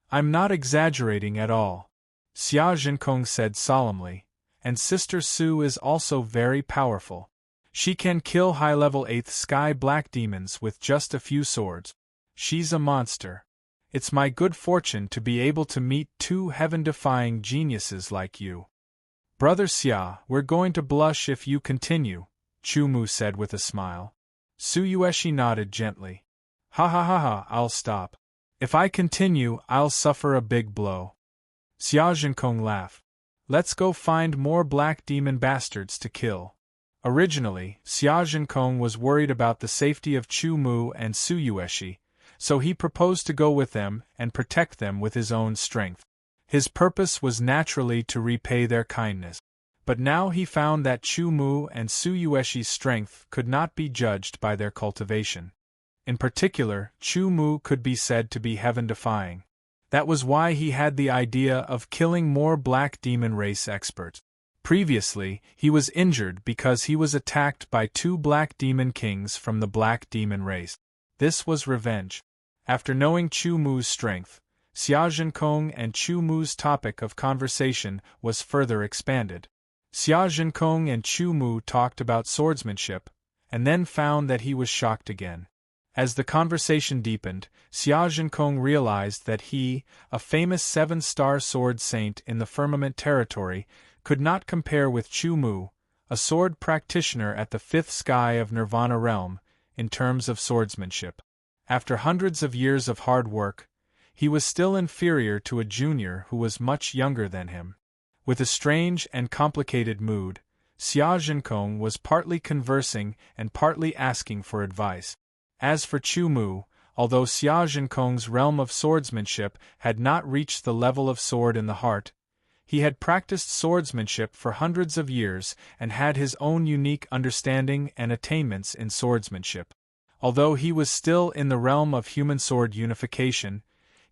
I'm not exaggerating at all, Xia Zhenkong said solemnly, and Sister Su is also very powerful. She can kill high-level 8th sky black demons with just a few swords. She's a monster. It's my good fortune to be able to meet two heaven-defying geniuses like you. Brother Xia, we're going to blush if you continue, Chu Mu said with a smile. Tsuyueshi nodded gently. Ha, I'll stop. If I continue, I'll suffer a big blow. Xia Zhenkong laughed. Let's go find more black demon bastards to kill. Originally, Xia Zhenkong was worried about the safety of Chu Mu and Tsuyueshi, so he proposed to go with them and protect them with his own strength. His purpose was naturally to repay their kindness. But now he found that Chu Mu and Tsuyueshi's strength could not be judged by their cultivation. In particular, Chu Mu could be said to be heaven-defying. That was why he had the idea of killing more Black Demon race experts. Previously, he was injured because he was attacked by 2 Black Demon Kings from the Black Demon race. This was revenge. After knowing Chu Mu's strength, Xia Zhenkong and Chu Mu's topic of conversation was further expanded. Xia Zhenkong and Chu Mu talked about swordsmanship, and then found that he was shocked again. As the conversation deepened, Xia Zhenkong realized that he, a famous 7-star sword saint in the Firmament territory, could not compare with Chu Mu, a sword practitioner at the 5th sky of Nirvana realm, in terms of swordsmanship. After hundreds of years of hard work, he was still inferior to a junior who was much younger than him. With a strange and complicated mood, Xia Zhenkong was partly conversing and partly asking for advice. As for Chu Mu, although Xia Zhenkong's realm of swordsmanship had not reached the level of sword in the heart, he had practiced swordsmanship for hundreds of years and had his own unique understanding and attainments in swordsmanship. Although he was still in the realm of human sword unification,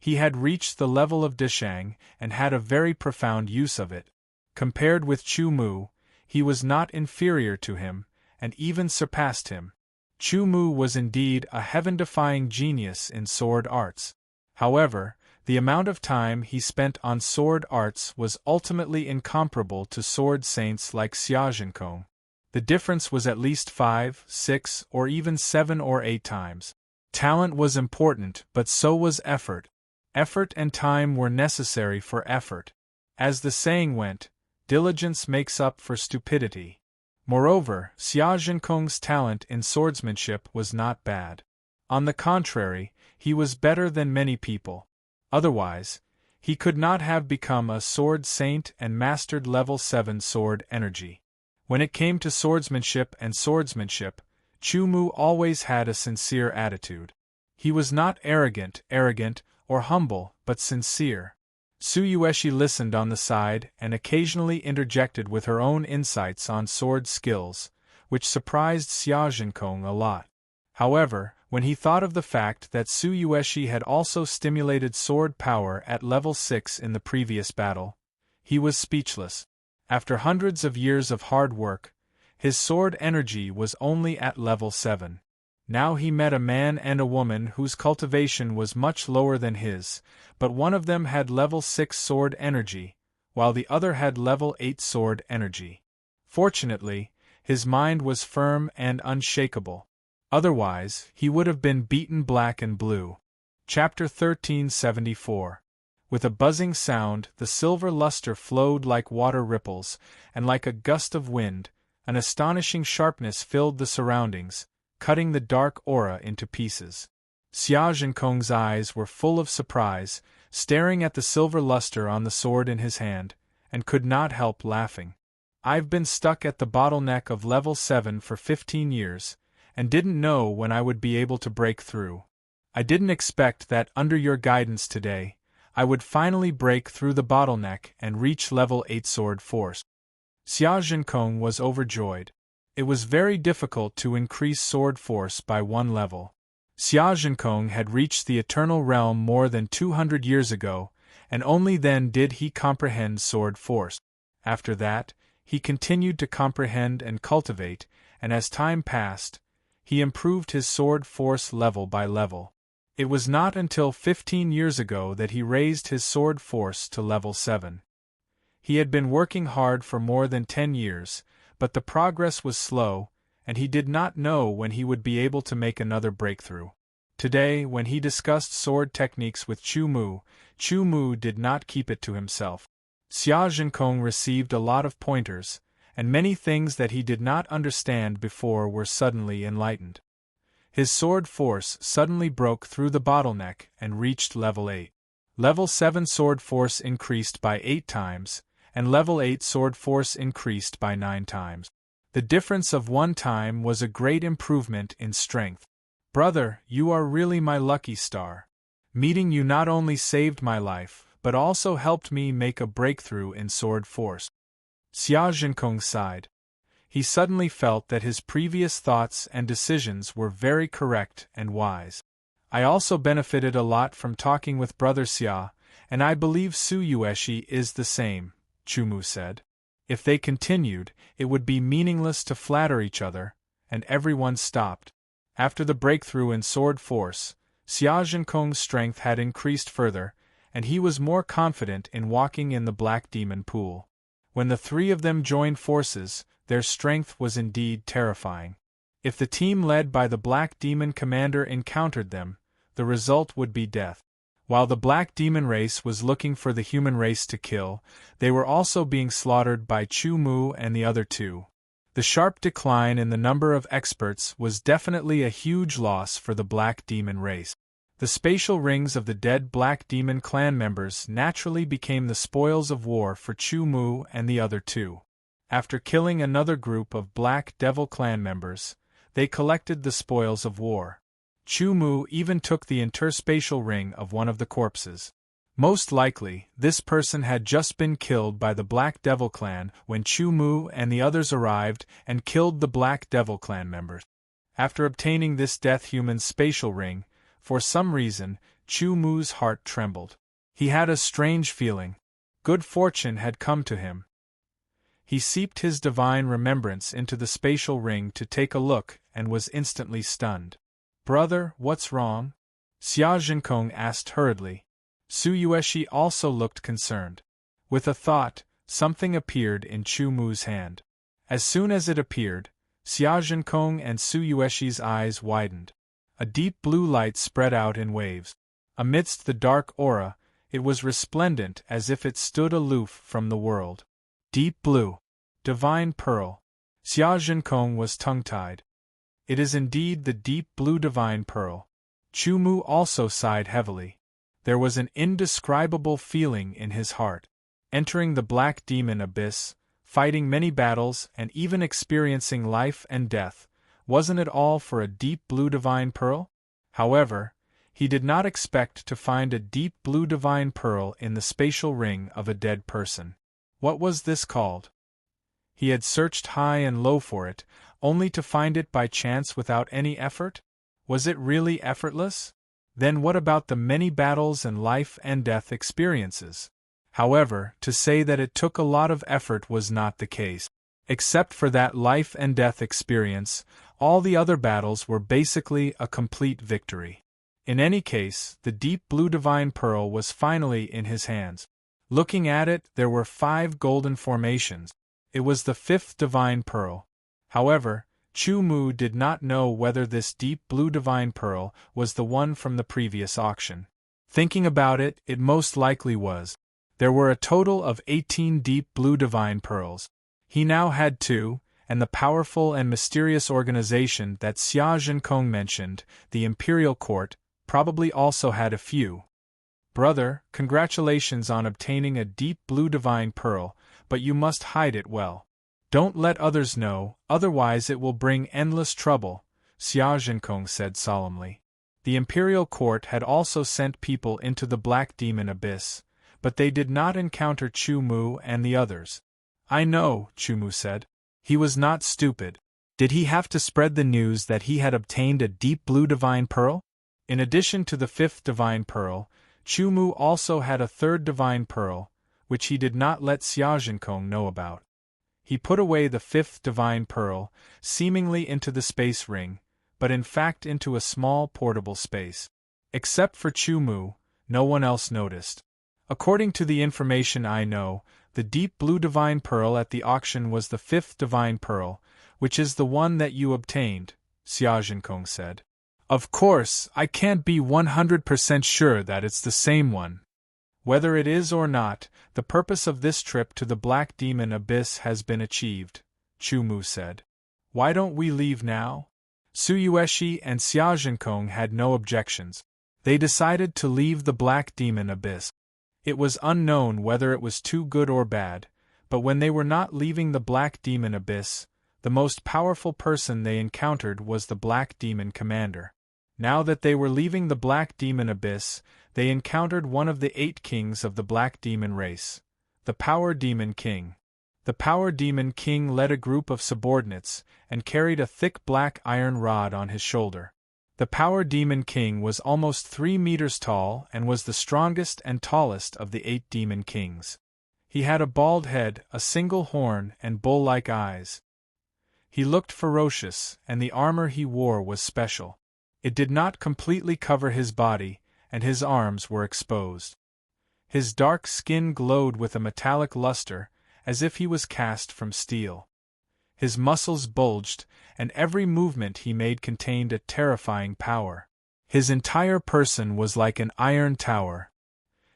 he had reached the level of Dishang and had a very profound use of it. Compared with Chu Mu, he was not inferior to him, and even surpassed him. Chu Mu was indeed a heaven-defying genius in sword arts. However, the amount of time he spent on sword arts was ultimately incomparable to sword saints like Xia Zhenkong. The difference was at least 5, 6, or even 7 or 8 times. Talent was important, but so was effort. Effort and time were necessary for effort. As the saying went, diligence makes up for stupidity. Moreover, Xia Zhenkong's talent in swordsmanship was not bad. On the contrary, he was better than many people. Otherwise, he could not have become a sword saint and mastered level 7 sword energy. When it came to swordsmanship, Chu Mu always had a sincere attitude. He was not arrogant, or humble, but sincere. Tsuyueshi listened on the side and occasionally interjected with her own insights on sword skills, which surprised Xia Zhenkong a lot. However, when he thought of the fact that Tsuyueshi had also stimulated sword power at level 6 in the previous battle, he was speechless. After hundreds of years of hard work, his sword energy was only at level 7. Now he met a man and a woman whose cultivation was much lower than his, but one of them had level 6 sword energy, while the other had level 8 sword energy. Fortunately, his mind was firm and unshakable. Otherwise, he would have been beaten black and blue. Chapter 1374. With a buzzing sound, the silver luster flowed like water ripples, and like a gust of wind, an astonishing sharpness filled the surroundings, cutting the dark aura into pieces. Xia Zhenkong's eyes were full of surprise, staring at the silver luster on the sword in his hand, and could not help laughing. "I've been stuck at the bottleneck of level 7 for 15 years, and didn't know when I would be able to break through. I didn't expect that under your guidance today, I would finally break through the bottleneck and reach level 8 sword force." Xia Zhenkong was overjoyed. It was very difficult to increase sword force by 1 level. Xia Zhenkong had reached the Eternal Realm more than 200 years ago, and only then did he comprehend sword force. After that, he continued to comprehend and cultivate, and as time passed, he improved his sword force level by level. It was not until 15 years ago that he raised his sword force to level 7. He had been working hard for more than 10 years, but the progress was slow, and he did not know when he would be able to make another breakthrough. Today, when he discussed sword techniques with Chu Mu did not keep it to himself. Xia Zhenkong received a lot of pointers, and many things that he did not understand before were suddenly enlightened. His sword force suddenly broke through the bottleneck and reached level 8. Level 7 sword force increased by 8 times, and level 8 sword force increased by 9 times. The difference of 1 time was a great improvement in strength. "Brother, you are really my lucky star. Meeting you not only saved my life, but also helped me make a breakthrough in sword force. Xia Zhenkong sighed. He suddenly felt that his previous thoughts and decisions were very correct and wise. I also benefited a lot from talking with Brother Xia, and I believe Su Yueshi is the same, Chumu said. If they continued, it would be meaningless to flatter each other, and everyone stopped. After the breakthrough in sword force, Xia Zhenkong's strength had increased further, and he was more confident in walking in the Black Demon Pool. When the three of them joined forces, their strength was indeed terrifying. If the team led by the Black Demon Commander encountered them, the result would be death. While the Black Demon race was looking for the human race to kill, they were also being slaughtered by Chu Mu and the other two. The sharp decline in the number of experts was definitely a huge loss for the Black Demon race. The spatial rings of the dead Black Demon clan members naturally became the spoils of war for Chu Mu and the other two. After killing another group of Black Devil clan members, they collected the spoils of war. Chu Mu even took the interspatial ring of one of the corpses. Most likely, this person had just been killed by the Black Devil clan when Chu Mu and the others arrived and killed the Black Devil clan members. After obtaining this death human's spatial ring, for some reason, Chu Mu's heart trembled. He had a strange feeling. Good fortune had come to him. He seeped his divine remembrance into the spatial ring to take a look and was instantly stunned. "Brother, what's wrong?" Xia Zhenkong asked hurriedly. Su Yueshi also looked concerned. With a thought, something appeared in Chu Mu's hand. As soon as it appeared, Xia Zhenkong and Su Yueshi's eyes widened. A deep blue light spread out in waves. Amidst the dark aura, it was resplendent as if it stood aloof from the world. Deep blue. Divine pearl. Xia Zhenkong was tongue-tied. It is indeed the deep blue divine pearl. Chu Mu also sighed heavily. There was an indescribable feeling in his heart. Entering the Black Demon abyss, fighting many battles and even experiencing life and death, wasn't it all for a deep blue divine pearl? However, he did not expect to find a deep blue divine pearl in the spatial ring of a dead person. What was this called? He had searched high and low for it, only to find it by chance without any effort? Was it really effortless? Then what about the many battles and life and death experiences? However, to say that it took a lot of effort was not the case. Except for that life and death experience, all the other battles were basically a complete victory. In any case, the deep blue divine pearl was finally in his hands. Looking at it, there were 5 golden formations. It was the 5th divine pearl. However, Chu Mu did not know whether this deep blue divine pearl was the one from the previous auction. Thinking about it, it most likely was. There were a total of 18 deep blue divine pearls. He now had 2, and the powerful and mysterious organization that Xia Zhenkong mentioned, the Imperial Court, probably also had a few. "Brother, congratulations on obtaining a deep blue divine pearl, but you must hide it well. Don't let others know, otherwise it will bring endless trouble," Xia Zhenkong said solemnly. The Imperial Court had also sent people into the Black Demon Abyss, but they did not encounter Chu Mu and the others. "I know," Chu Mu said. He was not stupid. Did he have to spread the news that he had obtained a deep blue divine pearl? In addition to the 5th divine pearl, Chu Mu also had a 3rd divine pearl, which he did not let Xia Zhenkong know about. He put away the 5th divine pearl, seemingly into the space ring, but in fact into a small portable space. Except for Chu Mu, no one else noticed. According to the information I know, the deep blue divine pearl at the auction was the 5th divine pearl, which is the one that you obtained, Xia Zhenkong said. Of course, I can't be 100% sure that it's the same one. Whether it is or not, the purpose of this trip to the Black Demon Abyss has been achieved, Chu Mu said. Why don't we leave now? Su Yueshi and Xia Zhenkong had no objections. They decided to leave the Black Demon Abyss. It was unknown whether it was too good or bad, but when they were not leaving the Black Demon Abyss, the most powerful person they encountered was the Black Demon Commander. Now that they were leaving the Black Demon Abyss, they encountered one of the 8 kings of the Black Demon race, the Power Demon King. The Power Demon King led a group of subordinates and carried a thick black iron rod on his shoulder. The Power Demon King was almost 3 meters tall and was the strongest and tallest of the 8 demon kings. He had a bald head, a single horn, and bull-like eyes. He looked ferocious, and the armor he wore was special. It did not completely cover his body, and his arms were exposed. His dark skin glowed with a metallic luster, as if he was cast from steel. His muscles bulged, and every movement he made contained a terrifying power. His entire person was like an iron tower.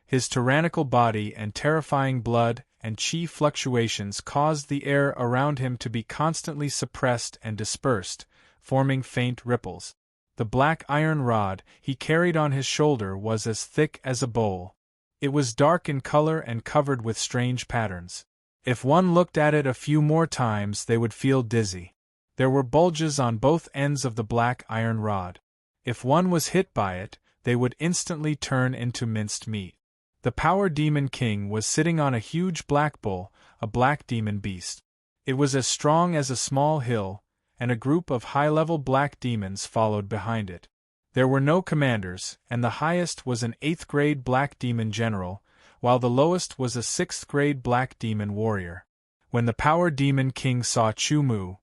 His tyrannical body and terrifying blood and chi fluctuations caused the air around him to be constantly suppressed and dispersed, forming faint ripples. The black iron rod he carried on his shoulder was as thick as a bowl. It was dark in color and covered with strange patterns. If one looked at it a few more times, they would feel dizzy. There were bulges on both ends of the black iron rod. If one was hit by it, they would instantly turn into minced meat. The Power Demon King was sitting on a huge black bull, a black demon beast. It was as strong as a small hill, and a group of high-level black demons followed behind it. There were no commanders, and the highest was an 8th-grade black demon general, while the lowest was a 6th-grade black demon warrior. When the Power Demon King saw Chu-Mu,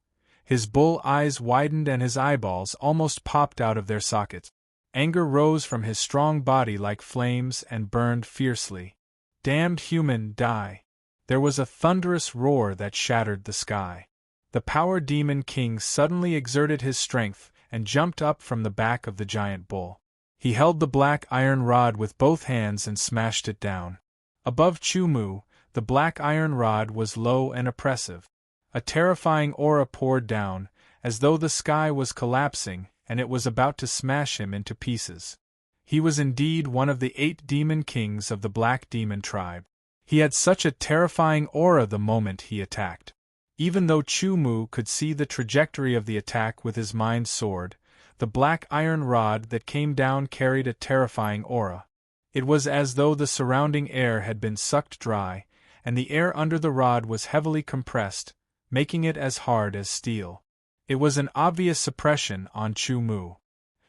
his bull eyes widened and his eyeballs almost popped out of their sockets. Anger rose from his strong body like flames and burned fiercely. "Damned human, die!" There was a thunderous roar that shattered the sky. The Power Demon King suddenly exerted his strength and jumped up from the back of the giant bull. He held the black iron rod with both hands and smashed it down. Above Chu-Mu, the black iron rod was low and oppressive. A terrifying aura poured down, as though the sky was collapsing and it was about to smash him into pieces. He was indeed one of the 8 demon kings of the Black Demon tribe. He had such a terrifying aura the moment he attacked. Even though Chu-Mu could see the trajectory of the attack with his mind sword, the black iron rod that came down carried a terrifying aura. It was as though the surrounding air had been sucked dry, and the air under the rod was heavily compressed, making it as hard as steel. It was an obvious suppression on Chu-Mu.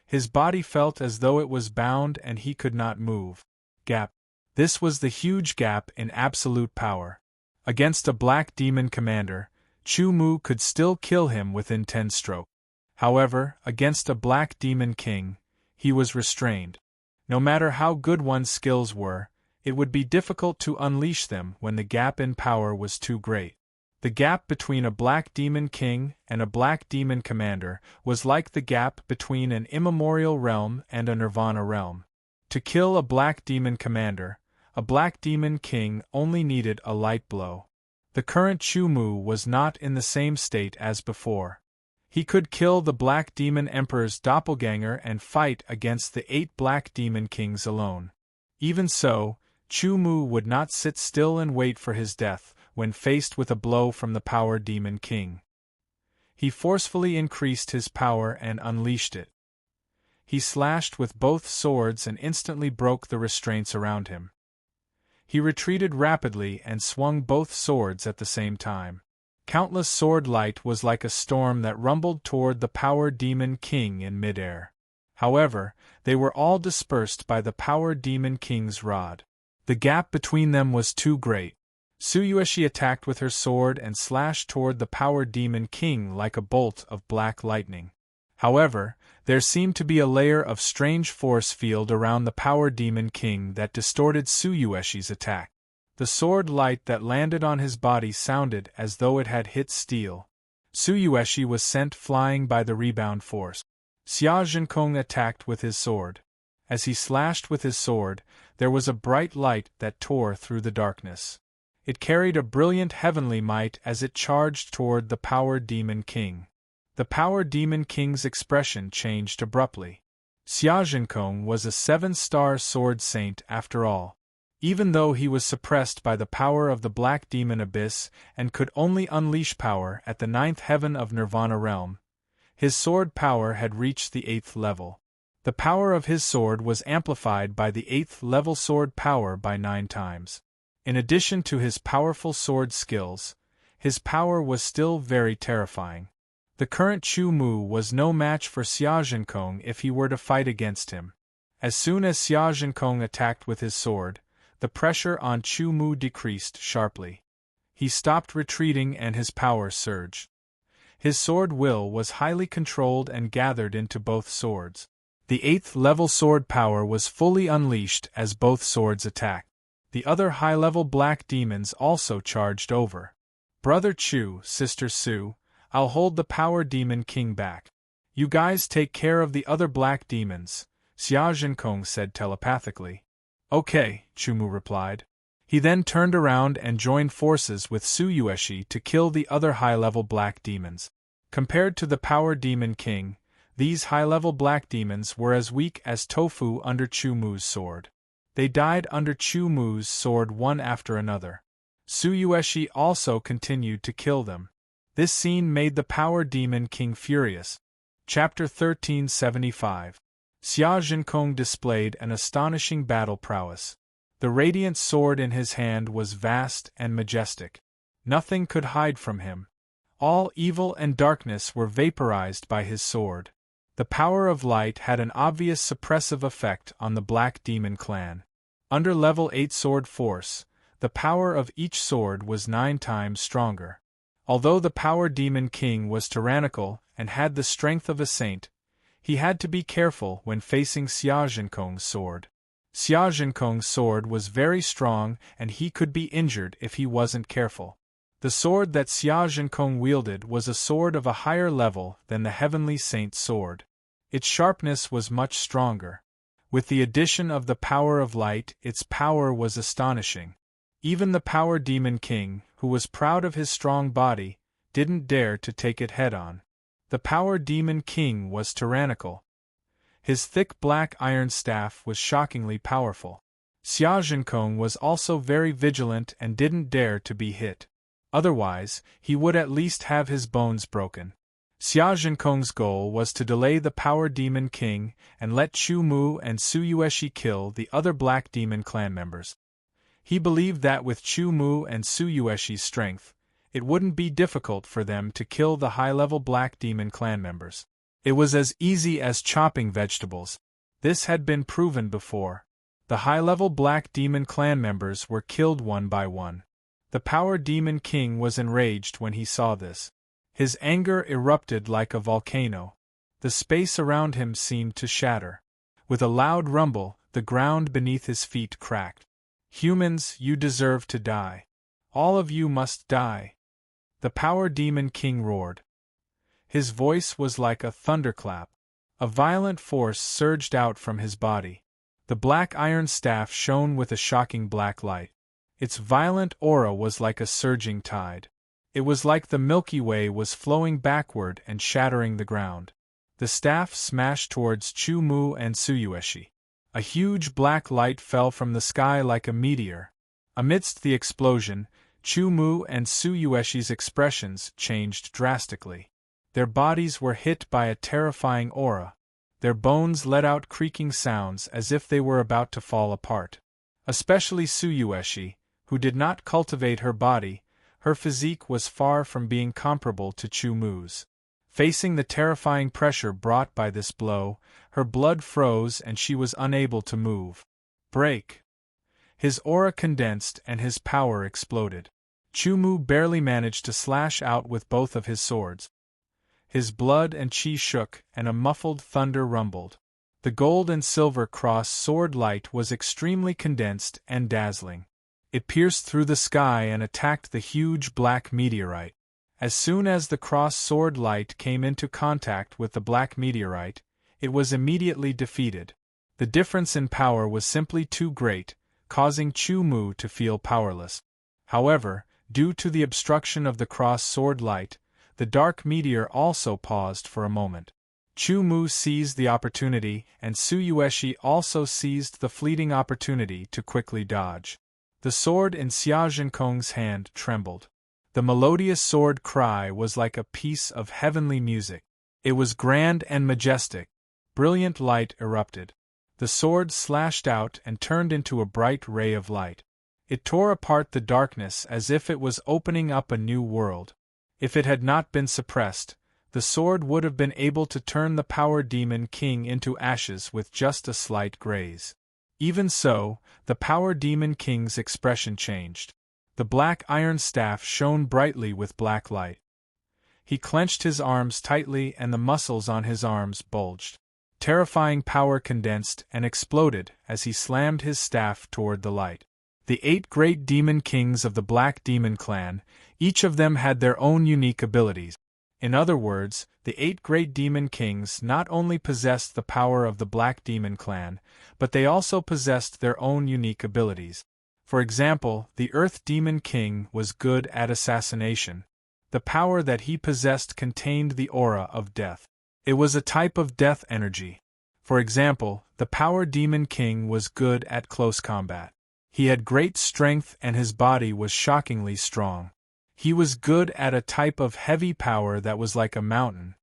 His body felt as though it was bound and he could not move. Gap. This was the huge gap in absolute power. Against a black demon commander, Chu-Mu could still kill him within 10 strokes. However, against a black demon king, he was restrained. No matter how good one's skills were, it would be difficult to unleash them when the gap in power was too great. The gap between a black demon king and a black demon commander was like the gap between an immemorial realm and a nirvana realm. To kill a black demon commander, a black demon king only needed a light blow. The current Chu-Mu was not in the same state as before. He could kill the Black Demon Emperor's doppelganger and fight against the 8 Black Demon Kings alone. Even so, Chu-Mu would not sit still and wait for his death when faced with a blow from the Power Demon King. He forcefully increased his power and unleashed it. He slashed with both swords and instantly broke the restraints around him. He retreated rapidly and swung both swords at the same time. Countless sword light was like a storm that rumbled toward the Power Demon King in midair. However, they were all dispersed by the Power Demon King's rod. The gap between them was too great. Tsuyueshi attacked with her sword and slashed toward the Power Demon King like a bolt of black lightning. However, there seemed to be a layer of strange force field around the Power Demon King that distorted Tsuyueshi's attack. The sword light that landed on his body sounded as though it had hit steel. Tsuyueshi was sent flying by the rebound force. Xia Zhenkong attacked with his sword. As he slashed with his sword, there was a bright light that tore through the darkness. It carried a brilliant heavenly might as it charged toward the Power Demon King. The Power Demon King's expression changed abruptly. Xia Zhenkong was a 7-star sword saint after all. Even though he was suppressed by the power of the Black Demon Abyss and could only unleash power at the 9th heaven of Nirvana realm, his sword power had reached the 8th level. The power of his sword was amplified by the 8th level sword power by 9 times. In addition to his powerful sword skills, his power was still very terrifying. The current Chu Mu was no match for Xia Zhenkong if he were to fight against him. As soon as Xia Zhenkong attacked with his sword, the pressure on Chu Mu decreased sharply. He stopped retreating and his power surged. His sword will was highly controlled and gathered into both swords. The 8th level sword power was fully unleashed as both swords attacked. The other high-level black demons also charged over. Brother Chu, Sister Su, I'll hold the Power Demon King back. You guys take care of the other black demons, Xia Zhenkong said telepathically. Okay, Chu Mu replied. He then turned around and joined forces with Su Yueshi to kill the other high-level black demons. Compared to the Power Demon King, these high-level black demons were as weak as tofu under Chu Mu's sword. They died under Chu Mu's sword one after another. Su Yueshi also continued to kill them. This scene made the Power Demon King furious. Chapter 1375. Xia Zhenkong displayed an astonishing battle prowess. The radiant sword in his hand was vast and majestic. Nothing could hide from him. All evil and darkness were vaporized by his sword. The power of light had an obvious suppressive effect on the Black Demon clan. Under level 8 sword force, the power of each sword was 9 times stronger. Although the Power Demon King was tyrannical and had the strength of a saint, he had to be careful when facing Xia Zhenkong's sword. Xia Zhenkong's sword was very strong and he could be injured if he wasn't careful. The sword that Xia Zhenkong wielded was a sword of a higher level than the Heavenly Saint's sword. Its sharpness was much stronger. With the addition of the power of light, its power was astonishing. Even the Power Demon King, who was proud of his strong body, didn't dare to take it head-on. The Power Demon King was tyrannical. His thick black iron staff was shockingly powerful. Xia Zhenkong was also very vigilant and didn't dare to be hit. Otherwise, he would at least have his bones broken. Xia Zhenkong's goal was to delay the Power Demon King and let Chu Mu and Su Yueshi kill the other Black Demon clan members. He believed that with Chu Mu and Su Yueshi's strength, it wouldn't be difficult for them to kill the high-level Black Demon clan members. It was as easy as chopping vegetables. This had been proven before. The high-level Black Demon clan members were killed one by one. The Power Demon King was enraged when he saw this. His anger erupted like a volcano. The space around him seemed to shatter. With a loud rumble, the ground beneath his feet cracked. Humans, you deserve to die. All of you must die. The Power Demon King roared. His voice was like a thunderclap. A violent force surged out from his body. The black iron staff shone with a shocking black light. Its violent aura was like a surging tide. It was like the Milky Way was flowing backward and shattering the ground. The staff smashed towards Chu Mu and Su Yueshi. A huge black light fell from the sky like a meteor. Amidst the explosion, Chu Mu and Su Yueshi's expressions changed drastically. Their bodies were hit by a terrifying aura. Their bones let out creaking sounds as if they were about to fall apart. Especially Su Yueshi, who did not cultivate her body, her physique was far from being comparable to Chu Mu's. Facing the terrifying pressure brought by this blow, her blood froze and she was unable to move. Break! His aura condensed and his power exploded. Chu Mu barely managed to slash out with both of his swords. His blood and chi shook and a muffled thunder rumbled. The gold and silver cross sword light was extremely condensed and dazzling. It pierced through the sky and attacked the huge black meteorite. As soon as the cross sword light came into contact with the black meteorite, it was immediately defeated. The difference in power was simply too great, causing Chu Mu to feel powerless. However, due to the obstruction of the cross sword light, the dark meteor also paused for a moment. Chu Mu seized the opportunity and Su Yueshi also seized the fleeting opportunity to quickly dodge. The sword in Xia Zhenkong's hand trembled. The melodious sword cry was like a piece of heavenly music. It was grand and majestic. brilliant light erupted. The sword slashed out and turned into a bright ray of light. It tore apart the darkness as if it was opening up a new world. If it had not been suppressed, the sword would have been able to turn the Power Demon King into ashes with just a slight graze. Even so, the Power Demon King's expression changed. The black iron staff shone brightly with black light. He clenched his arms tightly and the muscles on his arms bulged. Terrifying power condensed and exploded as he slammed his staff toward the light. The 8 great demon kings of the Black Demon Clan, each of them had their own unique abilities. In other words, the 8 great demon kings not only possessed the power of the Black Demon Clan, but they also possessed their own unique abilities. For example, the Earth Demon King was good at assassination. The power that he possessed contained the aura of death. It was a type of death energy. For example, the Power Demon King was good at close combat. He had great strength and his body was shockingly strong. He was good at a type of heavy power that was like a mountain.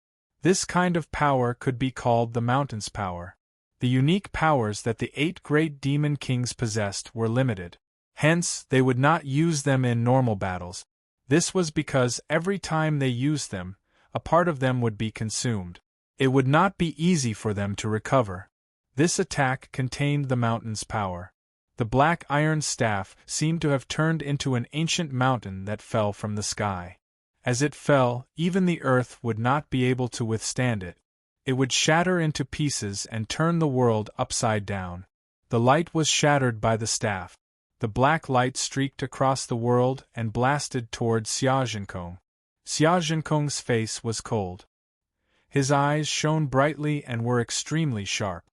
This kind of power could be called the mountain's power. The unique powers that the 8 great demon kings possessed were limited. Hence, they would not use them in normal battles. This was because every time they used them, a part of them would be consumed. It would not be easy for them to recover. This attack contained the mountain's power. The black iron staff seemed to have turned into an ancient mountain that fell from the sky. As it fell, even the earth would not be able to withstand it. It would shatter into pieces and turn the world upside down. The light was shattered by the staff. The black light streaked across the world and blasted toward Xia Zhenkong. Xia Zhenkong's face was cold. His eyes shone brightly and were extremely sharp.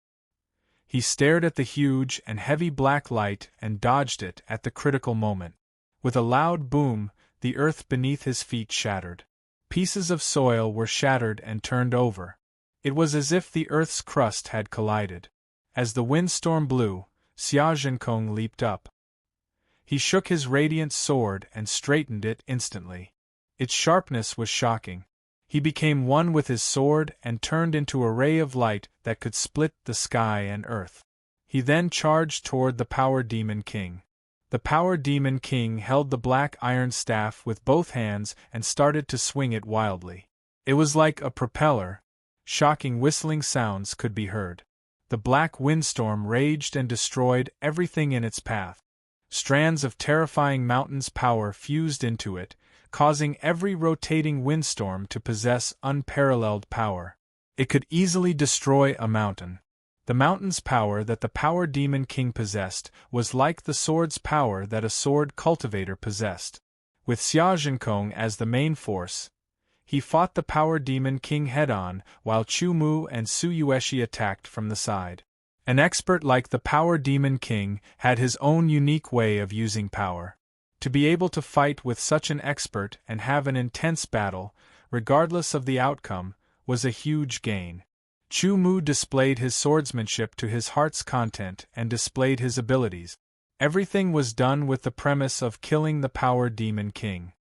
He stared at the huge and heavy black light and dodged it at the critical moment. With a loud boom, the earth beneath his feet shattered. Pieces of soil were shattered and turned over. It was as if the earth's crust had collided. As the windstorm blew, Xia Zhenkong leaped up. He shook his radiant sword and straightened it instantly. Its sharpness was shocking. He became one with his sword and turned into a ray of light that could split the sky and earth. He then charged toward the Power Demon King. The Power Demon King held the black iron staff with both hands and started to swing it wildly. It was like a propeller. Shocking whistling sounds could be heard. The black windstorm raged and destroyed everything in its path. Strands of terrifying mountain's power fused into it, causing every rotating windstorm to possess unparalleled power. It could easily destroy a mountain. The mountain's power that the Power Demon King possessed was like the sword's power that a sword cultivator possessed. With Xia Zhenkong as the main force, he fought the Power Demon King head-on while Chu Mu and Su Yueshi attacked from the side. An expert like the Power Demon King had his own unique way of using power. To be able to fight with such an expert and have an intense battle, regardless of the outcome, was a huge gain. Chu Mu displayed his swordsmanship to his heart's content and displayed his abilities. Everything was done with the premise of killing the Power Demon King.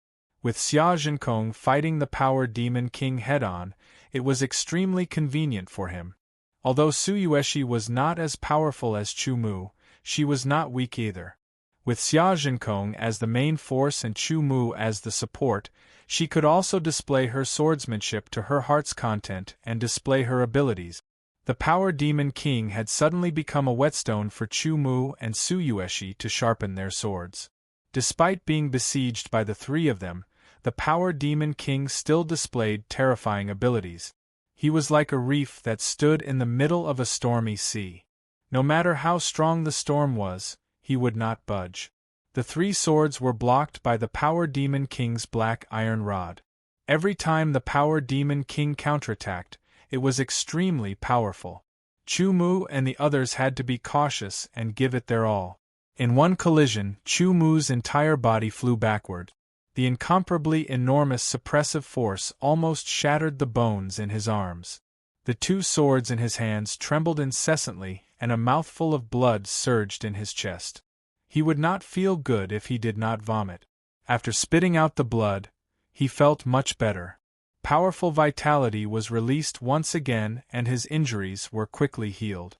With Xia Zhenkong fighting the Power Demon King head-on, it was extremely convenient for him. Although Su Yueshi was not as powerful as Chu Mu, she was not weak either. With Xia Zhenkong as the main force and Chu Mu as the support, she could also display her swordsmanship to her heart's content and display her abilities. The Power Demon King had suddenly become a whetstone for Chu Mu and Su Yueshi to sharpen their swords. Despite being besieged by the 3 of them, the Power Demon King still displayed terrifying abilities. He was like a reef that stood in the middle of a stormy sea. No matter how strong the storm was, he would not budge. The 3 swords were blocked by the Power Demon King's black iron rod. Every time the Power Demon King counterattacked, it was extremely powerful. Chu Mu and the others had to be cautious and give it their all. In one collision, Chu Mu's entire body flew backward. The incomparably enormous suppressive force almost shattered the bones in his arms. The 2 swords in his hands trembled incessantly, and a mouthful of blood surged in his chest. He would not feel good if he did not vomit. After spitting out the blood, he felt much better. powerful vitality was released once again and his injuries were quickly healed.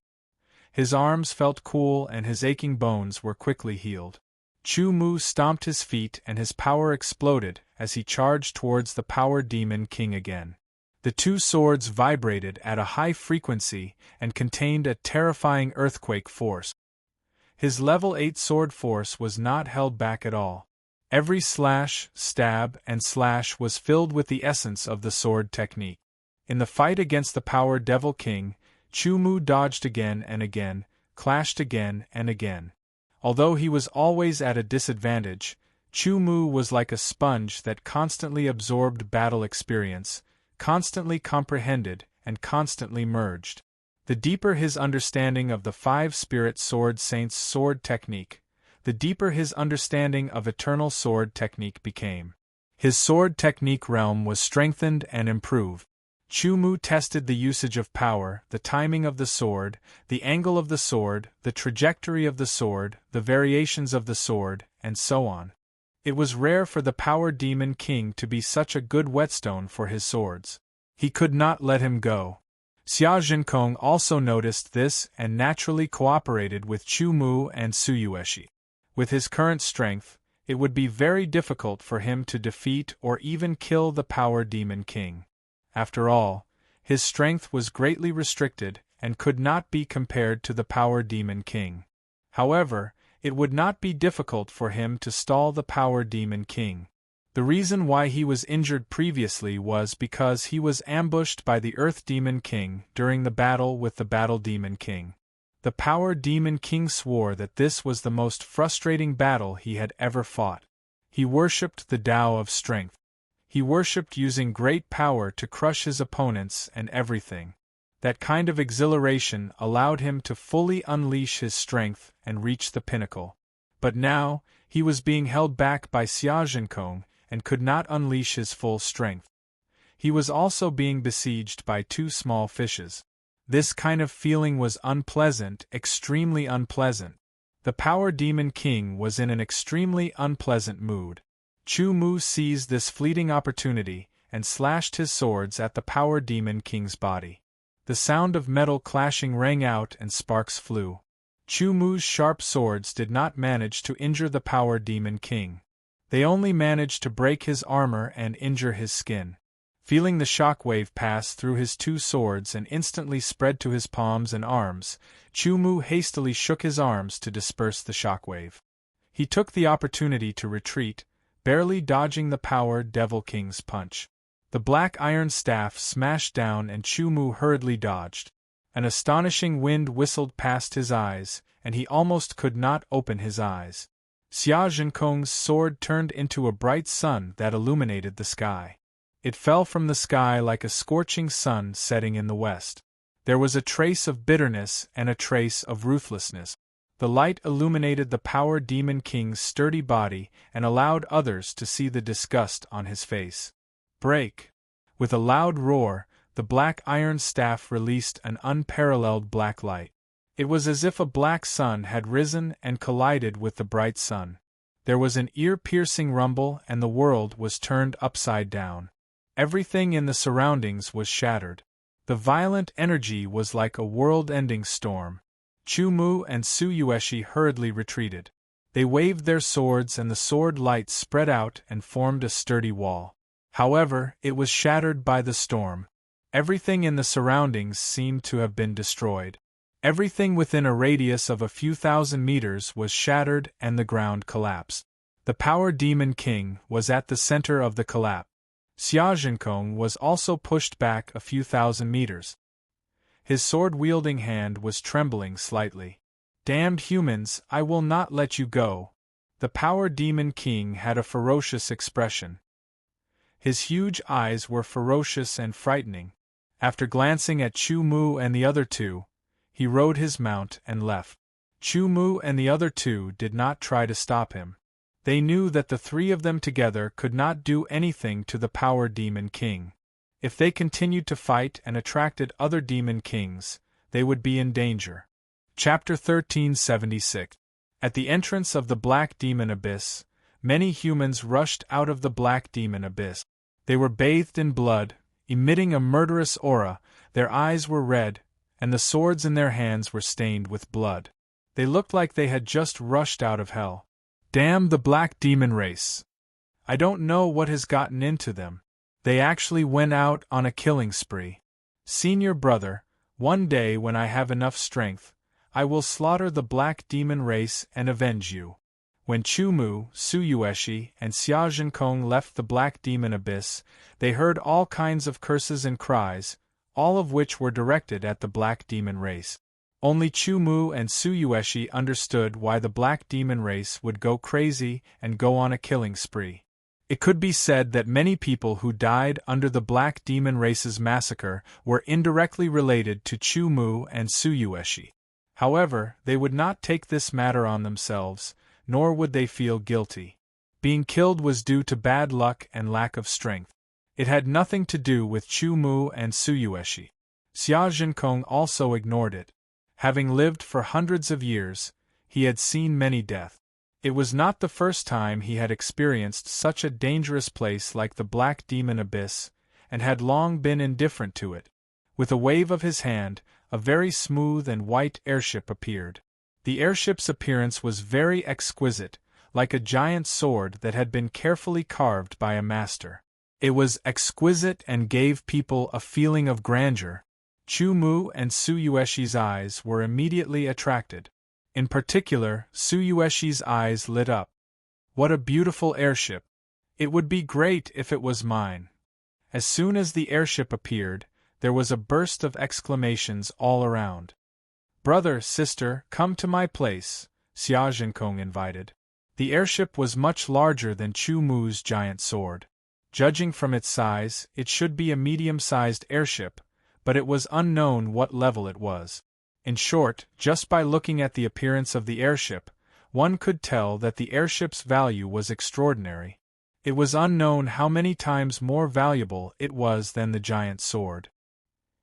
His arms felt cool and his aching bones were quickly healed. Chu Mu stomped his feet and his power exploded as he charged towards the Power Demon King again. The two swords vibrated at a high frequency and contained a terrifying earthquake force. His level 8 sword force was not held back at all. Every slash, stab, and slash was filled with the essence of the sword technique. In the fight against the Power Devil King, Chu Mu dodged again and again, clashed again and again. Although he was always at a disadvantage, Chu Mu was like a sponge that constantly absorbed battle experience, constantly comprehended, and constantly merged. The deeper his understanding of the 5 Spirit Sword Saints' sword technique, the deeper his understanding of Eternal Sword technique became. His sword technique realm was strengthened and improved. Chu Mu tested the usage of power, the timing of the sword, the angle of the sword, the trajectory of the sword, the variations of the sword, and so on. It was rare for the Power Demon King to be such a good whetstone for his swords. He could not let him go. Xia Zhenkong also noticed this and naturally cooperated with Chu Mu and Suyueshi. With his current strength, it would be very difficult for him to defeat or even kill the Power Demon King. After all, his strength was greatly restricted and could not be compared to the Power Demon King. However, it would not be difficult for him to stall the Power Demon King. The reason why he was injured previously was because he was ambushed by the Earth Demon King during the battle with the Battle Demon King. The Power Demon King swore that this was the most frustrating battle he had ever fought. He worshipped the Tao of strength. He worshipped using great power to crush his opponents and everything. That kind of exhilaration allowed him to fully unleash his strength and reach the pinnacle. But now, he was being held back by Xia Zhenkong and could not unleash his full strength. He was also being besieged by 2 small fishes. This kind of feeling was unpleasant, extremely unpleasant. The Power Demon King was in an extremely unpleasant mood. Chu Mu seized this fleeting opportunity and slashed his swords at the Power Demon King's body. The sound of metal clashing rang out and sparks flew. Chu Mu's sharp swords did not manage to injure the Power Demon King. They only managed to break his armor and injure his skin. Feeling the shockwave pass through his 2 swords and instantly spread to his palms and arms, Chu Mu hastily shook his arms to disperse the shockwave. He took the opportunity to retreat, barely dodging the Power Devil King's punch. The black iron staff smashed down and Chu Mu hurriedly dodged. An astonishing wind whistled past his eyes, and he almost could not open his eyes. Xia Zhenkong's sword turned into a bright sun that illuminated the sky. It fell from the sky like a scorching sun setting in the west. There was a trace of bitterness and a trace of ruthlessness. The light illuminated the Power Demon King's sturdy body and allowed others to see the disgust on his face. Break! With a loud roar, the black iron staff released an unparalleled black light. It was as if a black sun had risen and collided with the bright sun. There was an ear-piercing rumble and the world was turned upside down. Everything in the surroundings was shattered. The violent energy was like a world-ending storm. Chu Mu and Suyueshi hurriedly retreated. They waved their swords and the sword light spread out and formed a sturdy wall. However, it was shattered by the storm. Everything in the surroundings seemed to have been destroyed. Everything within a radius of a few thousand meters was shattered and the ground collapsed. The Power Demon King was at the center of the collapse. Xia Zhenkong was also pushed back a few thousand meters. His sword-wielding hand was trembling slightly. "Damned humans, I will not let you go." The Power Demon King had a ferocious expression. His huge eyes were ferocious and frightening. After glancing at Chu Mu and the other 2, he rode his mount and left. Chu Mu and the other 2 did not try to stop him. They knew that the 3 of them together could not do anything to the Power Demon King. If they continued to fight and attracted other demon kings, they would be in danger. Chapter 1376. At the entrance of the Black Demon Abyss, many humans rushed out of the Black Demon Abyss. They were bathed in blood, emitting a murderous aura, their eyes were red, and the swords in their hands were stained with blood. They looked like they had just rushed out of hell. Damn the black demon race! I don't know what has gotten into them. They actually went out on a killing spree. Senior brother, one day when I have enough strength, I will slaughter the black demon race and avenge you. When Chumu, Suyueshi, and Xiaozhenkong left the black demon abyss, they heard all kinds of curses and cries, all of which were directed at the black demon race. Only Chumu and Suyueshi understood why the black demon race would go crazy and go on a killing spree. It could be said that many people who died under the black demon race's massacre were indirectly related to Chumu and Suyueshi. However, they would not take this matter on themselves, nor would they feel guilty. Being killed was due to bad luck and lack of strength. It had nothing to do with Chumu and Suyueshi. Xiaozhenkong also ignored it. Having lived for hundreds of years, he had seen many deaths. It was not the first time he had experienced such a dangerous place like the Black Demon Abyss, and had long been indifferent to it. With a wave of his hand, a very smooth and white airship appeared. The airship's appearance was very exquisite, like a giant sword that had been carefully carved by a master. It was exquisite and gave people a feeling of grandeur. Chumu and Suyueshi's eyes were immediately attracted. In particular, Suyueshi's eyes lit up. What a beautiful airship! It would be great if it was mine. As soon as the airship appeared, there was a burst of exclamations all around. Brother, sister, come to my place, Xiaozhenkong invited. The airship was much larger than Chumu's giant sword. Judging from its size, it should be a medium-sized airship, but it was unknown what level it was. In short, just by looking at the appearance of the airship, one could tell that the airship's value was extraordinary. It was unknown how many times more valuable it was than the giant sword.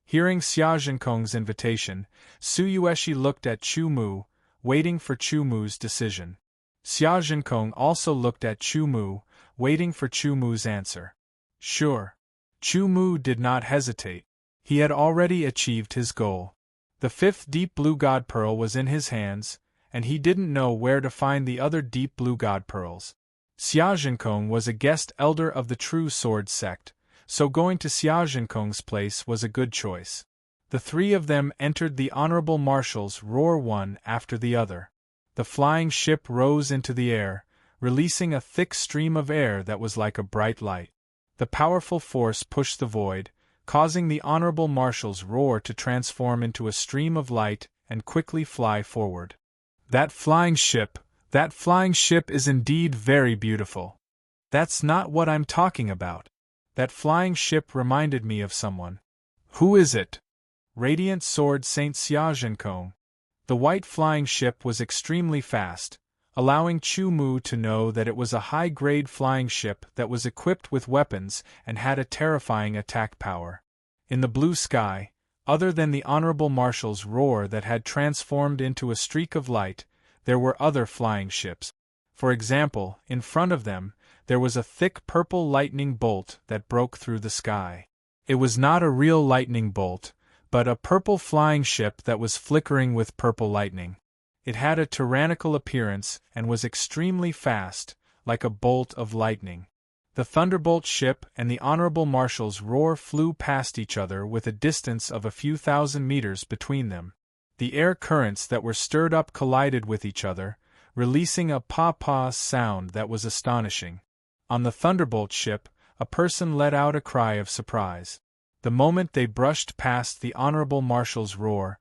Hearing Xiaozhenkong's invitation, Suyueshi looked at Chumu, waiting for Chumu's decision. Xiaozhenkong also looked at Chumu, waiting for Chumu's answer. Sure. Chumu did not hesitate. He had already achieved his goal. The fifth deep blue god pearl was in his hands, and he didn't know where to find the other deep blue god pearls. Xiaozhenkong was a guest elder of the True Sword sect, so going to Xiaozhenkong's place was a good choice. The three of them entered the honorable marshal's roar one after the other. The flying ship rose into the air, releasing a thick stream of air that was like a bright light. The powerful force pushed the void, causing the honorable marshal's roar to transform into a stream of light and quickly fly forward. That flying ship is indeed very beautiful. That's not what I'm talking about. That flying ship reminded me of someone. Who is it? Radiant Sword Saint Xiaozhenkong. The white flying ship was extremely fast, allowing Chumu to know that it was a high-grade flying ship that was equipped with weapons and had a terrifying attack power. In the blue sky, other than the Honorable Marshal's roar that had transformed into a streak of light, there were other flying ships. For example, in front of them, there was a thick purple lightning bolt that broke through the sky. It was not a real lightning bolt, but a purple flying ship that was flickering with purple lightning. It had a tyrannical appearance and was extremely fast, like a bolt of lightning. The Thunderbolt ship and the Honorable Marshal's roar flew past each other with a distance of a few thousand meters between them. The air currents that were stirred up collided with each other, releasing a pa-pa sound that was astonishing. On the Thunderbolt ship, a person let out a cry of surprise. The moment they brushed past the Honorable Marshal's roar,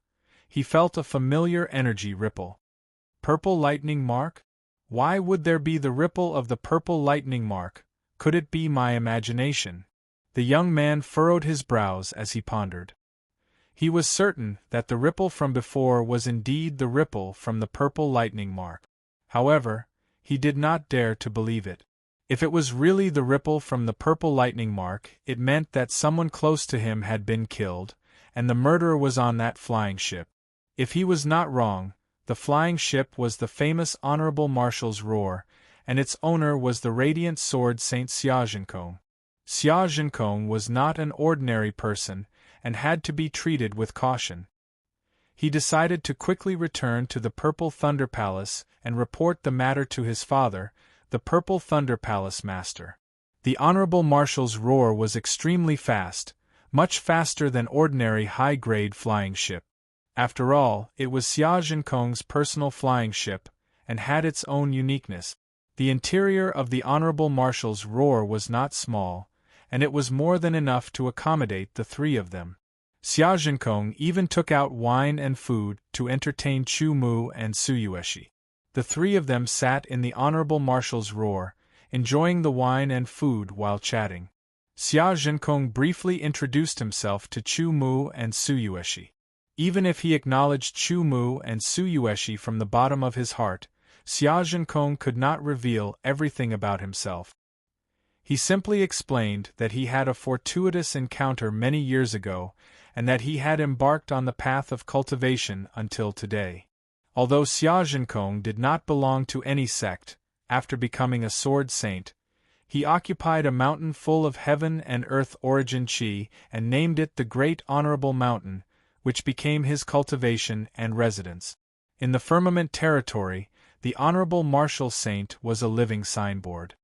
he felt a familiar energy ripple. Purple lightning mark? Why would there be the ripple of the purple lightning mark? Could it be my imagination? The young man furrowed his brows as he pondered. He was certain that the ripple from before was indeed the ripple from the purple lightning mark. However, he did not dare to believe it. If it was really the ripple from the purple lightning mark, it meant that someone close to him had been killed, and the murderer was on that flying ship. If he was not wrong, the flying ship was the famous Honorable Marshal's roar, and its owner was the Radiant Sword Saint Xiaozhenkong. Xia Zhenkong was not an ordinary person, and had to be treated with caution. He decided to quickly return to the Purple Thunder Palace and report the matter to his father, the Purple Thunder Palace Master. The Honorable Marshal's roar was extremely fast, much faster than ordinary high-grade flying ship. After all, it was Xia Zhenkong's personal flying ship, and had its own uniqueness. The interior of the Honorable Marshal's roar was not small, and it was more than enough to accommodate the three of them. Xia Zhenkong even took out wine and food to entertain Chu Mu and Su Yueshi. The three of them sat in the Honorable Marshal's roar, enjoying the wine and food while chatting. Xia Zhenkong briefly introduced himself to Chu Mu and Su Yueshi. Even if he acknowledged Chu Mu and Su Yueshi from the bottom of his heart, Xia Zhenkong could not reveal everything about himself. He simply explained that he had a fortuitous encounter many years ago, and that he had embarked on the path of cultivation until today. Although Xia Zhenkong did not belong to any sect, after becoming a sword saint, he occupied a mountain full of heaven and earth origin qi and named it the Great Honorable Mountain, which became his cultivation and residence. In the firmament territory, the Honorable Martial Saint was a living signboard.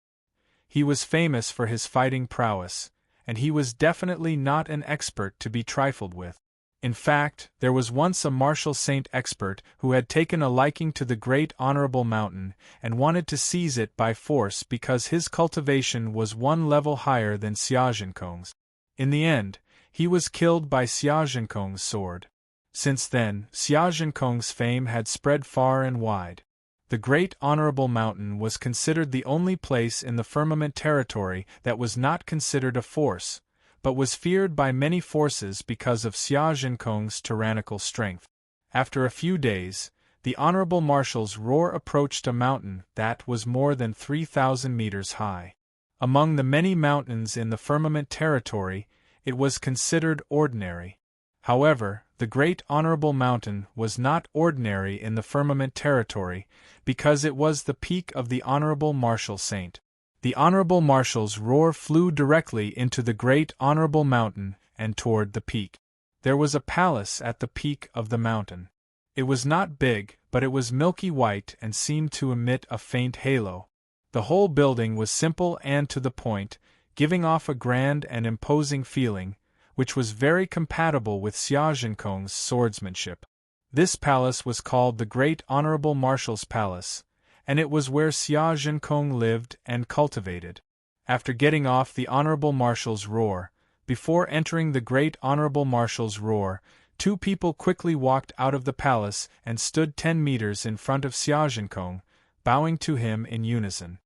He was famous for his fighting prowess, and he was definitely not an expert to be trifled with. In fact, there was once a martial saint expert who had taken a liking to the Great Honorable Mountain and wanted to seize it by force because his cultivation was one level higher than Xia Zhenkong's. In the end, he was killed by Xia Zhenkong's sword. Since then, Xia Zhenkong's fame had spread far and wide. The Great Honorable Mountain was considered the only place in the firmament territory that was not considered a force, but was feared by many forces because of Xia Zhenkong's tyrannical strength. After a few days, the Honorable Marshal's roar approached a mountain that was more than 3,000 meters high. Among the many mountains in the firmament territory, it was considered ordinary. However, the Great Honorable Mountain was not ordinary in the firmament territory, because it was the peak of the Honorable Martial Saint. The Honorable Marshal's roar flew directly into the Great Honorable Mountain and toward the peak. There was a palace at the peak of the mountain. It was not big, but it was milky white and seemed to emit a faint halo. The whole building was simple and to the point, giving off a grand and imposing feeling, which was very compatible with Xia Zhenkong's swordsmanship. This palace was called the Great Honorable Marshal's Palace, and it was where Xia Zhenkong lived and cultivated. After getting off the Honorable Marshal's roar, before entering the Great Honorable Marshal's roar, two people quickly walked out of the palace and stood 10 meters in front of Xia Zhenkong, bowing to him in unison.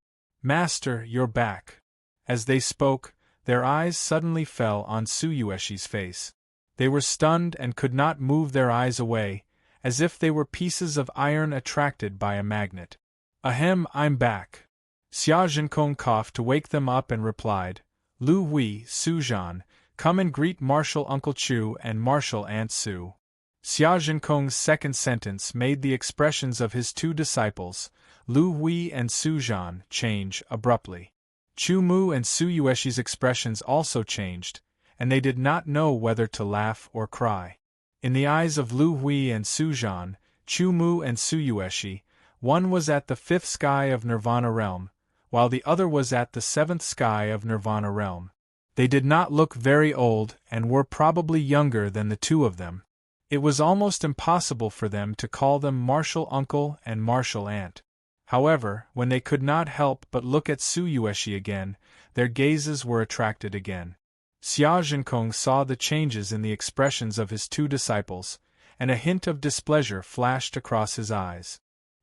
"Master, you're back." As they spoke, their eyes suddenly fell on Su Yueshi's face. They were stunned and could not move their eyes away, as if they were pieces of iron attracted by a magnet. "Ahem, I'm back." Xia Zhenkong coughed to wake them up and replied, "Lu Hui, Su Zhan, come and greet Martial Uncle Chu and Martial Aunt Su." Xia Zhenkong's second sentence made the expressions of his two disciples, Lu Hui and Su Zhan, change abruptly. Chu Mu and Su Yueshi's expressions also changed, and they did not know whether to laugh or cry. In the eyes of Lu Hui and Su Zhan, Chu Mu and Su Yueshi, one was at the 5th sky of Nirvana realm, while the other was at the 7th sky of Nirvana realm. They did not look very old and were probably younger than the two of them. It was almost impossible for them to call them martial uncle and martial aunt. However, when they could not help but look at Su Yueshi again, their gazes were attracted again. Xia Zhenkong saw the changes in the expressions of his two disciples, and a hint of displeasure flashed across his eyes.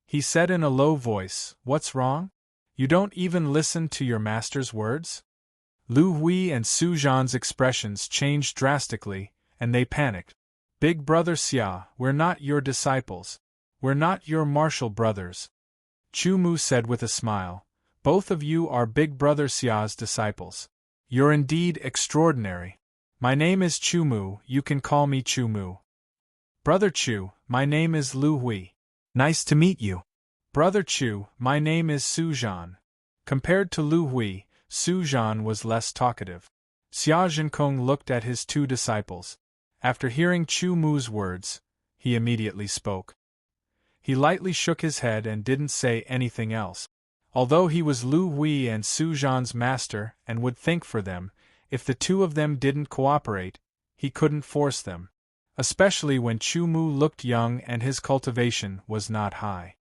He said in a low voice, "What's wrong? You don't even listen to your master's words?" Lu Hui and Su Zhan's expressions changed drastically, and they panicked. "Big brother Xia, we're not your disciples. We're not your martial brothers." Chu Mu said with a smile, "Both of you are Big Brother Xia's disciples. You're indeed extraordinary. My name is Chu Mu, you can call me Chu Mu." "Brother Chu, my name is Lu Hui. Nice to meet you." "Brother Chu, my name is Su Zhan." Compared to Lu Hui, Su Zhan was less talkative. Xia Zhenkong looked at his two disciples. After hearing Chu Mu's words, he immediately spoke. He lightly shook his head and didn't say anything else. Although he was Lu Hui and Su Zhan's master and would think for them, if the two of them didn't cooperate, he couldn't force them. Especially when Chu Mu looked young and his cultivation was not high.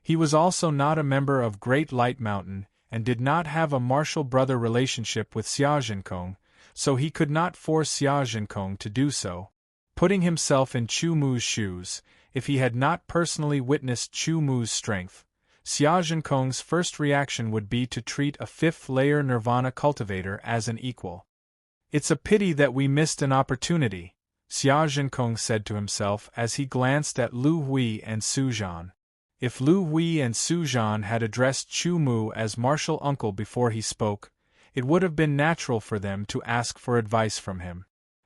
He was also not a member of Great Light Mountain and did not have a martial-brother relationship with Xia Zhenkong, so he could not force Xia Zhenkong to do so. Putting himself in Chu Mu's shoes, if he had not personally witnessed Chu Mu's strength, Xia Zhenkong's first reaction would be to treat a fifth-layer nirvana cultivator as an equal. "It's a pity that we missed an opportunity," Xia Zhenkong said to himself as he glanced at Lu Hui and Su Zhan. If Lu Hui and Su Zhan had addressed Chu Mu as martial uncle before he spoke, it would have been natural for them to ask for advice from him.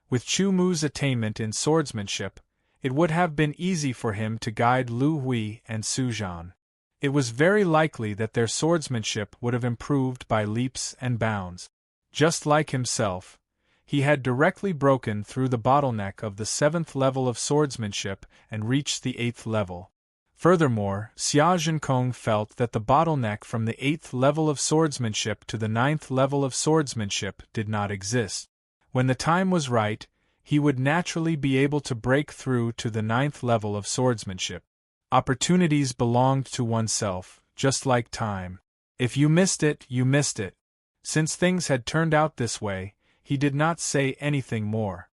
With Chu Mu's attainment in swordsmanship, it would have been easy for him to guide Lu Hui and Su Zhan. It was very likely that their swordsmanship would have improved by leaps and bounds. Just like himself, he had directly broken through the bottleneck of the 7th level of swordsmanship and reached the 8th level. Furthermore, Xia Zhenkong felt that the bottleneck from the 8th level of swordsmanship to the 9th level of swordsmanship did not exist. When the time was right, he would naturally be able to break through to the 9th level of swordsmanship. Opportunities belonged to oneself, just like time. If you missed it, you missed it. Since things had turned out this way, he did not say anything more.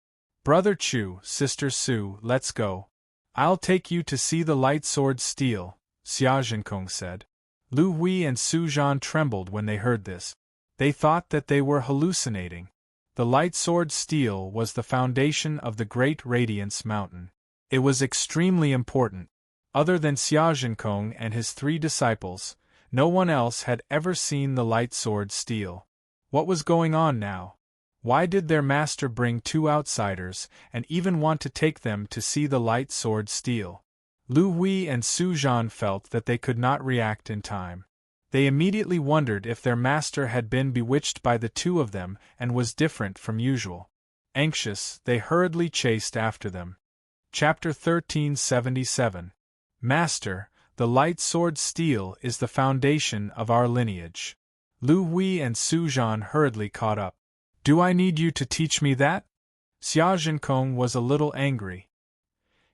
"Brother Chu, Sister Su, let's go. I'll take you to see the light sword steel," Xia Zhenkong said. Lu Hui and Su Zhan trembled when they heard this. They thought that they were hallucinating. The light sword steel was the foundation of the Great Radiance Mountain. It was extremely important. Other than Xia Zhenkong and his 3 disciples, no one else had ever seen the light sword steel. What was going on now? Why did their master bring 2 outsiders and even want to take them to see the light sword steel? Lu Hui and Su Zhan felt that they could not react in time. They immediately wondered if their master had been bewitched by the 2 of them and was different from usual. Anxious, they hurriedly chased after them. Chapter 1377. Master, the light sword steel is the foundation of our lineage. Lu Hui and Su Zhan hurriedly caught up. "Do I need you to teach me that?" Xia Zhenkong was a little angry.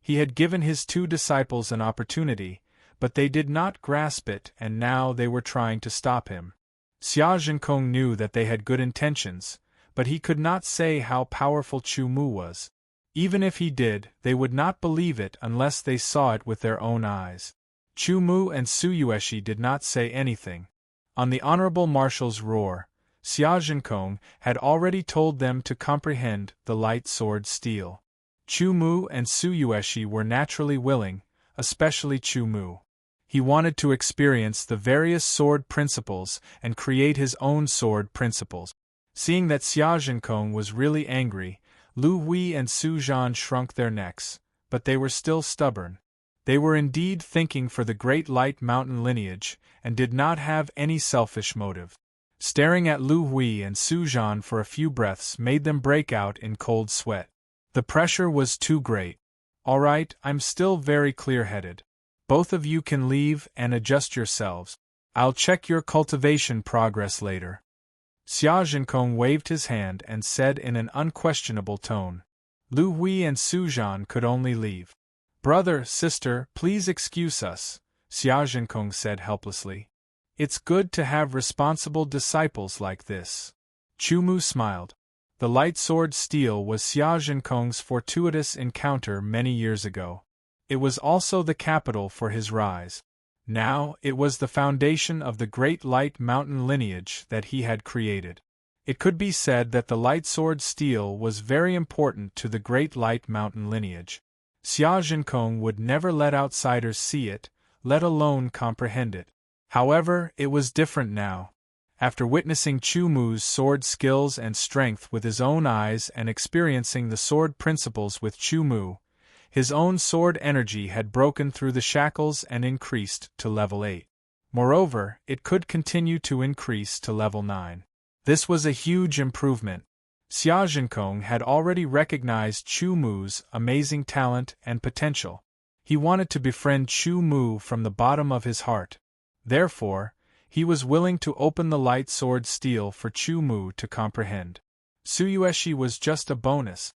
He had given his 2 disciples an opportunity, but they did not grasp it and now they were trying to stop him. Xia Zhenkong knew that they had good intentions, but he could not say how powerful Chu Mu was. Even if he did, they would not believe it unless they saw it with their own eyes. Chu Mu and Su Yueshi did not say anything. On the Honorable Marshal's roar, Xia Zhenkong had already told them to comprehend the light sword steel. Chu Mu and Su Yueshi were naturally willing, especially Chu Mu. He wanted to experience the various sword principles and create his own sword principles. Seeing that Xia Zhenkong was really angry, Lu Hui and Su Zhan shrunk their necks, but they were still stubborn. They were indeed thinking for the Great Light Mountain lineage, and did not have any selfish motive. Staring at Lu Hui and Su Zhan for a few breaths made them break out in cold sweat. The pressure was too great. "All right, I'm still very clear-headed. Both of you can leave and adjust yourselves. I'll check your cultivation progress later." Xia Zhenkong waved his hand and said in an unquestionable tone. Lu Hui and Su Zhan could only leave. "Brother, sister, please excuse us," Xia Zhenkong said helplessly. "It's good to have responsible disciples like this." Chu Mu smiled. The light sword steel was Xia Zhenkong's fortuitous encounter many years ago. It was also the capital for his rise. Now, it was the foundation of the Great Light Mountain lineage that he had created. It could be said that the light sword steel was very important to the Great Light Mountain lineage. Xia Zhenkong would never let outsiders see it, let alone comprehend it. However, it was different now. After witnessing Chu Mu's sword skills and strength with his own eyes and experiencing the sword principles with Chu Mu, his own sword energy had broken through the shackles and increased to level 8. Moreover, it could continue to increase to level 9. This was a huge improvement. Xiaozhenkong had already recognized Chu Mu's amazing talent and potential. He wanted to befriend Chu Mu from the bottom of his heart. Therefore, he was willing to open the light sword steel for Chu Mu to comprehend. Suyueshi was just a bonus.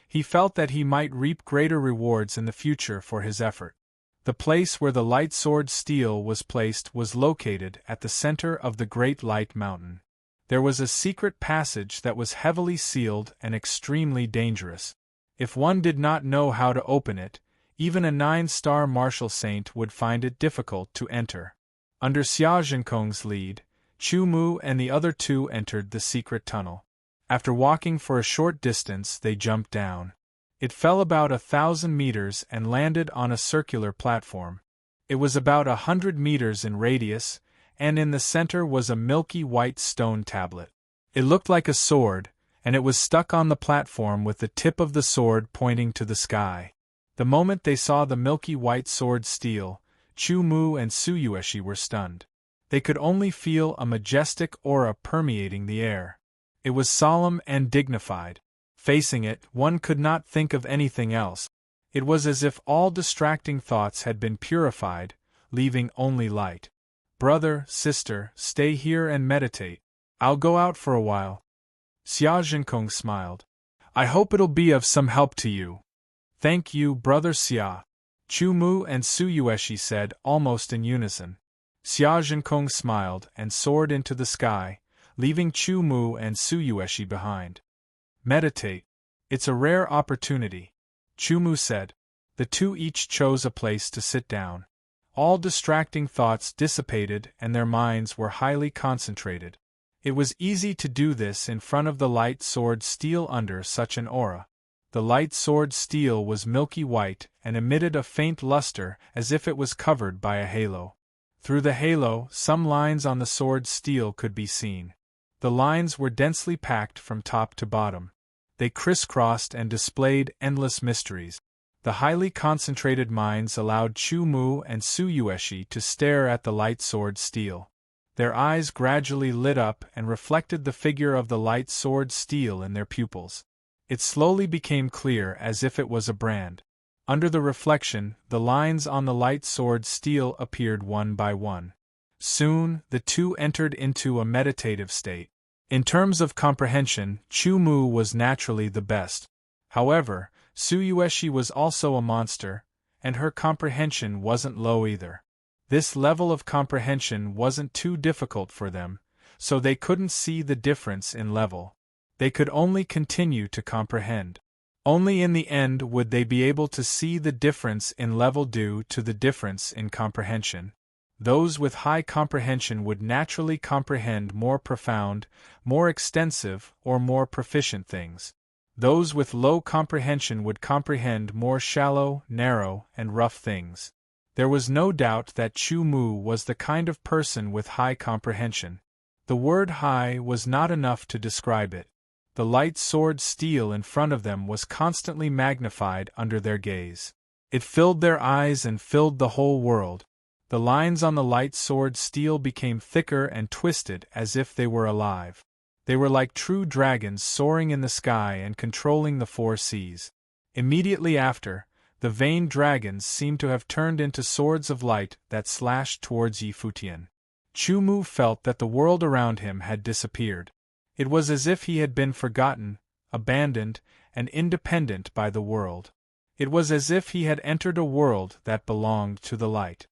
He felt that he might reap greater rewards in the future for his effort. The place where the light sword steel was placed was located at the center of the Great Light Mountain. There was a secret passage that was heavily sealed and extremely dangerous. If one did not know how to open it, even a 9-star martial saint would find it difficult to enter. Under Xiaozhenkong's lead, Chu Mu and the other two entered the secret tunnel. After walking for a short distance, they jumped down. It fell about 1,000 meters and landed on a circular platform. It was about 100 meters in radius, and in the center was a milky white stone tablet. It looked like a sword, and it was stuck on the platform with the tip of the sword pointing to the sky. The moment they saw the milky white sword steel, Chu Mu and Suyueshi were stunned. They could only feel a majestic aura permeating the air. It was solemn and dignified. Facing it, one could not think of anything else. It was as if all distracting thoughts had been purified, leaving only light. "Brother, sister, stay here and meditate. I'll go out for a while." Xiaozhenkong smiled. "I hope it'll be of some help to you." "Thank you, Brother Xia," Chu Mu and Suyueshi said almost in unison. Xiaozhenkong smiled and soared into the sky, leaving Chu Mu and Suyueshi behind. "Meditate. It's a rare opportunity," Chu Mu said. The two each chose a place to sit down. All distracting thoughts dissipated and their minds were highly concentrated. It was easy to do this in front of the light sword steel under such an aura. The light sword steel was milky white and emitted a faint luster as if it was covered by a halo. Through the halo, some lines on the sword steel could be seen. The lines were densely packed from top to bottom. They crisscrossed and displayed endless mysteries. The highly concentrated minds allowed Chu Mu and Suyueshi to stare at the light sword steel. Their eyes gradually lit up and reflected the figure of the light sword steel in their pupils. It slowly became clear as if it was a brand. Under the reflection, the lines on the light sword steel appeared one by one. Soon, the two entered into a meditative state. In terms of comprehension, Chu Mu was naturally the best. However, Suyueshi was also a monster, and her comprehension wasn't low either. This level of comprehension wasn't too difficult for them, so they couldn't see the difference in level. They could only continue to comprehend. Only in the end would they be able to see the difference in level due to the difference in comprehension. Those with high comprehension would naturally comprehend more profound, more extensive, or more proficient things. Those with low comprehension would comprehend more shallow, narrow, and rough things. There was no doubt that Chu Mu was the kind of person with high comprehension. The word high was not enough to describe it. The light sword steel in front of them was constantly magnified under their gaze. It filled their eyes and filled the whole world. The lines on the light sword steel became thicker and twisted as if they were alive. They were like true dragons soaring in the sky and controlling the 4 seas. Immediately after, the vain dragons seemed to have turned into swords of light that slashed towards Yifutian. Chu Mu felt that the world around him had disappeared. It was as if he had been forgotten, abandoned, and independent by the world. It was as if he had entered a world that belonged to the light.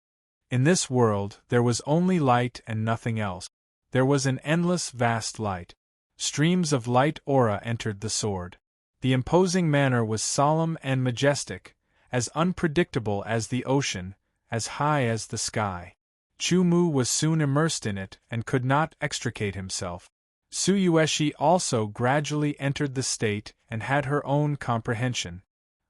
In this world, there was only light and nothing else. There was an endless, vast light. Streams of light aura entered the sword. The imposing manner was solemn and majestic, as unpredictable as the ocean, as high as the sky. Chu Mu was soon immersed in it and could not extricate himself. Suyueshi also gradually entered the state and had her own comprehension.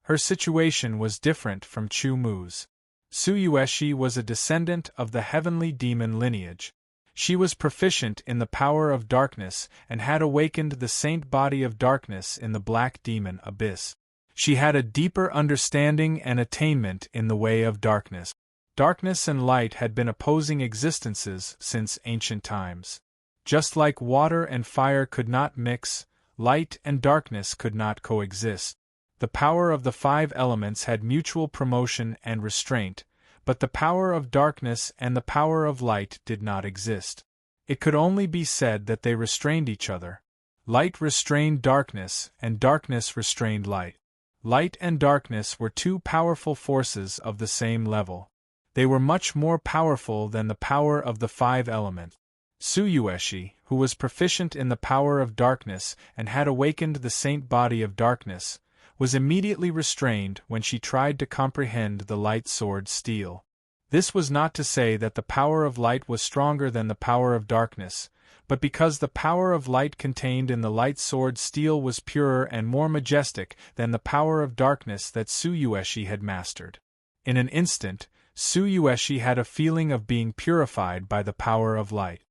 Her situation was different from Chu Mu's. Suyueshi was a descendant of the heavenly demon lineage. She was proficient in the power of darkness and had awakened the saint body of darkness in the black demon abyss. She had a deeper understanding and attainment in the way of darkness. Darkness and light had been opposing existences since ancient times. Just like water and fire could not mix, light and darkness could not coexist. The power of the 5 elements had mutual promotion and restraint, but the power of darkness and the power of light did not exist. It could only be said that they restrained each other. Light restrained darkness, and darkness restrained light. Light and darkness were 2 powerful forces of the same level. They were much more powerful than the power of the 5 elements. Tsuyoshi, who was proficient in the power of darkness and had awakened the saint body of darkness, was immediately restrained when she tried to comprehend the light sword steel. This was not to say that the power of light was stronger than the power of darkness, but because the power of light contained in the light sword steel was purer and more majestic than the power of darkness that Tsuyoshi had mastered. In an instant, Tsuyoshi had a feeling of being purified by the power of light.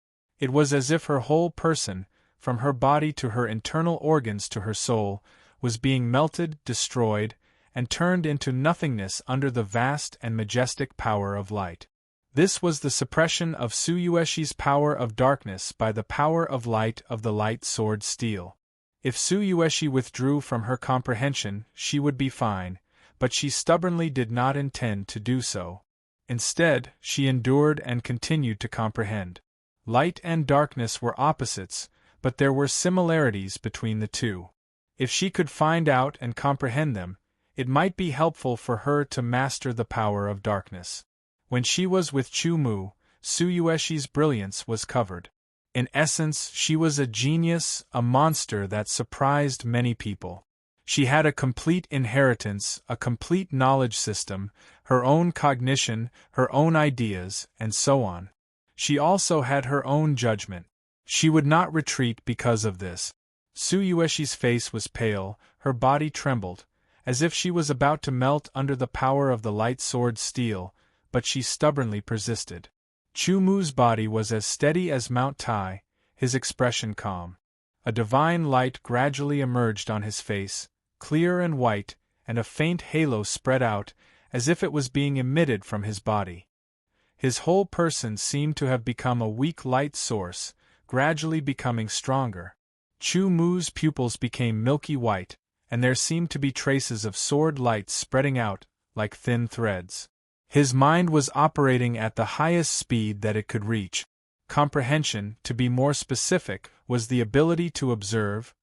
It was as if her whole person, from her body to her internal organs to her soul, was being melted, destroyed, and turned into nothingness under the vast and majestic power of light. This was the suppression of Tsuyoshi's power of darkness by the power of light of the light sword steel. If Tsuyoshi withdrew from her comprehension, she would be fine, but she stubbornly did not intend to do so. Instead, she endured and continued to comprehend. Light and darkness were opposites, but there were similarities between the two. If she could find out and comprehend them, it might be helpful for her to master the power of darkness. When she was with Chumu, Tsuyoshi's brilliance was covered. In essence, she was a genius, a monster that surprised many people. She had a complete inheritance, a complete knowledge system, her own cognition, her own ideas, and so on. She also had her own judgment. She would not retreat because of this. Tsuyoshi's face was pale, her body trembled, as if she was about to melt under the power of the light sword steel, but she stubbornly persisted. Chumu's body was as steady as Mount Tai, his expression calm. A divine light gradually emerged on his face, clear and white, and a faint halo spread out, as if it was being emitted from his body. His whole person seemed to have become a weak light source, gradually becoming stronger. Chumu's pupils became milky white, and there seemed to be traces of sword light spreading out, like thin threads. His mind was operating at the highest speed that it could reach. Comprehension, to be more specific, was the ability to observe,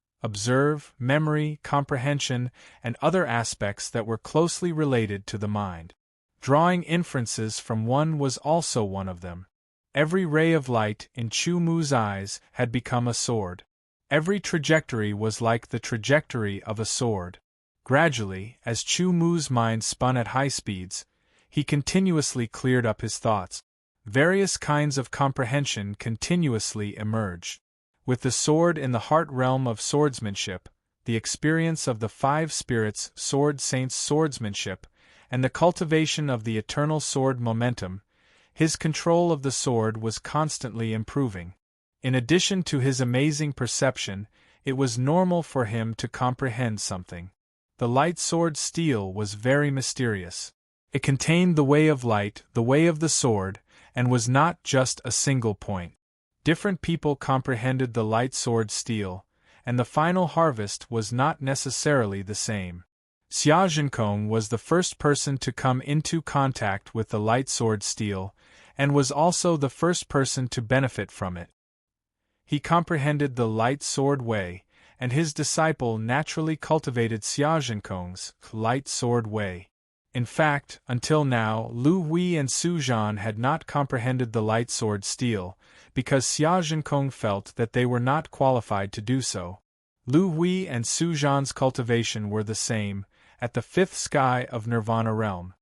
memory, comprehension, and other aspects that were closely related to the mind. Drawing inferences from one was also one of them. Every ray of light in Chumu's eyes had become a sword. Every trajectory was like the trajectory of a sword. Gradually, as Chumu's mind spun at high speeds, he continuously cleared up his thoughts. Various kinds of comprehension continuously emerged. With the sword in the heart realm of swordsmanship, the experience of the 5 spirits, sword saints' swordsmanship, and the cultivation of the eternal sword momentum, his control of the sword was constantly improving. In addition to his amazing perception, it was normal for him to comprehend something. The light sword steel was very mysterious. It contained the way of light, the way of the sword, and was not just a single point. Different people comprehended the light sword steel, and the final harvest was not necessarily the same. Xiaojinkong was the first person to come into contact with the light sword steel, and was also the first person to benefit from it. He comprehended the light sword way, and his disciple naturally cultivated Xiaojinkong's light sword way. In fact, until now, Lu Hui and Su Zhan had not comprehended the light sword steel, because Xiaojinkong felt that they were not qualified to do so. Lu Hui and Su Zhan's cultivation were the same, at the 5th sky of Nirvana realm.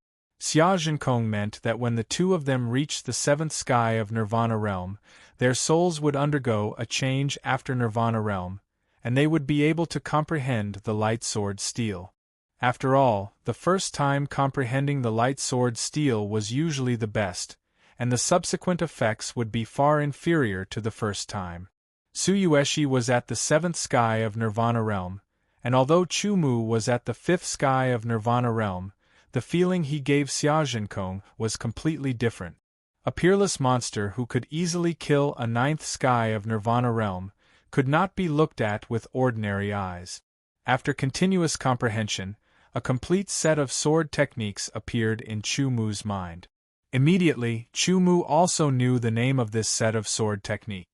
Xiaojinkong meant that when the two of them reached the 7th sky of Nirvana realm, their souls would undergo a change after Nirvana realm, and they would be able to comprehend the light sword steel. After all, the first time comprehending the light sword steel was usually the best, and the subsequent effects would be far inferior to the first time. Tsuyoshi was at the 7th sky of Nirvana realm, and although Chumu was at the 5th sky of Nirvana realm, the feeling he gave Xiaojinkong was completely different. A peerless monster who could easily kill a ninth sky of Nirvana realm, could not be looked at with ordinary eyes. After continuous comprehension, a complete set of sword techniques appeared in Chu Mu's mind. Immediately, Chu Mu also knew the name of this set of sword technique.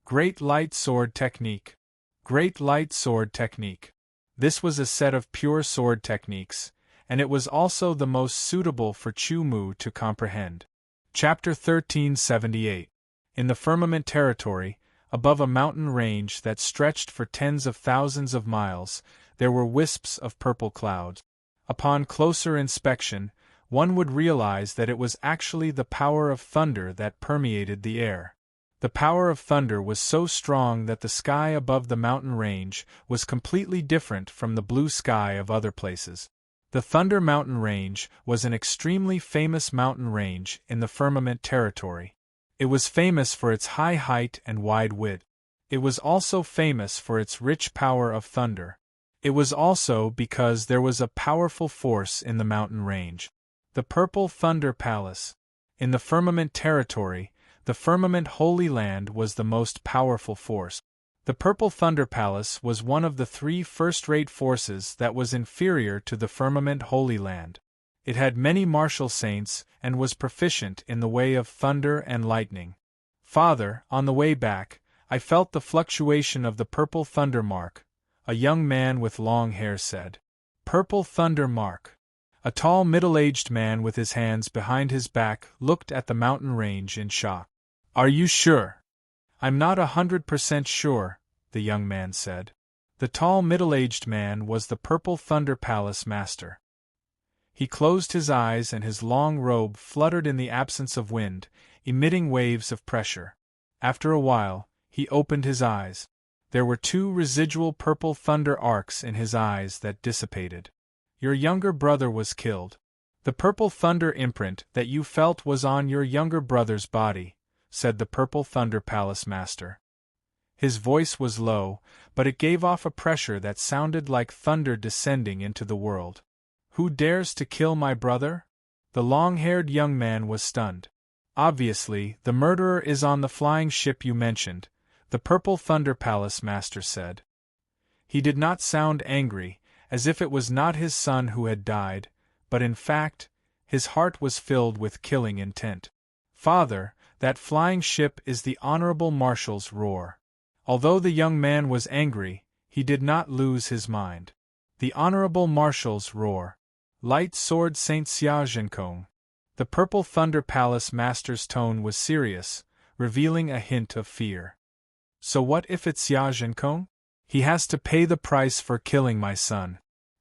Great Light Sword Technique. Great Light Sword Technique. This was a set of pure sword techniques, and it was also the most suitable for Chu Mu to comprehend. Chapter 1378. In the firmament territory, above a mountain range that stretched for tens of thousands of miles, there were wisps of purple clouds. Upon closer inspection, one would realize that it was actually the power of thunder that permeated the air. The power of thunder was so strong that the sky above the mountain range was completely different from the blue sky of other places. The Thunder Mountain Range was an extremely famous mountain range in the firmament territory. It was famous for its high height and wide width. It was also famous for its rich power of thunder. It was also because there was a powerful force in the mountain range. The Purple Thunder Palace. In the firmament territory, the firmament Holy Land was the most powerful force. The Purple Thunder Palace was one of the three first-rate forces that was inferior to the firmament Holy Land. It had many martial saints and was proficient in the way of thunder and lightning. Father, on the way back, I felt the fluctuation of the Purple Thunder Mark, a young man with long hair said. Purple Thunder Mark. A tall middle-aged man with his hands behind his back looked at the mountain range in shock. Are you sure? I'm not 100% sure, the young man said. The tall middle-aged man was the Purple Thunder Palace master. He closed his eyes and his long robe fluttered in the absence of wind, emitting waves of pressure. After a while, he opened his eyes. There were two residual purple thunder arcs in his eyes that dissipated. Your younger brother was killed. The purple thunder imprint that you felt was on your younger brother's body, said the Purple Thunder Palace master. His voice was low, but it gave off a pressure that sounded like thunder descending into the world. Who dares to kill my brother? The long-haired young man was stunned. Obviously, the murderer is on the flying ship you mentioned, the Purple Thunder Palace master said. He did not sound angry, as if it was not his son who had died, but in fact, his heart was filled with killing intent. Father, that flying ship is the Honorable Marshal's roar. Although the young man was angry, he did not lose his mind. The Honorable Marshal's roar. Light Sword Saint Xia Zhenkong. The Purple Thunder Palace master's tone was serious, revealing a hint of fear. So what if it's Xia Zhenkong? He has to pay the price for killing my son.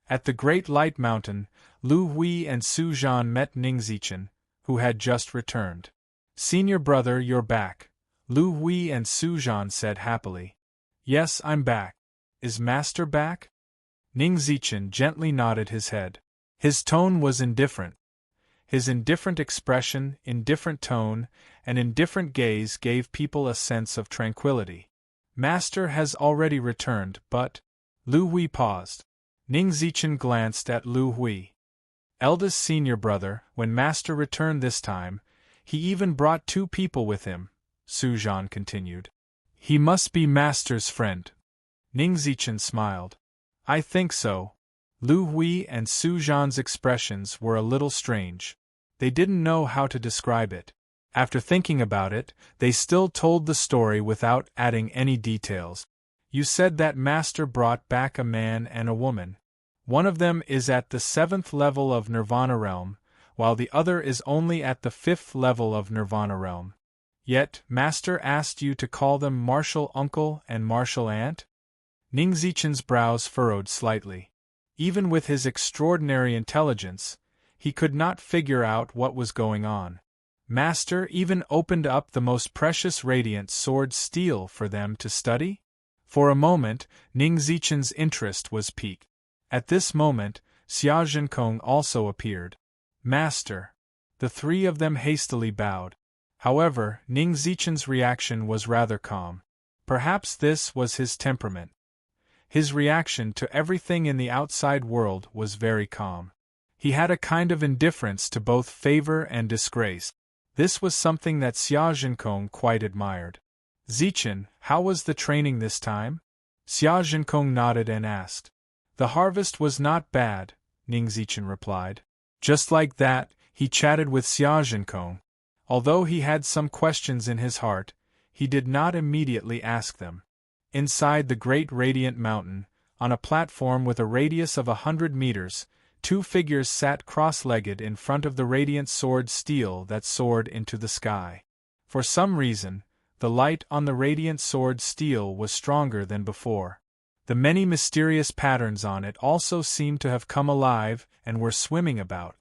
At the Great Light Mountain, Lu Hui and Su Zhan met Ning Zichen, who had just returned. Senior brother, you're back, Lu Hui and Su Zhan said happily. Yes, I'm back. Is Master back? Ning Zichen gently nodded his head. His tone was indifferent. His indifferent expression, indifferent tone, and indifferent gaze gave people a sense of tranquility. Master has already returned, but… Lu Hui paused. Ning Zichen glanced at Lu Hui. Eldest senior brother, when Master returned this time, he even brought two people with him, Su Zhan continued. He must be Master's friend. Ning Zichen smiled. I think so. Lu Hui and Su Zhan's expressions were a little strange. They didn't know how to describe it. After thinking about it, they still told the story without adding any details. You said that Master brought back a man and a woman. One of them is at the 7th level of Nirvana realm, while the other is only at the 5th level of Nirvana realm. Yet, Master asked you to call them Martial Uncle and Martial Aunt? Ning Zichen's brows furrowed slightly. Even with his extraordinary intelligence, he could not figure out what was going on. Master even opened up the most precious radiant sword steel for them to study? For a moment, Ning Zichen's interest was piqued. At this moment, Xia Zhenkong also appeared. Master. The three of them hastily bowed. However, Ning Zichen's reaction was rather calm. Perhaps this was his temperament. His reaction to everything in the outside world was very calm. He had a kind of indifference to both favor and disgrace. This was something that Xia Zhenkong quite admired. Zichen, how was the training this time? Xia Zhenkong nodded and asked. The harvest was not bad, Ning Zichen replied. Just like that, he chatted with Xia Zhenkong. Although he had some questions in his heart, he did not immediately ask them. Inside the great radiant mountain, on a platform with a radius of 100 meters, two figures sat cross-legged in front of the radiant sword steel that soared into the sky. For some reason, the light on the radiant sword steel was stronger than before. The many mysterious patterns on it also seemed to have come alive and were swimming about.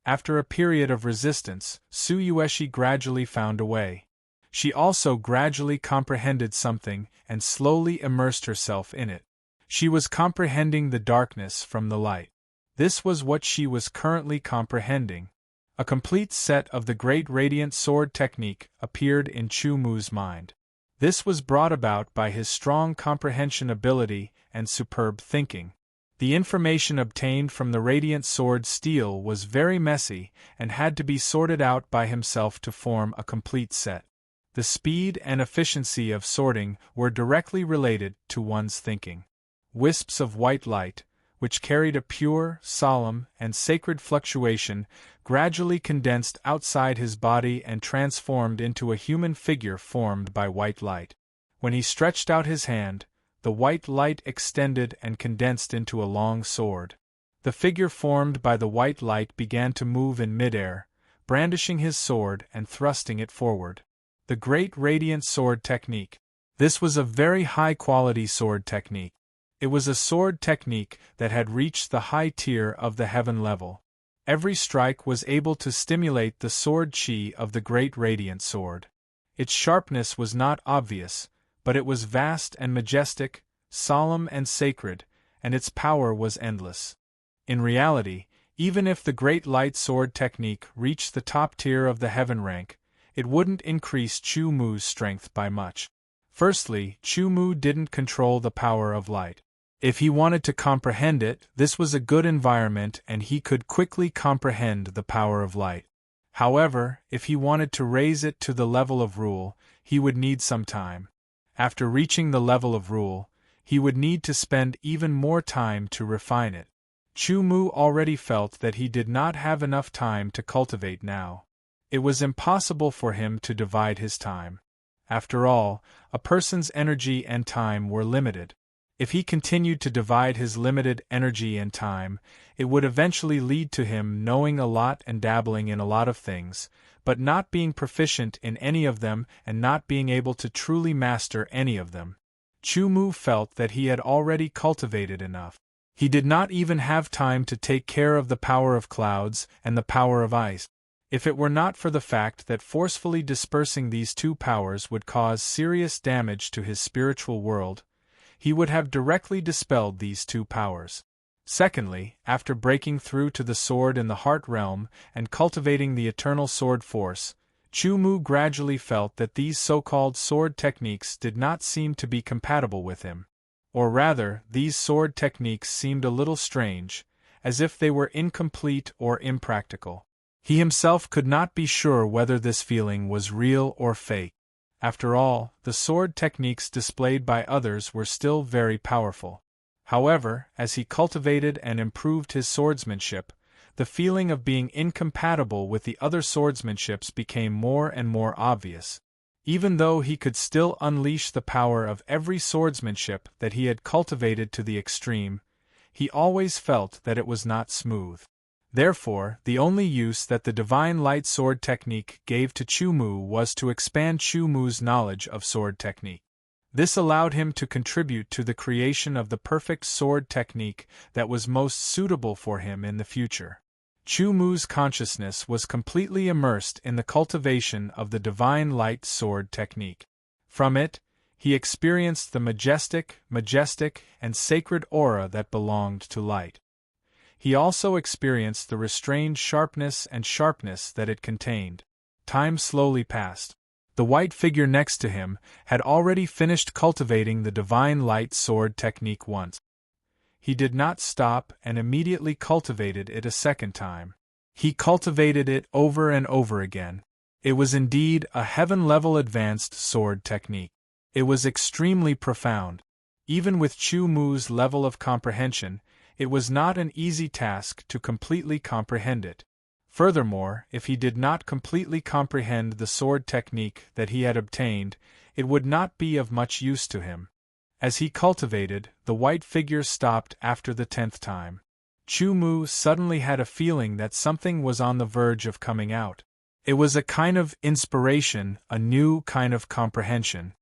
After a period of resistance, Su Yueshi gradually found a way. She also gradually comprehended something and slowly immersed herself in it. She was comprehending the darkness from the light. This was what she was currently comprehending. A complete set of the great radiant sword technique appeared in Chu Mu's mind. This was brought about by his strong comprehension ability and superb thinking. The information obtained from the radiant sword steel was very messy and had to be sorted out by himself to form a complete set. The speed and efficiency of sorting were directly related to one's thinking. Wisps of white light, which carried a pure, solemn, and sacred fluctuation, gradually condensed outside his body and transformed into a human figure formed by white light. When he stretched out his hand, the white light extended and condensed into a long sword. The figure formed by the white light began to move in midair, brandishing his sword and thrusting it forward. The great radiant sword technique. This was a very high-quality sword technique. It was a sword technique that had reached the high tier of the heaven level. Every strike was able to stimulate the sword chi of the great radiant sword. Its sharpness was not obvious, but it was vast and majestic, solemn and sacred, and its power was endless. In reality, even if the great light sword technique reached the top tier of the heaven rank, it wouldn't increase Chu Mu's strength by much. Firstly, Chu Mu didn't control the power of light. If he wanted to comprehend it, this was a good environment and he could quickly comprehend the power of light. However, if he wanted to raise it to the level of rule, he would need some time. After reaching the level of rule, he would need to spend even more time to refine it. Chu Mu already felt that he did not have enough time to cultivate now. It was impossible for him to divide his time. After all, a person's energy and time were limited. If he continued to divide his limited energy and time, it would eventually lead to him knowing a lot and dabbling in a lot of things, but not being proficient in any of them and not being able to truly master any of them. Chu Mu felt that he had already cultivated enough. He did not even have time to take care of the power of clouds and the power of ice. If it were not for the fact that forcefully dispersing these two powers would cause serious damage to his spiritual world, he would have directly dispelled these two powers. Secondly, after breaking through to the sword in the heart realm and cultivating the eternal sword force, Chu Mu gradually felt that these so-called sword techniques did not seem to be compatible with him. Or rather, these sword techniques seemed a little strange, as if they were incomplete or impractical. He himself could not be sure whether this feeling was real or fake. After all, the sword techniques displayed by others were still very powerful. However, as he cultivated and improved his swordsmanship, the feeling of being incompatible with the other swordsmanships became more and more obvious. Even though he could still unleash the power of every swordsmanship that he had cultivated to the extreme, he always felt that it was not smooth. Therefore, the only use that the divine light sword technique gave to Chu Mu was to expand Chu Mu's knowledge of sword technique. This allowed him to contribute to the creation of the perfect sword technique that was most suitable for him in the future. Chu Mu's consciousness was completely immersed in the cultivation of the divine light sword technique. From it, he experienced the majestic, and sacred aura that belonged to light. He also experienced the restrained sharpness that it contained. Time slowly passed. The white figure next to him had already finished cultivating the divine light sword technique once. He did not stop and immediately cultivated it a second time. He cultivated it over and over again. It was indeed a heaven-level advanced sword technique. It was extremely profound. Even with Chu Mu's level of comprehension, it was not an easy task to completely comprehend it. Furthermore, if he did not completely comprehend the sword technique that he had obtained, it would not be of much use to him. As he cultivated, the white figure stopped after the 10th time. Chu Mu suddenly had a feeling that something was on the verge of coming out. It was a kind of inspiration, a new kind of comprehension.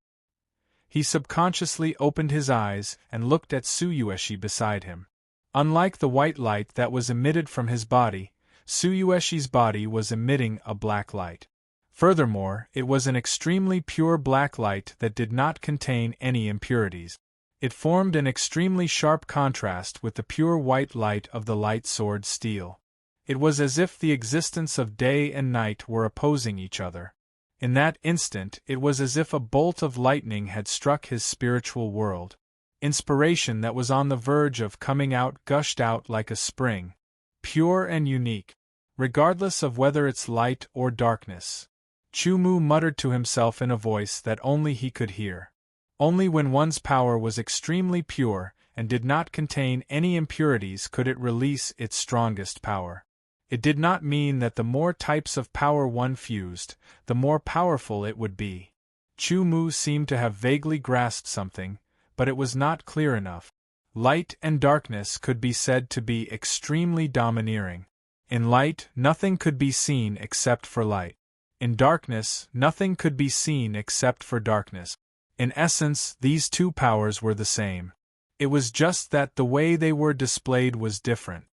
He subconsciously opened his eyes and looked at Tsuyueshi beside him. Unlike the white light that was emitted from his body, Tsuyueshi's body was emitting a black light. Furthermore, it was an extremely pure black light that did not contain any impurities. It formed an extremely sharp contrast with the pure white light of the light sword steel. It was as if the existence of day and night were opposing each other. In that instant, it was as if a bolt of lightning had struck his spiritual world. Inspiration that was on the verge of coming out gushed out like a spring, pure and unique, regardless of whether it's light or darkness. Chu Mu muttered to himself in a voice that only he could hear. Only when one's power was extremely pure and did not contain any impurities could it release its strongest power. It did not mean that the more types of power one fused, the more powerful it would be. Chu Mu seemed to have vaguely grasped something, but it was not clear enough. Light and darkness could be said to be extremely domineering. In light, nothing could be seen except for light. In darkness, nothing could be seen except for darkness. In essence, these two powers were the same. It was just that the way they were displayed was different.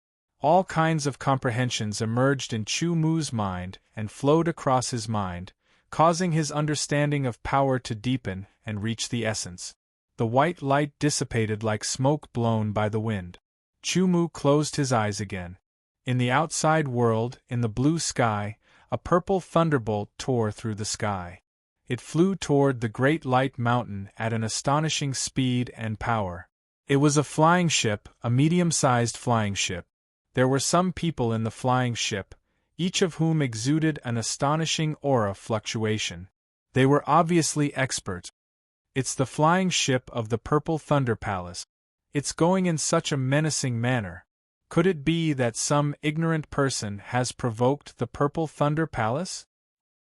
All kinds of comprehensions emerged in Chu Mu's mind and flowed across his mind, causing his understanding of power to deepen and reach the essence. The white light dissipated like smoke blown by the wind. Chu Mu closed his eyes again. In the outside world, in the blue sky, a purple thunderbolt tore through the sky. It flew toward the great light mountain at an astonishing speed and power. It was a flying ship, a medium-sized flying ship. There were some people in the flying ship, each of whom exuded an astonishing aura fluctuation. They were obviously experts. It's the flying ship of the Purple Thunder Palace. It's going in such a menacing manner. Could it be that some ignorant person has provoked the Purple Thunder Palace?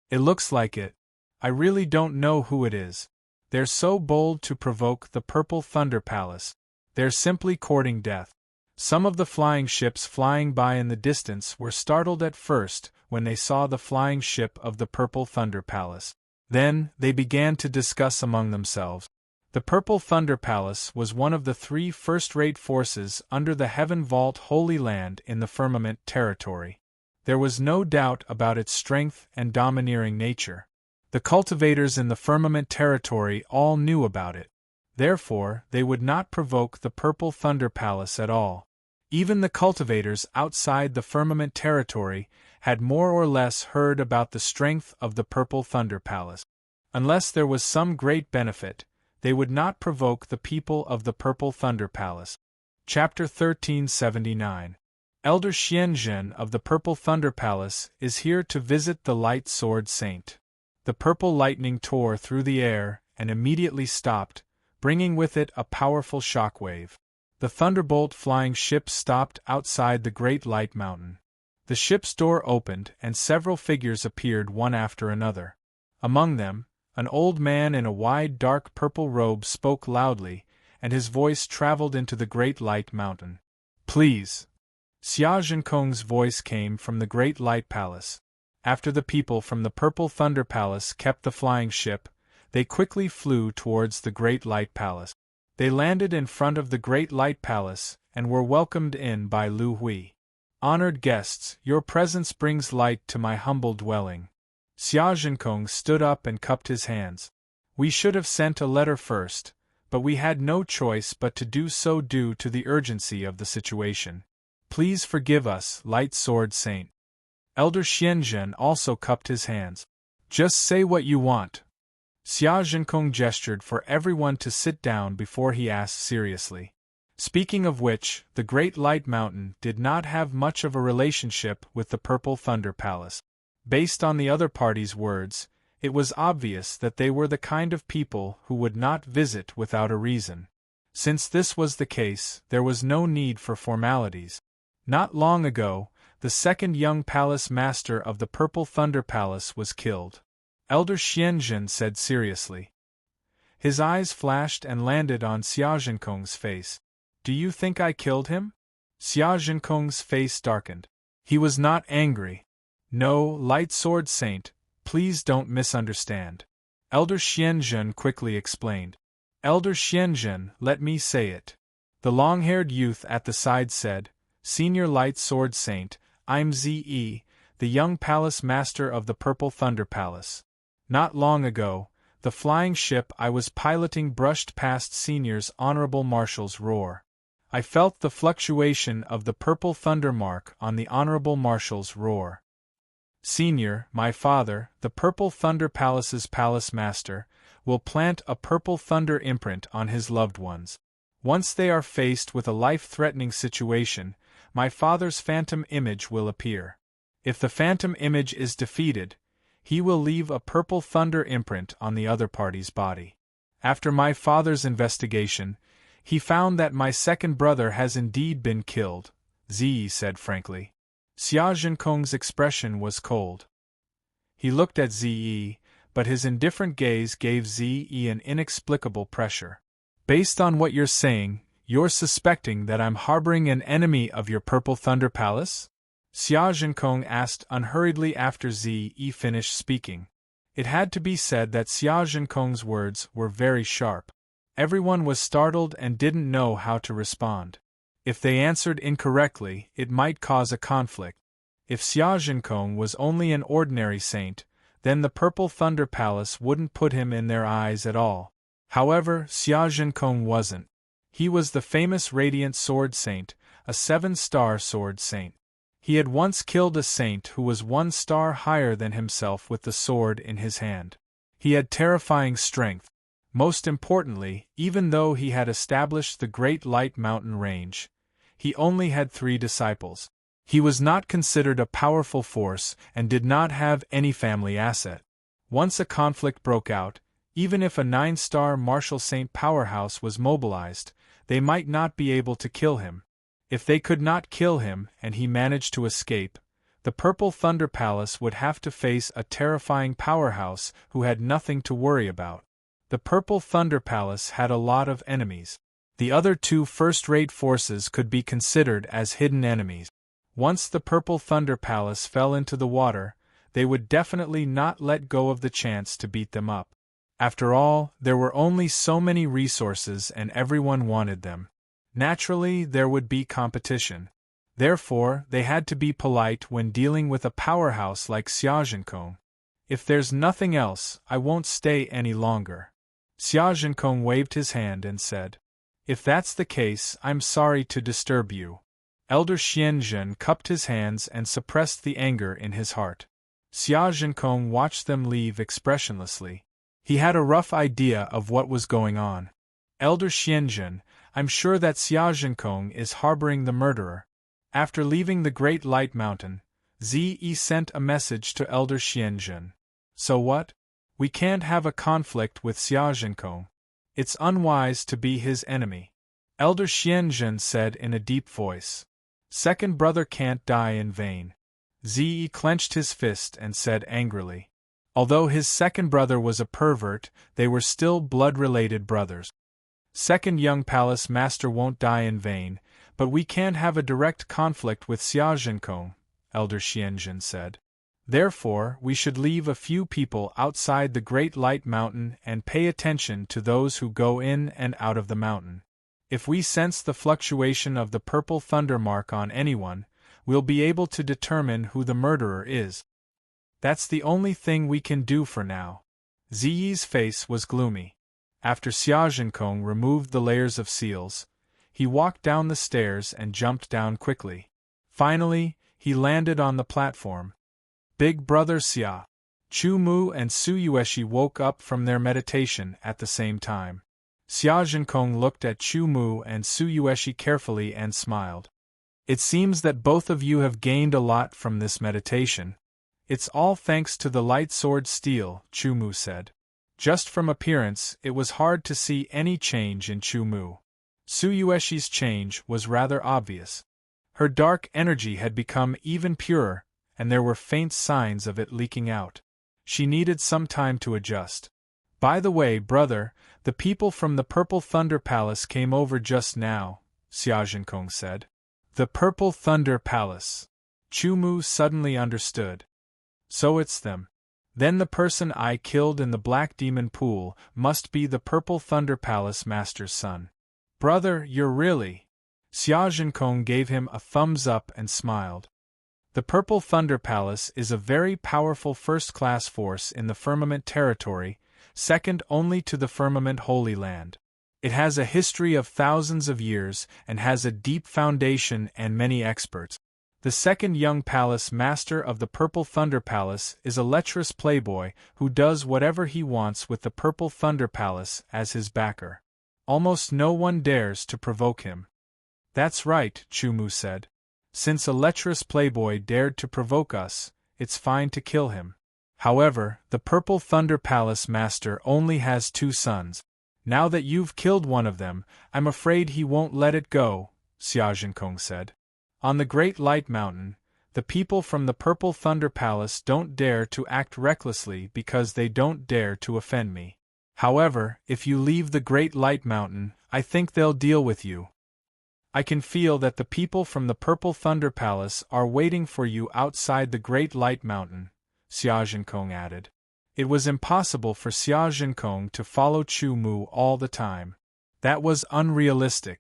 It looks like it. I really don't know who it is. They're so bold to provoke the Purple Thunder Palace. They're simply courting death. Some of the flying ships flying by in the distance were startled at first when they saw the flying ship of the Purple Thunder Palace. Then, they began to discuss among themselves. The Purple Thunder Palace was one of the 3 first-rate forces under the Heaven Vault Holy Land in the Firmament Territory. There was no doubt about its strength and domineering nature. The cultivators in the Firmament Territory all knew about it. Therefore, they would not provoke the Purple Thunder Palace at all. Even the cultivators outside the Firmament Territory had more or less heard about the strength of the Purple Thunder Palace. Unless there was some great benefit, they would not provoke the people of the Purple Thunder Palace. Chapter 1379. Elder Xianzhen of the Purple Thunder Palace is here to visit the Light Sword Saint. The purple lightning tore through the air and immediately stopped, bringing with it a powerful shockwave. The thunderbolt flying ship stopped outside the Great Light Mountain. The ship's door opened and several figures appeared one after another. Among them, an old man in a wide dark purple robe spoke loudly, and his voice traveled into the Great Light Mountain. "Please." Xia Zhenkong's voice came from the Great Light Palace. After the people from the Purple Thunder Palace kept the flying ship, they quickly flew towards the Great Light Palace. They landed in front of the Great Light Palace and were welcomed in by Lu Hui. "Honored guests, your presence brings light to my humble dwelling." Xia Zhenkong stood up and cupped his hands. "We should have sent a letter first, but we had no choice but to do so due to the urgency of the situation. Please forgive us, Light Sword Saint." Elder Xianzhen also cupped his hands. "Just say what you want." Xia Zhenkong gestured for everyone to sit down before he asked seriously. Speaking of which, the Great Light Mountain did not have much of a relationship with the Purple Thunder Palace. Based on the other party's words, it was obvious that they were the kind of people who would not visit without a reason. Since this was the case, there was no need for formalities. Not long ago, the second young palace master of the Purple Thunder Palace was killed. Elder Xianzhen said seriously. His eyes flashed and landed on Xia Zhenkong's face. Do you think I killed him? Xia Zhenkong's face darkened. He was not angry. No, Light Sword Saint, please don't misunderstand. Elder Xianzhen quickly explained. Elder Xianzhen, let me say it. The long-haired youth at the side said, Senior Light Sword Saint, I'm Ze, the young palace master of the Purple Thunder Palace. Not long ago, the flying ship I was piloting brushed past Senior's Honorable Marshal's roar. I felt the fluctuation of the purple thunder mark on the Honorable Marshal's roar. Senior, my father, the Purple Thunder Palace's palace master, will plant a purple thunder imprint on his loved ones. Once they are faced with a life-threatening situation, my father's phantom image will appear. If the phantom image is defeated, he will leave a purple thunder imprint on the other party's body. After my father's investigation, he found that my second brother has indeed been killed, Ziyi said frankly. Xia Zhenkong's expression was cold. He looked at Ziyi, but his indifferent gaze gave Ziyi an inexplicable pressure. Based on what you're saying, you're suspecting that I'm harboring an enemy of your Purple Thunder Palace? Xia Zhenkong asked unhurriedly after Ziyi finished speaking. It had to be said that Xia Zhenkong's words were very sharp. Everyone was startled and didn't know how to respond. If they answered incorrectly, it might cause a conflict. If Xia Zhenkong was only an ordinary saint, then the Purple Thunder Palace wouldn't put him in their eyes at all. However, Xia Zhenkong wasn't. He was the famous Radiant Sword Saint, a 7-star sword saint. He had once killed a saint who was 1 star higher than himself with the sword in his hand. He had terrifying strength. Most importantly, even though he had established the Great Light Mountain Range, he only had 3 disciples. He was not considered a powerful force and did not have any family asset. Once a conflict broke out, even if a 9-star martial saint powerhouse was mobilized, they might not be able to kill him. If they could not kill him and he managed to escape, the Purple Thunder Palace would have to face a terrifying powerhouse who had nothing to worry about. The Purple Thunder Palace had a lot of enemies. The other 2 first-rate forces could be considered as hidden enemies. Once the Purple Thunder Palace fell into the water, they would definitely not let go of the chance to beat them up. After all, there were only so many resources and everyone wanted them. Naturally, there would be competition. Therefore, they had to be polite when dealing with a powerhouse like Xia Zhenkong. If there's nothing else, I won't stay any longer. Xia Zhenkong waved his hand and said, If that's the case, I'm sorry to disturb you. Elder Xianzhen cupped his hands and suppressed the anger in his heart. Xia Zhenkong watched them leave expressionlessly. He had a rough idea of what was going on. Elder Xianzhen, I'm sure that Xia Zhenkong is harboring the murderer. After leaving the Great Light Mountain, Ziyi sent a message to Elder Xianzhen. So what? We can't have a conflict with Xia Zhenkong. It's unwise to be his enemy. Elder Xianzhen said in a deep voice. Second brother can't die in vain. Ziyi clenched his fist and said angrily. Although his second brother was a pervert, they were still blood-related brothers. Second young palace master won't die in vain, but we can't have a direct conflict with Xia Zhenkong, Elder Xianzhen said. Therefore, we should leave a few people outside the Great Light Mountain and pay attention to those who go in and out of the mountain. If we sense the fluctuation of the purple thunder mark on anyone, we'll be able to determine who the murderer is. That's the only thing we can do for now. Ziyi's face was gloomy. After Xia Zhenkong removed the layers of seals, he walked down the stairs and jumped down quickly. Finally, he landed on the platform. Big Brother Xia. Chu Mu and Su Yueshi woke up from their meditation at the same time. Xia Zhenkong looked at Chu Mu and Su Yueshi carefully and smiled. It seems that both of you have gained a lot from this meditation. It's all thanks to the light sword steel, Chu Mu said. Just from appearance, it was hard to see any change in Chu Mu. Tsuyueshi's change was rather obvious. Her dark energy had become even purer, and there were faint signs of it leaking out. She needed some time to adjust. By the way, brother, the people from the Purple Thunder Palace came over just now, Xiaojinkong said. The Purple Thunder Palace. Chu Mu suddenly understood. So it's them. Then the person I killed in the Black Demon Pool must be the Purple Thunder Palace Master's son. Brother, you're really… Xiaojinkong gave him a thumbs up and smiled. The Purple Thunder Palace is a very powerful first-class force in the Firmament territory, second only to the Firmament Holy Land. It has a history of thousands of years and has a deep foundation and many experts. The second young palace master of the Purple Thunder Palace is a lecherous playboy who does whatever he wants with the Purple Thunder Palace as his backer. Almost no one dares to provoke him. That's right, Chu Mu said. Since a lecherous playboy dared to provoke us, it's fine to kill him. However, the Purple Thunder Palace master only has 2 sons. Now that you've killed one of them, I'm afraid he won't let it go, Xiaojinkong said. On the Great Light Mountain, the people from the Purple Thunder Palace don't dare to act recklessly because they don't dare to offend me. However, if you leave the Great Light Mountain, I think they'll deal with you. I can feel that the people from the Purple Thunder Palace are waiting for you outside the Great Light Mountain, Xiaojinkong added. It was impossible for Xiaojinkong to follow Chu Mu all the time. That was unrealistic.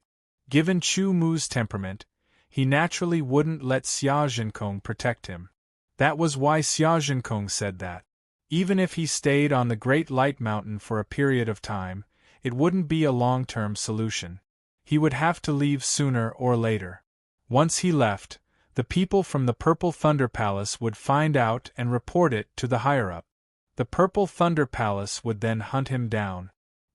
Given Chu Mu's temperament, he naturally wouldn't let Xiaojinkong protect him. That was why Xiaojinkong said that. Even if he stayed on the Great Light Mountain for a period of time, it wouldn't be a long-term solution. He would have to leave sooner or later. Once he left, the people from the Purple Thunder Palace would find out and report it to the higher-up. The Purple Thunder Palace would then hunt him down.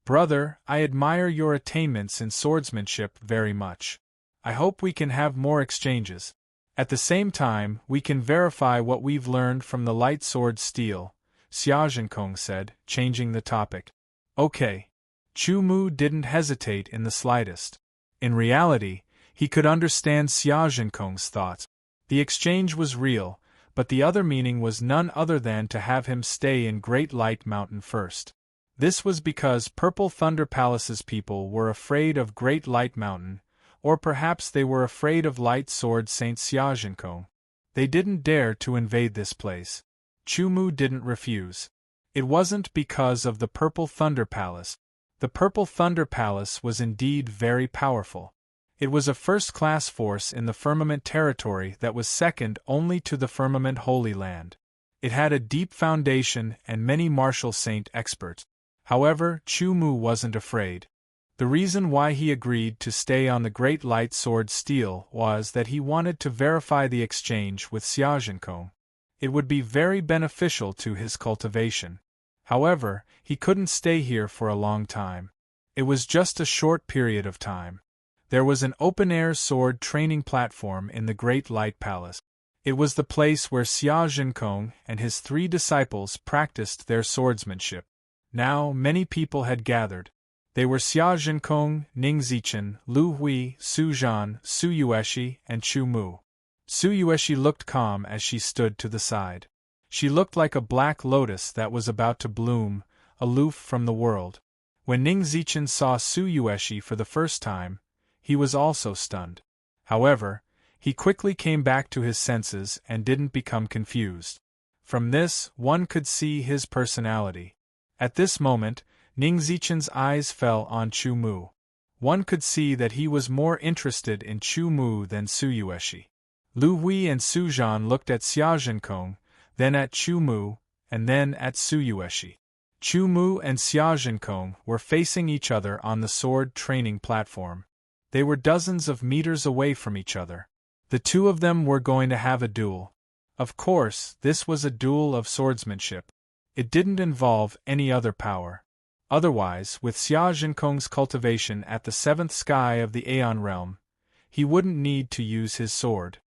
Brother, I admire your attainments in swordsmanship very much. I hope we can have more exchanges. At the same time, we can verify what we've learned from the light sword steel, Xiaojinkong said, changing the topic. Okay. Chu Mu didn't hesitate in the slightest. In reality, he could understand Xiaojinkong's thoughts. The exchange was real, but the other meaning was none other than to have him stay in Great Light Mountain first. This was because Purple Thunder Palace's people were afraid of Great Light Mountain, or perhaps they were afraid of Light Sword Saint Xiaojinkong. They didn't dare to invade this place. Chu Mu didn't refuse. It wasn't because of the Purple Thunder Palace. The Purple Thunder Palace was indeed very powerful. It was a first-class force in the Firmament territory that was second only to the Firmament Holy Land. It had a deep foundation and many martial saint experts. However, Chu Mu wasn't afraid. The reason why he agreed to stay on the Great Light Sword Steel was that he wanted to verify the exchange with Xiaojinkong. It would be very beneficial to his cultivation. However, he couldn't stay here for a long time. It was just a short period of time. There was an open-air sword training platform in the Great Light Palace. It was the place where Xiaojinkong and his 3 disciples practiced their swordsmanship. Now, many people had gathered. They were Xiaojinkong, Ningzichen, Lu Hui, Su Zhan, Tsuyueshi, and Chu Mu. Tsuyueshi looked calm as she stood to the side. She looked like a black lotus that was about to bloom, aloof from the world. When Ningzichen saw Tsuyueshi for the first time, he was also stunned. However, he quickly came back to his senses and didn't become confused. From this, one could see his personality. At this moment, Ningzichen's eyes fell on Chu Mu. One could see that he was more interested in Chu Mu than Tsuyueshi. Lu Hui and Su Zhan looked at Xiaojinkong, then at Chu Mu, and then at Tsuyueshi. Chu Mu and Xiaojinkong were facing each other on the sword training platform. They were dozens of meters away from each other. The 2 of them were going to have a duel. Of course, this was a duel of swordsmanship. It didn't involve any other power. Otherwise, with Xiaojinkong's cultivation at the 7th sky of the Aeon realm, he wouldn't need to use his sword.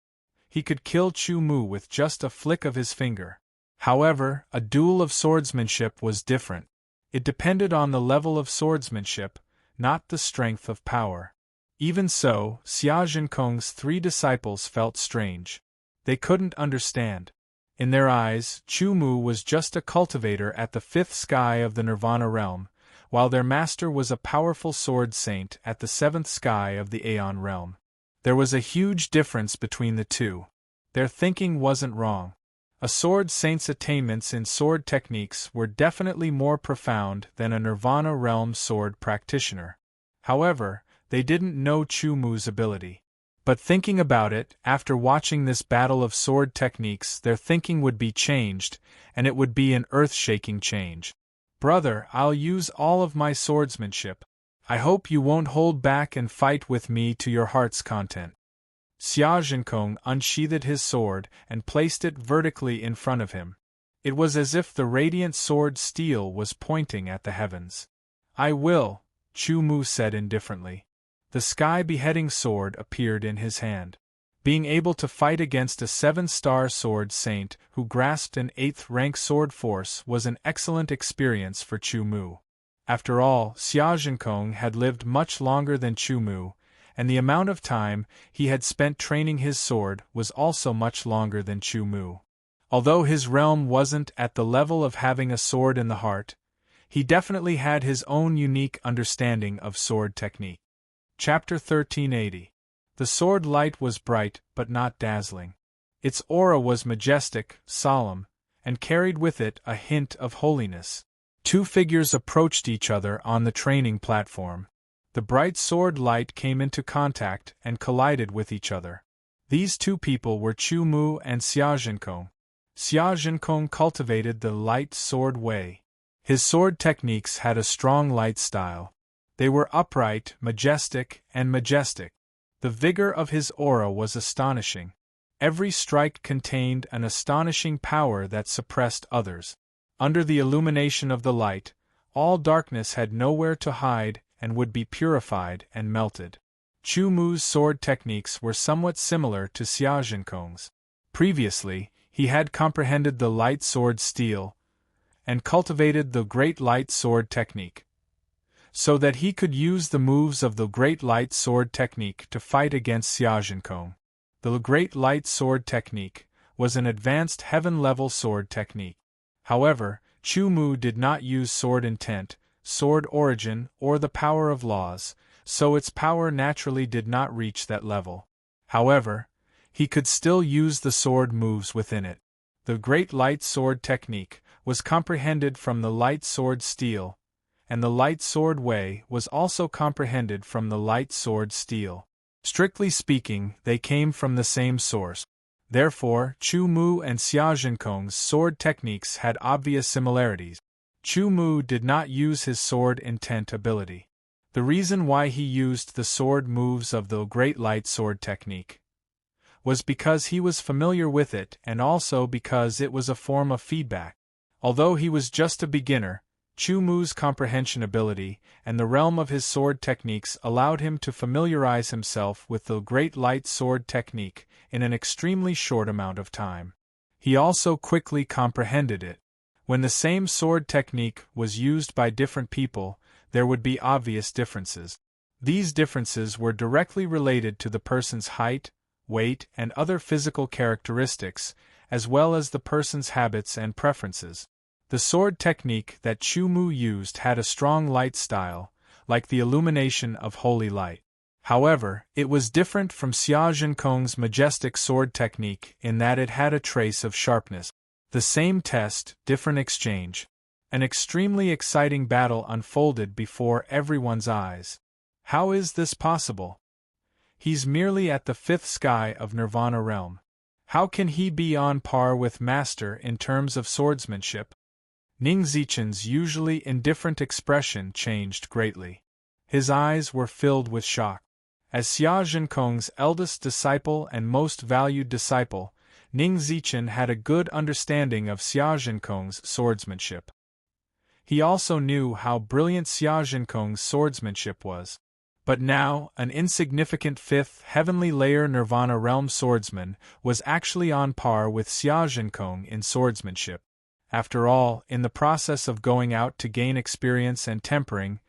He could kill Chu Mu with just a flick of his finger. However, a duel of swordsmanship was different. It depended on the level of swordsmanship, not the strength of power. Even so, Xia Zhenkong's 3 disciples felt strange. They couldn't understand. In their eyes, Chu Mu was just a cultivator at the 5th sky of the Nirvana realm, while their master was a powerful sword saint at the 7th sky of the Aeon realm. There was a huge difference between the two. Their thinking wasn't wrong. A sword saint's attainments in sword techniques were definitely more profound than a Nirvana realm sword practitioner. However, they didn't know Chu Mu's ability. But thinking about it, after watching this battle of sword techniques, their thinking would be changed, and it would be an earth-shaking change. Brother, I'll use all of my swordsmanship. I hope you won't hold back and fight with me to your heart's content. Xia Zhenkong unsheathed his sword and placed it vertically in front of him. It was as if the radiant sword steel was pointing at the heavens. I will, Chu Mu said indifferently. The sky-beheading sword appeared in his hand. Being able to fight against a 7-star sword saint who grasped an 8th-rank sword force was an excellent experience for Chu Mu. After all, Xia Zhenkong had lived much longer than Chu Mu, and the amount of time he had spent training his sword was also much longer than Chu Mu. Although his realm wasn't at the level of having a sword in the heart, he definitely had his own unique understanding of sword technique. Chapter 1380. The sword light was bright but not dazzling. Its aura was majestic, solemn, and carried with it a hint of holiness. 2 figures approached each other on the training platform. The bright sword light came into contact and collided with each other. These 2 people were Chu Mu and Xia Zhenkong. Xia Zhenkong cultivated the light sword way. His sword techniques had a strong light style. They were upright, majestic, and majestic. The vigor of his aura was astonishing. Every strike contained an astonishing power that suppressed others. Under the illumination of the light, all darkness had nowhere to hide and would be purified and melted. Chu Mu's sword techniques were somewhat similar to Xia Zhenkong's. Previously, he had comprehended the light sword steel and cultivated the great light sword technique, so that he could use the moves of the great light sword technique to fight against Xia Zhenkong. The great light sword technique was an advanced heaven-level sword technique. However, Chu Mu did not use sword intent, sword origin, or the power of laws, so its power naturally did not reach that level. However, he could still use the sword moves within it. The great light sword technique was comprehended from the light sword steel, and the light sword way was also comprehended from the light sword steel. Strictly speaking, they came from the same source. Therefore, Chu Mu and Xia Zhenkong's sword techniques had obvious similarities. Chu Mu did not use his sword intent ability. The reason why he used the sword moves of the great light sword technique was because he was familiar with it and also because it was a form of feedback. Although he was just a beginner, Chu Mu's comprehension ability and the realm of his sword techniques allowed him to familiarize himself with the great light sword technique in an extremely short amount of time. He also quickly comprehended it. When the same sword technique was used by different people, there would be obvious differences. These differences were directly related to the person's height, weight, and other physical characteristics, as well as the person's habits and preferences. The sword technique that Chu Mu used had a strong light style, like the illumination of holy light. However, it was different from Xia Zhenkong's majestic sword technique in that it had a trace of sharpness. The same test, different exchange. An extremely exciting battle unfolded before everyone's eyes. How is this possible? He's merely at the 5th sky of Nirvana realm. How can he be on par with Master in terms of swordsmanship? Ning Zichen's usually indifferent expression changed greatly. His eyes were filled with shock. As Xia Zhenkong's eldest disciple and most valued disciple, Ning Zichen had a good understanding of Xia Zhenkong's swordsmanship. He also knew how brilliant Xia Zhenkong's swordsmanship was. But now, an insignificant 5th heavenly layer Nirvana realm swordsman was actually on par with Xia Zhenkong in swordsmanship. After all, in the process of going out to gain experience and tempering,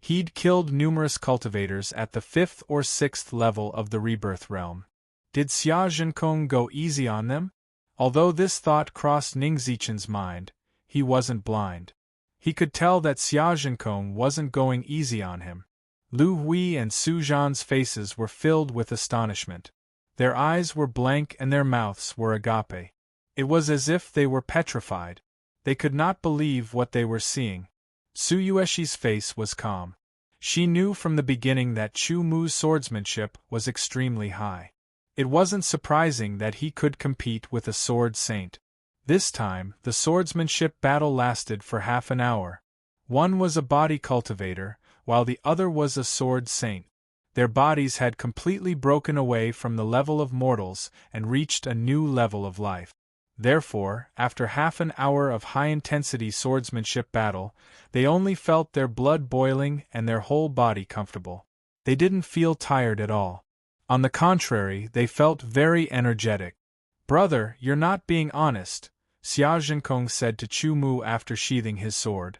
he'd killed numerous cultivators at the 5th or 6th level of the rebirth realm. Did Xia Zhenkong go easy on them? Although this thought crossed Ning Zichen's mind, he wasn't blind. He could tell that Xia Zhenkong wasn't going easy on him. Lu Hui and Su Zhan's faces were filled with astonishment. Their eyes were blank and their mouths were agape. It was as if they were petrified. They could not believe what they were seeing. Su Yueshi's face was calm. She knew from the beginning that Chu Mu's swordsmanship was extremely high. It wasn't surprising that he could compete with a sword saint. This time, the swordsmanship battle lasted for half an hour. One was a body cultivator, while the other was a sword saint. Their bodies had completely broken away from the level of mortals and reached a new level of life. Therefore, after half an hour of high-intensity swordsmanship battle, they only felt their blood boiling and their whole body comfortable. They didn't feel tired at all. On the contrary, they felt very energetic. "Brother, you're not being honest," Xia Zhenkong said to Chu Mu after sheathing his sword.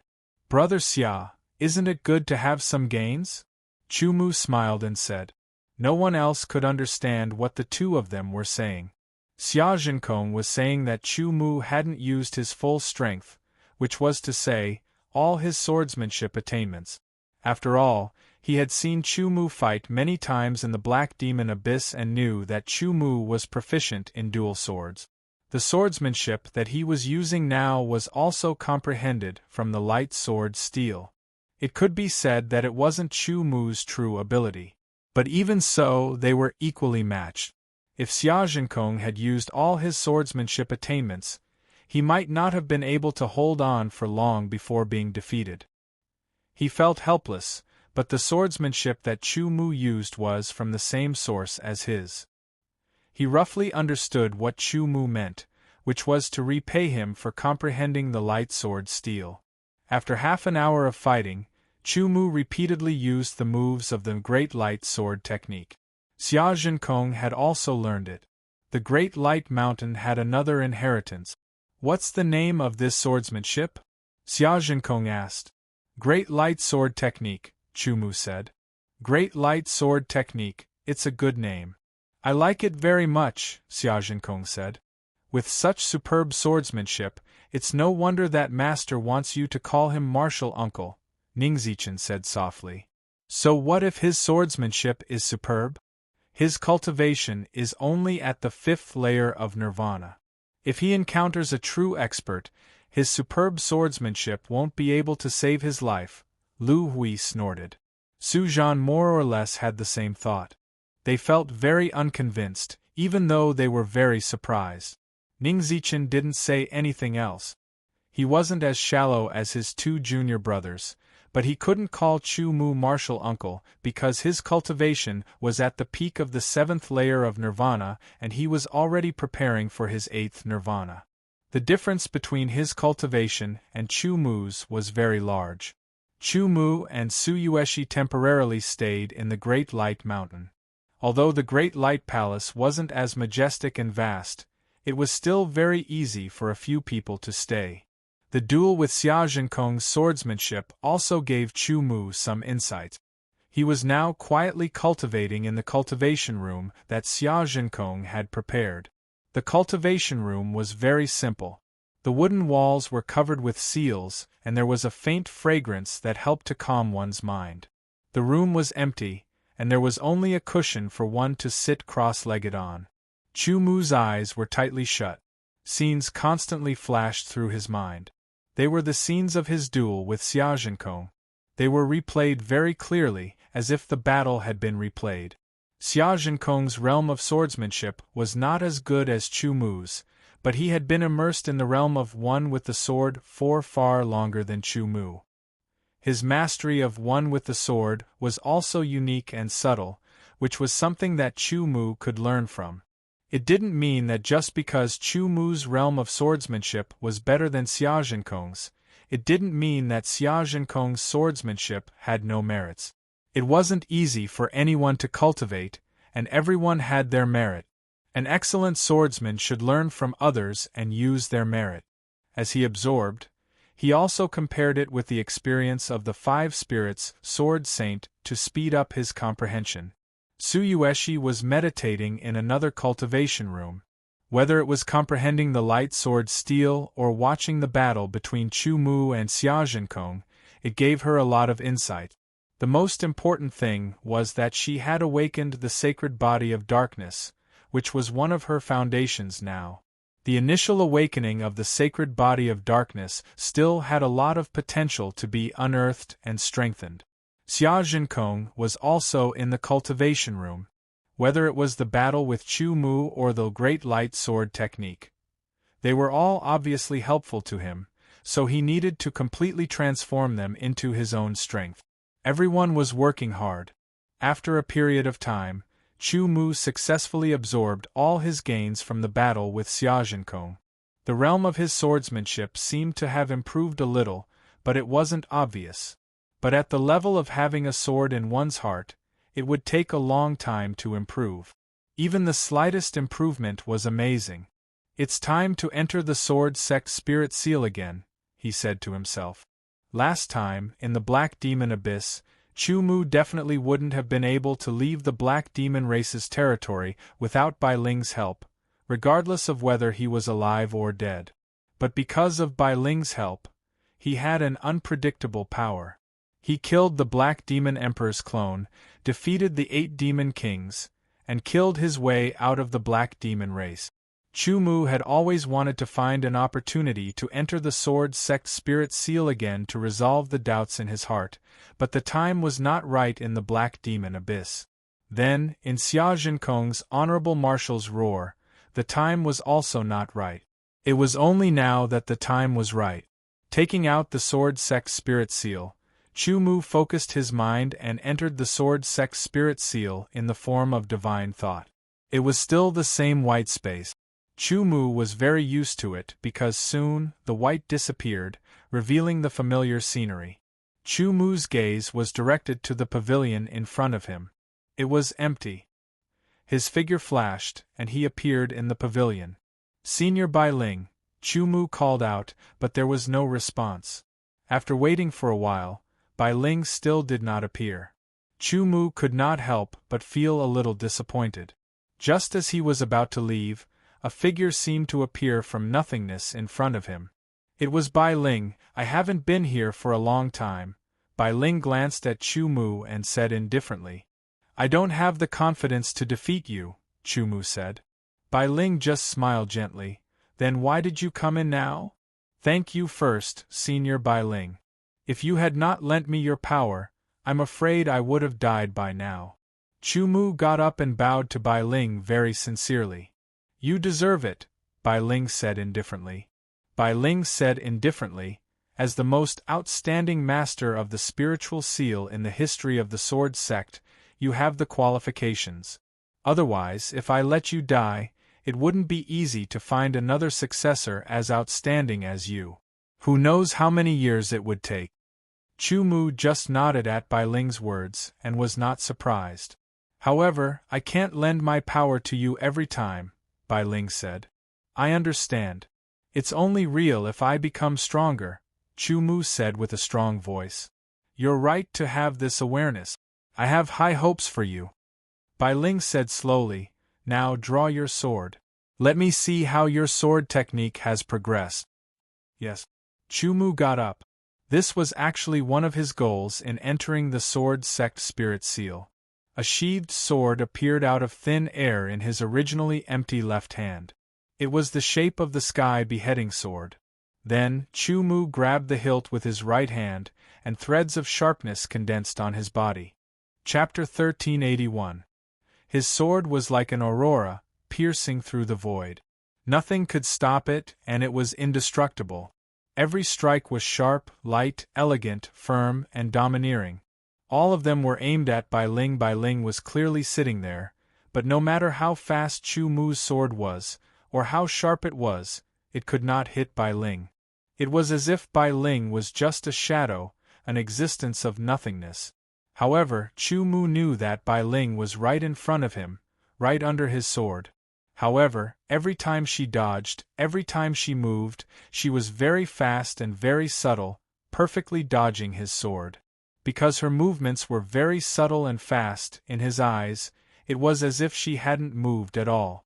"Brother Xia, isn't it good to have some gains?" Chu Mu smiled and said. No one else could understand what the two of them were saying. Xia Zhenkong was saying that Chu Mu hadn't used his full strength, which was to say, all his swordsmanship attainments. After all, he had seen Chu Mu fight many times in the Black Demon Abyss and knew that Chu Mu was proficient in dual swords. The swordsmanship that he was using now was also comprehended from the light sword steel. It could be said that it wasn't Chu Mu's true ability. But even so, they were equally matched. If Xia Zhenkong had used all his swordsmanship attainments, he might not have been able to hold on for long before being defeated. He felt helpless, but the swordsmanship that Chu Mu used was from the same source as his. He roughly understood what Chu Mu meant, which was to repay him for comprehending the light sword steel. After half an hour of fighting, Chu Mu repeatedly used the moves of the Great Light Sword technique. Xia Zhenkong had also learned it. The Great Light Mountain had another inheritance. "What's the name of this swordsmanship?" Xia Zhenkong asked. "Great Light Sword Technique," Chu Mu said. "Great Light Sword Technique, it's a good name. I like it very much," Xia Zhenkong said. "With such superb swordsmanship, it's no wonder that Master wants you to call him Martial Uncle," Ning Zichen said softly. "So what if his swordsmanship is superb? His cultivation is only at the 5th layer of nirvana. If he encounters a true expert, his superb swordsmanship won't be able to save his life," Lu Hui snorted. Su Zhan more or less had the same thought. They felt very unconvinced, even though they were very surprised. Ning Zichen didn't say anything else. He wasn't as shallow as his two junior brothers, but he couldn't call Chu Mu martial uncle because his cultivation was at the peak of the 7th layer of nirvana and he was already preparing for his 8th nirvana. The difference between his cultivation and Chu Mu's was very large. Chu Mu and Su Yueshi temporarily stayed in the Great Light Mountain. Although the Great Light Palace wasn't as majestic and vast, it was still very easy for a few people to stay. The duel with Xia Zhenkong's swordsmanship also gave Chu Mu some insight. He was now quietly cultivating in the cultivation room that Xia Zhenkong had prepared. The cultivation room was very simple. The wooden walls were covered with seals, and there was a faint fragrance that helped to calm one's mind. The room was empty, and there was only a cushion for one to sit cross-legged on. Chu Mu's eyes were tightly shut. Scenes constantly flashed through his mind. They were the scenes of his duel with Xia Zhenkong. They were replayed very clearly, as if the battle had been replayed. Xia Zhenkong's realm of swordsmanship was not as good as Chu Mu's, but he had been immersed in the realm of one with the sword for far longer than Chu Mu. His mastery of one with the sword was also unique and subtle, which was something that Chu Mu could learn from. It didn't mean that just because Chu Mu's realm of swordsmanship was better than Xia Zhenkong's, it didn't mean that Xia Zhenkong's swordsmanship had no merits. It wasn't easy for anyone to cultivate, and everyone had their merit. An excellent swordsman should learn from others and use their merit. as he absorbed, he also compared it with the experience of the 5 spirits sword saint to speed up his comprehension. Tsuyoshi was meditating in another cultivation room. Whether it was comprehending the light sword steel or watching the battle between Chu Mu and Xiaojinkong, it gave her a lot of insight. The most important thing was that she had awakened the sacred body of darkness, which was one of her foundations now. The initial awakening of the sacred body of darkness still had a lot of potential to be unearthed and strengthened. Xiaojinkong was also in the cultivation room. Whether it was the battle with Chu Mu or the great light sword technique, they were all obviously helpful to him, so he needed to completely transform them into his own strength. Everyone was working hard. After a period of time, Chu Mu successfully absorbed all his gains from the battle with Xiaojinkong. The realm of his swordsmanship seemed to have improved a little, but it wasn't obvious. But at the level of having a sword in one's heart, it would take a long time to improve. Even the slightest improvement was amazing. "It's time to enter the sword sect spirit seal again," he said to himself. Last time, in the Black Demon Abyss, Chu Mu definitely wouldn't have been able to leave the Black Demon race's territory without Bai Ling's help, regardless of whether he was alive or dead. But because of Bai Ling's help, he had an unpredictable power. He killed the Black Demon Emperor's clone, defeated the 8 Demon Kings, and killed his way out of the Black Demon race. Chu Mu had always wanted to find an opportunity to enter the Sword Sect Spirit Seal again to resolve the doubts in his heart, but the time was not right in the Black Demon Abyss. Then, in Xiaojinkong's Honorable Marshal's roar, the time was also not right. It was only now that the time was right. Taking out the Sword Sect Spirit Seal, Chu Mu focused his mind and entered the Sword Sect Spirit Seal in the form of divine thought. It was still the same white space. Chu Mu was very used to it because soon the white disappeared, revealing the familiar scenery. Chu Mu's gaze was directed to the pavilion in front of him. It was empty. His figure flashed, and he appeared in the pavilion. "Senior Bai Ling," Chu Mu called out, but there was no response. After waiting for a while, Bai Ling still did not appear. Chu Mu could not help but feel a little disappointed. Just as he was about to leave, a figure seemed to appear from nothingness in front of him. It was Bai Ling. "I haven't been here for a long time." Bai Ling glanced at Chu Mu and said indifferently. "I don't have the confidence to defeat you," Chu Mu said. Bai Ling just smiled gently. "Then why did you come in now?" "Thank you first, Senior Bai Ling. If you had not lent me your power, I'm afraid I would have died by now." Chu Mu got up and bowed to Bai Ling very sincerely. "You deserve it," Bai Ling said indifferently. Bai Ling said indifferently, "As the most outstanding master of the spiritual seal in the history of the Sword Sect, you have the qualifications. Otherwise, if I let you die, it wouldn't be easy to find another successor as outstanding as you. Who knows how many years it would take." Chu Mu just nodded at Bai Ling's words and was not surprised. "However, I can't lend my power to you every time," Bai Ling said. "I understand. It's only real if I become stronger," Chu Mu said with a strong voice. "You're right to have this awareness. I have high hopes for you." Bai Ling said slowly, "Now draw your sword. Let me see how your sword technique has progressed." "Yes." Chu Mu got up. This was actually one of his goals in entering the Sword Sect Spirit Seal. A sheathed sword appeared out of thin air in his originally empty left hand. It was the shape of the sky beheading sword. Then, Chu Mu grabbed the hilt with his right hand, and threads of sharpness condensed on his body. Chapter 1381. His sword was like an aurora, piercing through the void. Nothing could stop it, and it was indestructible. Every strike was sharp, light, elegant, firm, and domineering. All of them were aimed at Bai Ling. Bai Ling was clearly sitting there, but no matter how fast Chu Mu's sword was, or how sharp it could not hit Bai Ling. It was as if Bai Ling was just a shadow, an existence of nothingness. However, Chu Mu knew that Bai Ling was right in front of him, right under his sword. However, every time she dodged, every time she moved, she was very fast and very subtle, perfectly dodging his sword. Because her movements were very subtle and fast, in his eyes, it was as if she hadn't moved at all.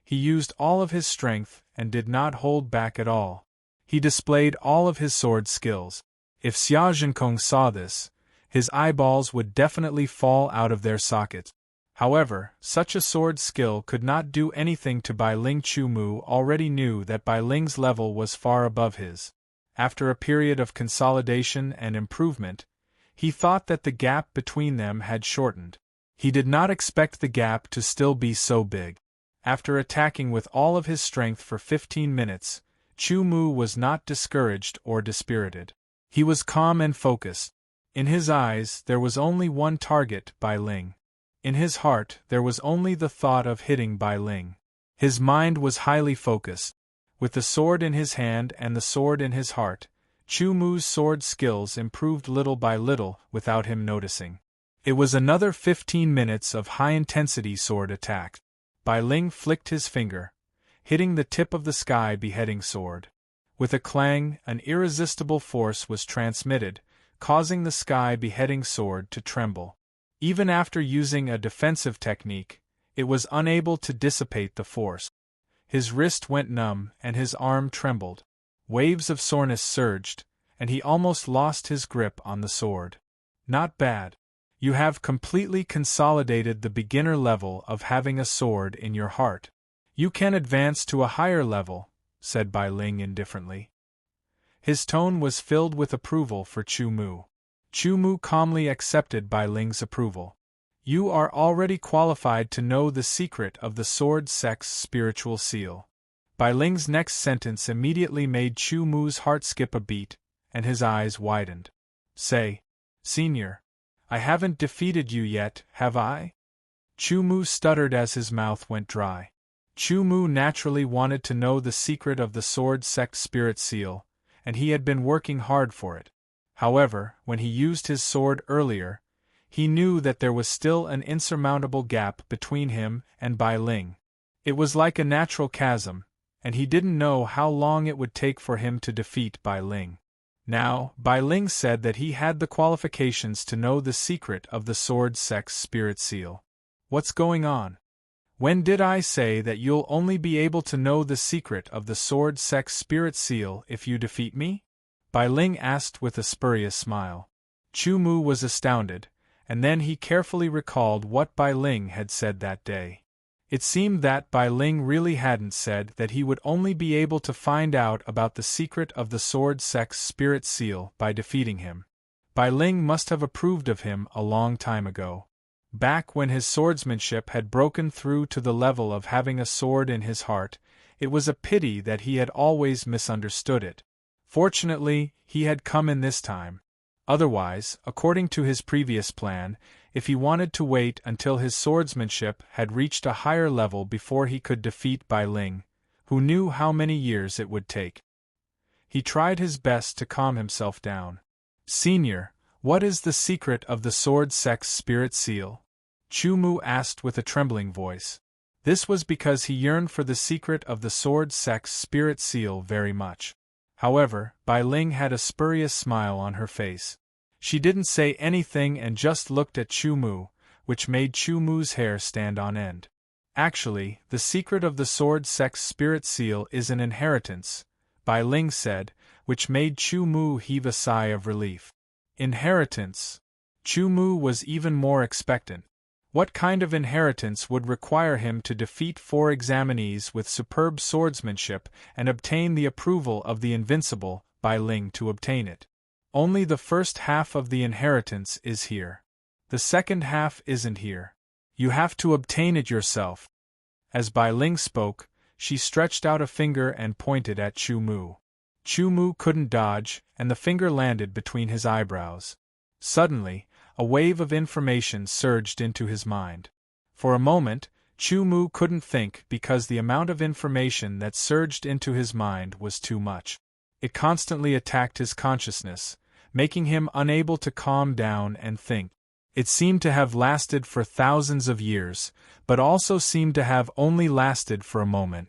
He used all of his strength and did not hold back at all. He displayed all of his sword skills. If Xia Zhenkong saw this, his eyeballs would definitely fall out of their sockets. However, such a sword skill could not do anything to Bai Ling. Chu Mu already knew that Bai Ling's level was far above his. After a period of consolidation and improvement, he thought that the gap between them had shortened. He did not expect the gap to still be so big. After attacking with all of his strength for 15 minutes, Chu Mu was not discouraged or dispirited. He was calm and focused. In his eyes there was only one target, Bai Ling. In his heart there was only the thought of hitting Bai Ling. His mind was highly focused. With the sword in his hand and the sword in his heart, Chu Mu's sword skills improved little by little without him noticing. It was another 15 minutes of high-intensity sword attack. Bai Ling flicked his finger, hitting the tip of the sky beheading sword. With a clang, an irresistible force was transmitted, causing the sky beheading sword to tremble. Even after using a defensive technique, it was unable to dissipate the force. His wrist went numb and his arm trembled. Waves of soreness surged, and he almost lost his grip on the sword. Not bad. You have completely consolidated the beginner level of having a sword in your heart. You can advance to a higher level, said Bai Ling indifferently. His tone was filled with approval for Chu Mu. Chu Mu calmly accepted Bai Ling's approval. You are already qualified to know the secret of the sword sex spiritual seal. Bai Ling's next sentence immediately made Chu Mu's heart skip a beat, and his eyes widened. Say, Senior, I haven't defeated you yet, have I? Chu Mu stuttered as his mouth went dry. Chu Mu naturally wanted to know the secret of the sword sect spirit seal, and he had been working hard for it. However, when he used his sword earlier, he knew that there was still an insurmountable gap between him and Bai Ling. It was like a natural chasm, and he didn't know how long it would take for him to defeat Bai Ling. Now, Bai Ling said that he had the qualifications to know the secret of the sword sex spirit seal. What's going on? When did I say that you'll only be able to know the secret of the sword sex spirit seal if you defeat me? Bai Ling asked with a spurious smile. Chu Mu was astounded, and then he carefully recalled what Bai Ling had said that day. It seemed that Bai Ling really hadn't said that he would only be able to find out about the secret of the sword sex spirit seal by defeating him. Bai Ling must have approved of him a long time ago. Back when his swordsmanship had broken through to the level of having a sword in his heart, it was a pity that he had always misunderstood it. Fortunately, he had come in this time. Otherwise, according to his previous plan, if he wanted to wait until his swordsmanship had reached a higher level before he could defeat Bai Ling, who knew how many years it would take. He tried his best to calm himself down. Senior, what is the secret of the sword sex spirit seal? Chu Mu asked with a trembling voice. This was because he yearned for the secret of the sword sex spirit seal very much. However, Bai Ling had a spurious smile on her face. She didn't say anything and just looked at Chu Mu, which made Chu Mu's hair stand on end. Actually, the secret of the sword sex spirit seal is an inheritance, Bai Ling said, which made Chu Mu heave a sigh of relief. Inheritance? Chu Mu was even more expectant. What kind of inheritance would require him to defeat 4 examinees with superb swordsmanship and obtain the approval of the invincible Bai Ling to obtain it? Only the first half of the inheritance is here. The second half isn't here. You have to obtain it yourself. As Bai Ling spoke, she stretched out a finger and pointed at Chu Mu. Chu Mu couldn't dodge, and the finger landed between his eyebrows. Suddenly, a wave of information surged into his mind. For a moment, Chu Mu couldn't think because the amount of information that surged into his mind was too much. It constantly attacked his consciousness, making him unable to calm down and think. It seemed to have lasted for thousands of years, but also seemed to have only lasted for a moment.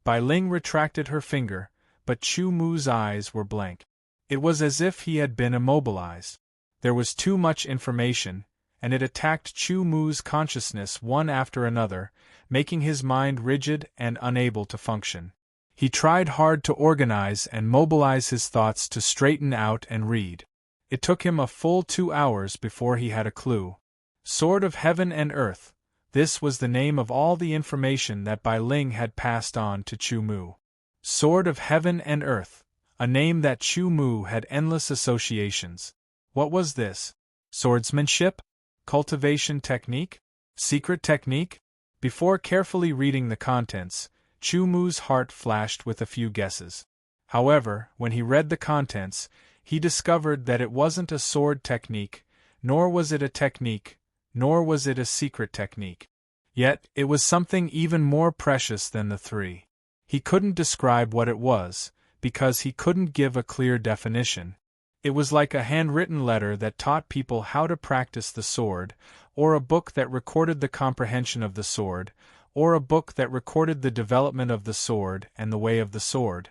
Bai Ling retracted her finger, but Chu Mu's eyes were blank. It was as if he had been immobilized. There was too much information, and it attacked Chu Mu's consciousness one after another, making his mind rigid and unable to function. He tried hard to organize and mobilize his thoughts to straighten out and read. It took him a full 2 hours before he had a clue. Sword of Heaven and Earth. This was the name of all the information that Bai Ling had passed on to Chu Mu. Sword of Heaven and Earth, a name that Chu Mu had endless associations. What was this? Swordsmanship? Cultivation technique? Secret technique? Before carefully reading the contents, Chu Mu's heart flashed with a few guesses. However, when he read the contents, he discovered that it wasn't a sword technique, nor was it a technique, nor was it a secret technique. Yet, it was something even more precious than the three. He couldn't describe what it was, because he couldn't give a clear definition. It was like a handwritten letter that taught people how to practice the sword, or a book that recorded the comprehension of the sword, or a book that recorded the development of the sword and the way of the sword.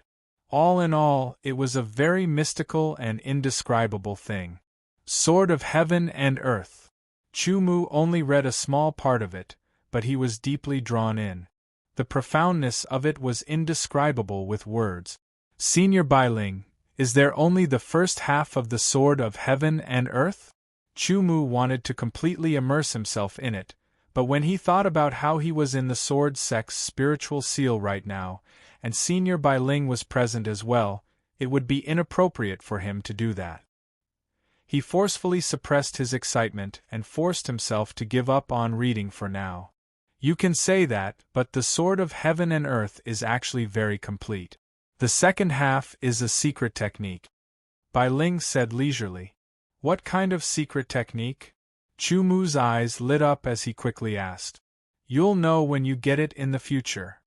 All in all, it was a very mystical and indescribable thing. Sword of Heaven and Earth. Chu Mu only read a small part of it, but he was deeply drawn in. The profoundness of it was indescribable with words. Senior Bai Ling, is there only the first half of the Sword of Heaven and Earth? Chu Mu wanted to completely immerse himself in it, but when he thought about how he was in the sword sect's spiritual seal right now, and Senior Bai Ling was present as well, it would be inappropriate for him to do that. He forcefully suppressed his excitement and forced himself to give up on reading for now. You can say that, but the Sword of Heaven and Earth is actually very complete. The second half is a secret technique. Bai Ling said leisurely. What kind of secret technique? Chu Mu's eyes lit up as he quickly asked. You'll know when you get it in the future.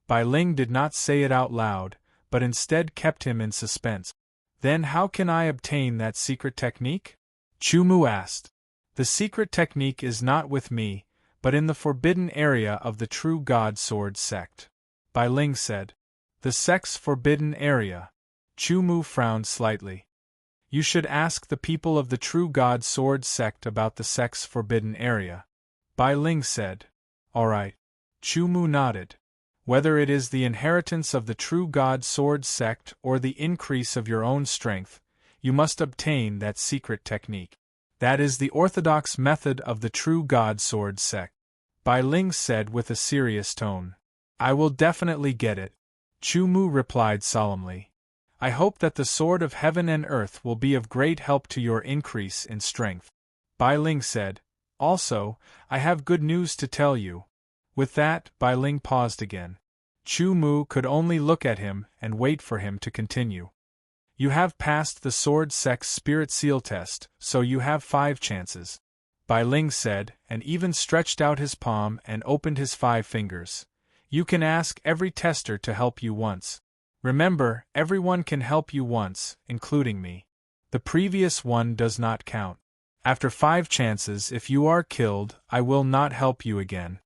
Bai Ling did not say it out loud, but instead kept him in suspense. Then how can I obtain that secret technique? Chu Mu asked. The secret technique is not with me, but in the forbidden area of the True God Sword sect. Bai Ling said. The sect's forbidden area. Chu Mu frowned slightly. You should ask the people of the True God Sword sect about the sect's forbidden area. Bai Ling said. All right. Chu Mu nodded. Whether it is the inheritance of the True God Sword sect or the increase of your own strength, you must obtain that secret technique. That is the orthodox method of the True God Sword sect. Bai Ling said with a serious tone. I will definitely get it. Chu Mu replied solemnly. I hope that the Sword of Heaven and Earth will be of great help to your increase in strength. Bai Ling said. Also, I have good news to tell you. With that, Bai Ling paused again. Chu Mu could only look at him and wait for him to continue. You have passed the Sword Sect's Spirit Seal test, so you have 5 chances. Bai Ling said, and even stretched out his palm and opened his 5 fingers. You can ask every tester to help you once. Remember, everyone can help you once, including me. The previous one does not count. After 5 chances, if you are killed, I will not help you again.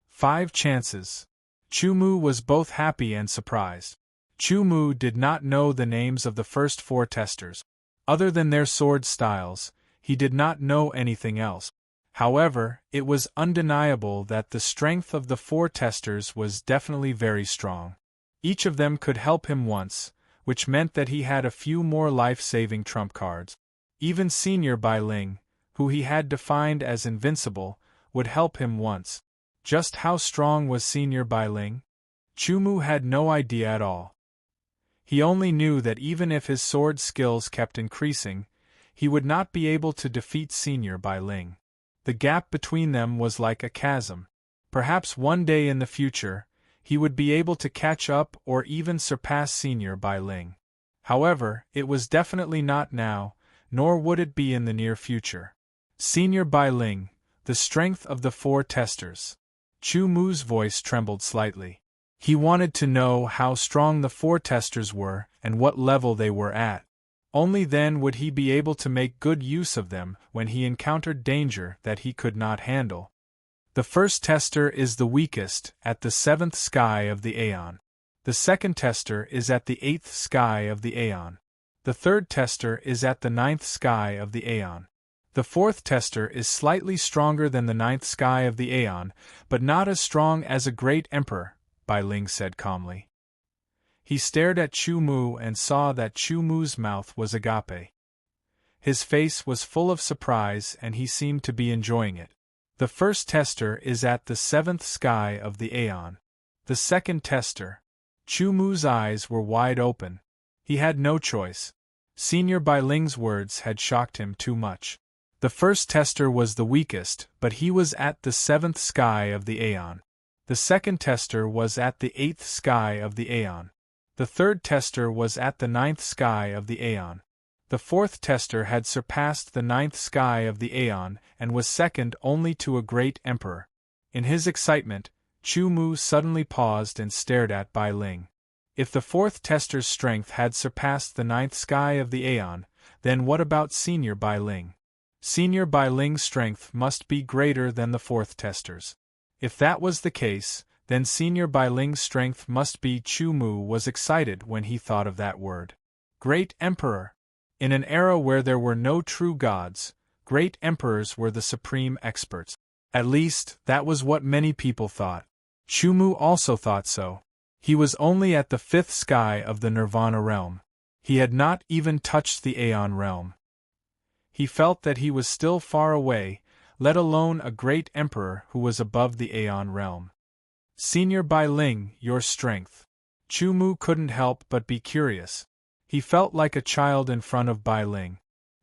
5 chances. Chu Mu was both happy and surprised. Chu Mu did not know the names of the first 4 testers. Other than their sword styles, he did not know anything else. However, it was undeniable that the strength of the 4 testers was definitely very strong. Each of them could help him once, which meant that he had a few more life-saving trump cards. Even Senior Bai Ling, who he had defined as invincible, would help him once. Just how strong was Senior Bai Ling? Chu Mu had no idea at all. He only knew that even if his sword skills kept increasing, he would not be able to defeat Senior Bai Ling. The gap between them was like a chasm. Perhaps one day in the future, he would be able to catch up or even surpass Senior Bai Ling. However, it was definitely not now, nor would it be in the near future. Senior Bai Ling, the strength of the 4 testers. Chu Mu's voice trembled slightly. He wanted to know how strong the 4 testers were and what level they were at. Only then would he be able to make good use of them when he encountered danger that he could not handle. The first tester is the weakest, at the 7th sky of the Aeon. The second tester is at the 8th sky of the Aeon. The third tester is at the 9th sky of the Aeon. The fourth tester is slightly stronger than the 9th sky of the Aeon, but not as strong as a great emperor, Bai Ling said calmly. He stared at Chu Mu and saw that Chu Mu's mouth was agape. His face was full of surprise and he seemed to be enjoying it. The first tester is at the 7th sky of the Aeon. The second tester. Chu Mu's eyes were wide open. He had no choice. Senior Bai Ling's words had shocked him too much. The first tester was the weakest, but he was at the 7th sky of the Aeon. The second tester was at the 8th sky of the Aeon. The third tester was at the 9th sky of the Aeon. The fourth tester had surpassed the 9th sky of the Aeon and was second only to a great emperor. In his excitement, Chu Mu suddenly paused and stared at Bai Ling. If the fourth tester's strength had surpassed the 9th sky of the Aeon, then what about Senior Bai Ling? Senior Bai Ling's strength must be greater than the fourth tester's. If that was the case, then Senior Bai Ling's strength must be. Chu Mu was excited when he thought of that word. Great Emperor! In an era where there were no true gods, great emperors were the supreme experts. At least, that was what many people thought. Chu Mu also thought so. He was only at the 5th sky of the Nirvana realm. He had not even touched the Aeon realm. He felt that he was still far away, let alone a great emperor who was above the Aeon realm. Senior Bai Ling, your strength. Chu Mu couldn't help but be curious. He felt like a child in front of Bai Ling.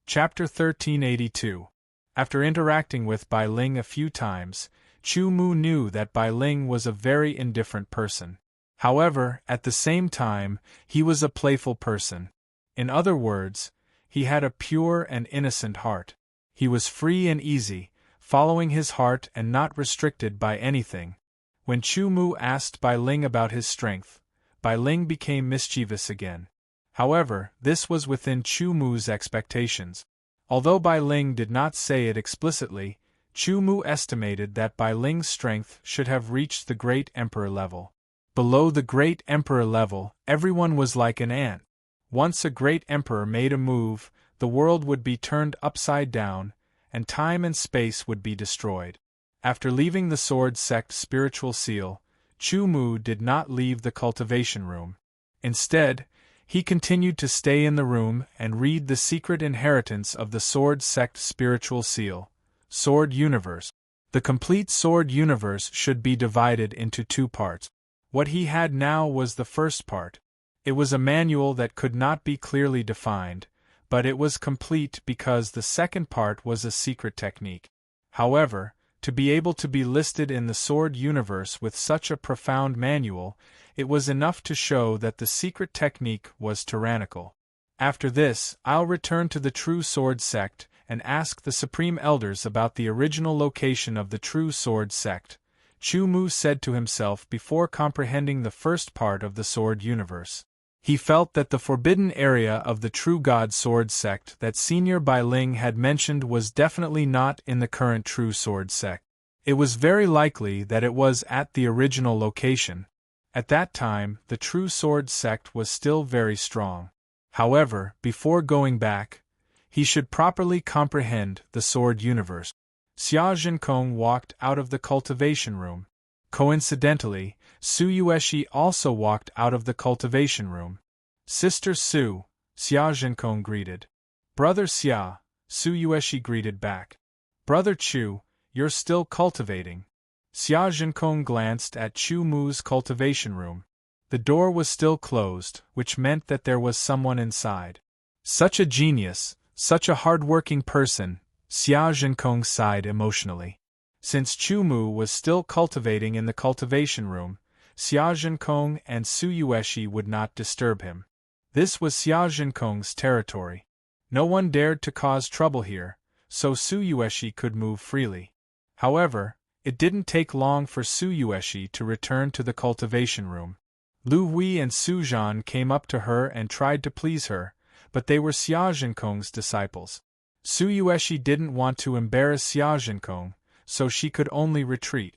Chapter 1382. After interacting with Bai Ling a few times, Chu Mu knew that Bai Ling was a very indifferent person. However, at the same time, he was a playful person. In other words, he had a pure and innocent heart. He was free and easy, following his heart and not restricted by anything. When Chu Mu asked Bai Ling about his strength, Bai Ling became mischievous again. However, this was within Chu Mu's expectations. Although Bai Ling did not say it explicitly, Chu Mu estimated that Bai Ling's strength should have reached the Great Emperor level. Below the Great Emperor level, everyone was like an ant. Once a great emperor made a move, the world would be turned upside down, and time and space would be destroyed. After leaving the Sword Sect spiritual seal, Chu Mu did not leave the cultivation room. Instead, he continued to stay in the room and read The Secret Inheritance of the Sword Sect Spiritual Seal, Sword Universe. The complete Sword Universe should be divided into two parts. What he had now was the first part. It was a manual that could not be clearly defined, but it was complete because the second part was a secret technique. However, to be able to be listed in the Sword Universe with such a profound manual, it was enough to show that the secret technique was tyrannical. After this, I'll return to the True Sword Sect and ask the Supreme Elders about the original location of the True Sword Sect, Chu Mu said to himself before comprehending the first part of the Sword Universe. He felt that the forbidden area of the True God Sword Sect that Senior Bai Ling had mentioned was definitely not in the current True Sword Sect. It was very likely that it was at the original location. At that time, the True Sword Sect was still very strong. However, before going back, he should properly comprehend the Sword Universe. Xia Zhenkong walked out of the cultivation room. Coincidentally, Su Yueshi also walked out of the cultivation room. Sister Su, Xia Zhenkong greeted. Brother Xia, Su Yueshi greeted back. Brother Chu, you're still cultivating. Xia Zhenkong glanced at Chu Mu's cultivation room. The door was still closed, which meant that there was someone inside. Such a genius, such a hard-working person, Xia Zhenkong sighed emotionally. Since Chu Mu was still cultivating in the cultivation room, Xia Zhenkong and Su Yueshi would not disturb him. This was Xia Zhenkong's territory. No one dared to cause trouble here, so Su Yueshi could move freely. However, it didn't take long for Su Yueshi to return to the cultivation room. Lu Hui and Su Zhan came up to her and tried to please her, but they were Xiaozhenkong's disciples. Suyueshi didn't want to embarrass Xiaozhenkong, so she could only retreat.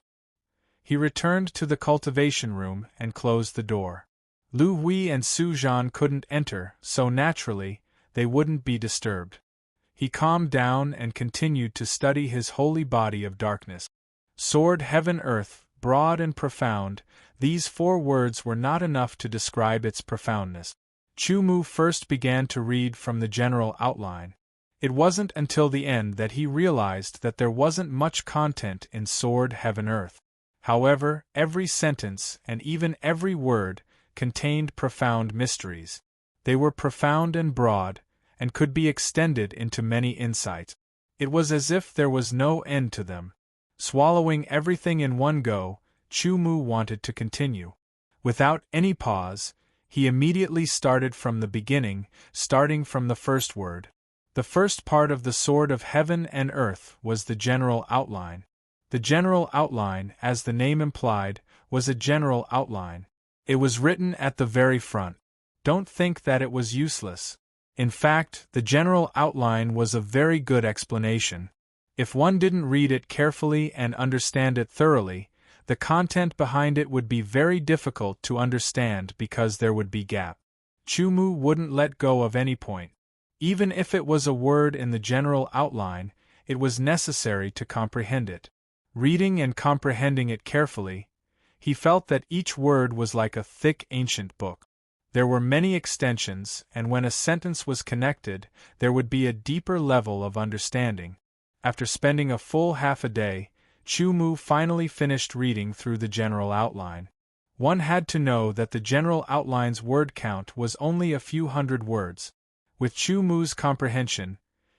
He returned to the cultivation room and closed the door. Lu Hui and Su Zhan couldn't enter, so naturally, they wouldn't be disturbed. He calmed down and continued to study his holy body of darkness. Sword heaven earth, broad and profound, these 4 words were not enough to describe its profoundness. Chu Mu first began to read from the general outline. It wasn't until the end that he realized that there wasn't much content in Sword heaven earth. However, every sentence and even every word contained profound mysteries. They were profound and broad, and could be extended into many insights. It was as if there was no end to them. Swallowing everything in one go, Chu Mu wanted to continue. Without any pause, he immediately started from the beginning, starting from the first word. The first part of the Sword of Heaven and Earth was the general outline. The general outline, as the name implied, was a general outline. It was written at the very front. Don't think that it was useless. In fact, the general outline was a very good explanation. If one didn't read it carefully and understand it thoroughly, the content behind it would be very difficult to understand because there would be gap. Chu Mu wouldn't let go of any point. Even if it was a word in the general outline, it was necessary to comprehend it. Reading and comprehending it carefully, he felt that each word was like a thick ancient book. There were many extensions, and when a sentence was connected, there would be a deeper level of understanding. After spending a full half a day, Chu Mu finally finished reading through the general outline. One had to know that the general outline's word count was only a few hundred words. With Chu Mu's comprehension,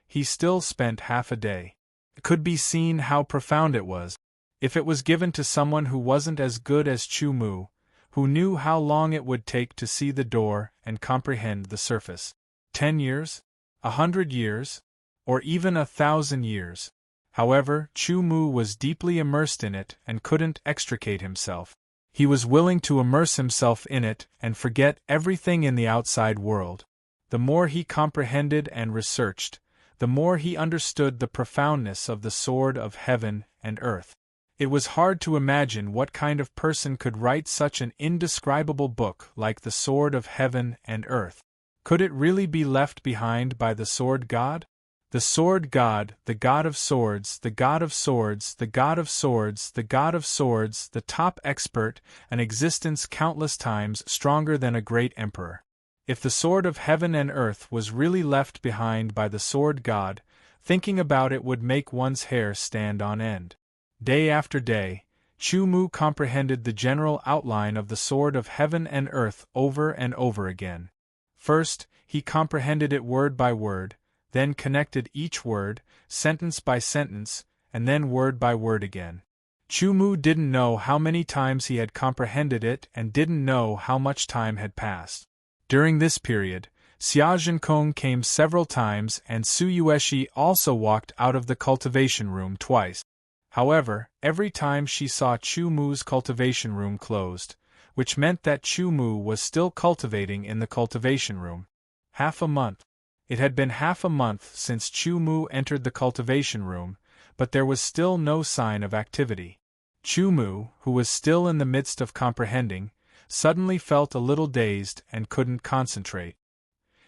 he still spent half a day. It could be seen how profound it was. If it was given to someone who wasn't as good as Chu Mu, who knew how long it would take to see the door and comprehend the surface. 10 years? 100 years? Or even 1,000 years. However, Chu Mu was deeply immersed in it and couldn't extricate himself. He was willing to immerse himself in it and forget everything in the outside world. The more he comprehended and researched, the more he understood the profoundness of the Sword of Heaven and Earth. It was hard to imagine what kind of person could write such an indescribable book like the Sword of Heaven and Earth. Could it really be left behind by the Sword God? The Sword God, the God of Swords, the God of Swords, the God of Swords, the God of Swords, the top expert, an existence countless times stronger than a great emperor. If the Sword of Heaven and Earth was really left behind by the Sword God, thinking about it would make one's hair stand on end. Day after day, Chu Mu comprehended the general outline of the Sword of Heaven and Earth over and over again. First, he comprehended it word by word, then connected each word, sentence by sentence, and then word by word again. Chu Mu didn't know how many times he had comprehended it and didn't know how much time had passed. During this period, Xiaozhenkong came several times and Suyueshi also walked out of the cultivation room twice. However, every time she saw Chu Mu's cultivation room closed, which meant that Chu Mu was still cultivating in the cultivation room. Half a month. It had been half a month since Chu Mu entered the cultivation room, but there was still no sign of activity. Chu Mu, who was still in the midst of comprehending, suddenly felt a little dazed and couldn't concentrate.